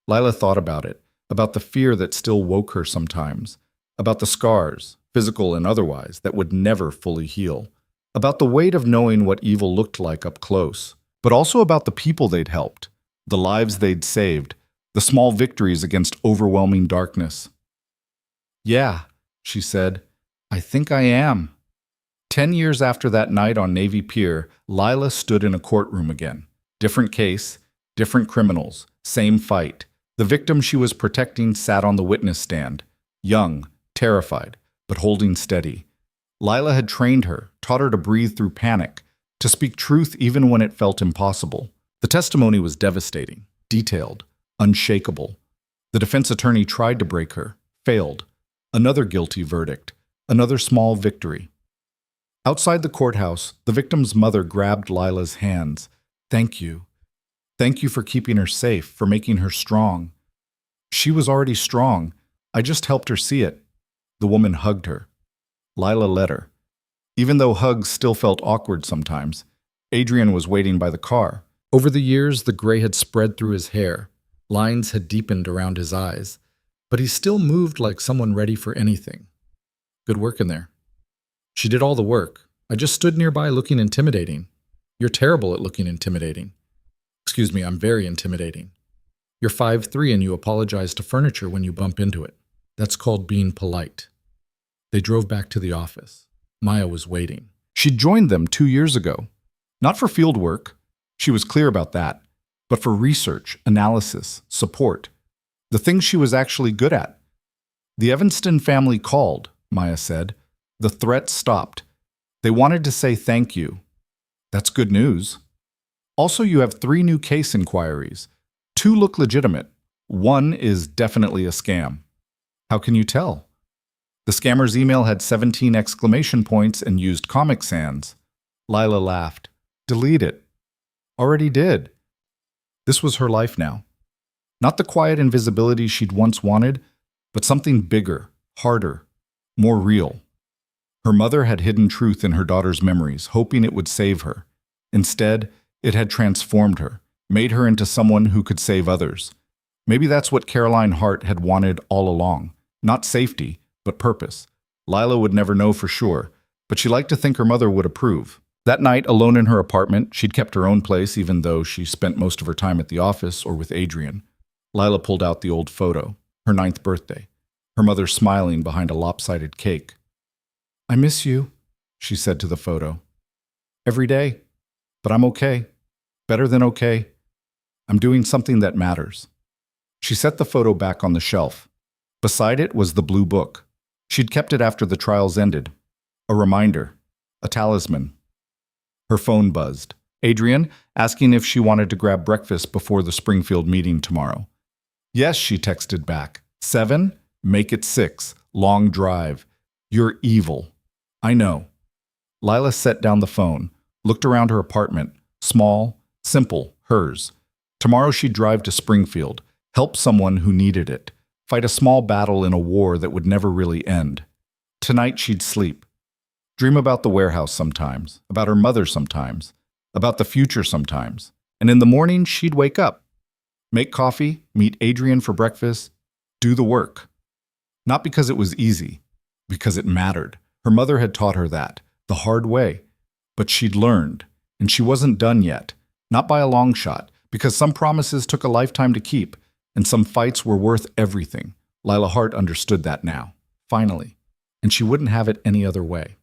Lila thought about it, about the fear that still woke her sometimes, about the scars, physical and otherwise, that would never fully heal, about the weight of knowing what evil looked like up close, but also about the people they'd helped, the lives they'd saved, the small victories against overwhelming darkness. Yeah, she said, I think I am. 10 years after that night on Navy Pier, Lila stood in a courtroom again. Different case, different criminals, same fight. The victim she was protecting sat on the witness stand, young, terrified, but holding steady. Lila had trained her, taught her to breathe through panic, to speak truth even when it felt impossible. The testimony was devastating, detailed, unshakable. The defense attorney tried to break her, failed. Another guilty verdict, another small victory. Outside the courthouse, the victim's mother grabbed Lila's hands. Thank you. Thank you for keeping her safe, for making her strong. She was already strong. I just helped her see it. The woman hugged her. Lila let her. Even though hugs still felt awkward sometimes, Adrian was waiting by the car. Over the years, the gray had spread through his hair. Lines had deepened around his eyes. But he still moved like someone ready for anything. Good work in there. She did all the work. I just stood nearby looking intimidating. You're terrible at looking intimidating. Excuse me, I'm very intimidating. You're 5'3" and you apologize to furniture when you bump into it. That's called being polite. They drove back to the office. Maya was waiting. She'd joined them 2 years ago. Not for field work. She was clear about that. But for research, analysis, support. The things she was actually good at. The Evanston family called, Maya said. The threat stopped. They wanted to say thank you. That's good news. Also, you have 3 new case inquiries. 2 look legitimate. 1 is definitely a scam. How can you tell? The scammer's email had 17 exclamation points and used Comic Sans. Lila laughed. Delete it. Already did. This was her life now. Not the quiet invisibility she'd once wanted, but something bigger, harder, more real. Her mother had hidden truth in her daughter's memories, hoping it would save her. Instead, it had transformed her, made her into someone who could save others. Maybe that's what Caroline Hart had wanted all along. Not safety, but purpose. Lila would never know for sure, but she liked to think her mother would approve. That night, alone in her apartment, she'd kept her own place even though she spent most of her time at the office or with Adrian. Lila pulled out the old photo, her 9th birthday, her mother smiling behind a lopsided cake. I miss you, she said to the photo. Every day. But I'm okay. Better than okay. I'm doing something that matters. She set the photo back on the shelf. Beside it was the blue book. She'd kept it after the trials ended. A reminder. A talisman. Her phone buzzed. Adrian, asking if she wanted to grab breakfast before the Springfield meeting tomorrow. Yes, she texted back. 7? Make it 6. Long drive. You're evil. I know. Lila set down the phone, looked around her apartment. Small, simple, hers. Tomorrow she'd drive to Springfield, help someone who needed it, fight a small battle in a war that would never really end. Tonight she'd sleep. Dream about the warehouse sometimes, about her mother sometimes, about the future sometimes. And in the morning, she'd wake up, make coffee, meet Adrian for breakfast, do the work. Not because it was easy, because it mattered. Her mother had taught her that, the hard way. But she'd learned, and she wasn't done yet, not by a long shot, because some promises took a lifetime to keep, and some fights were worth everything. Lila Hart understood that now, finally, and she wouldn't have it any other way.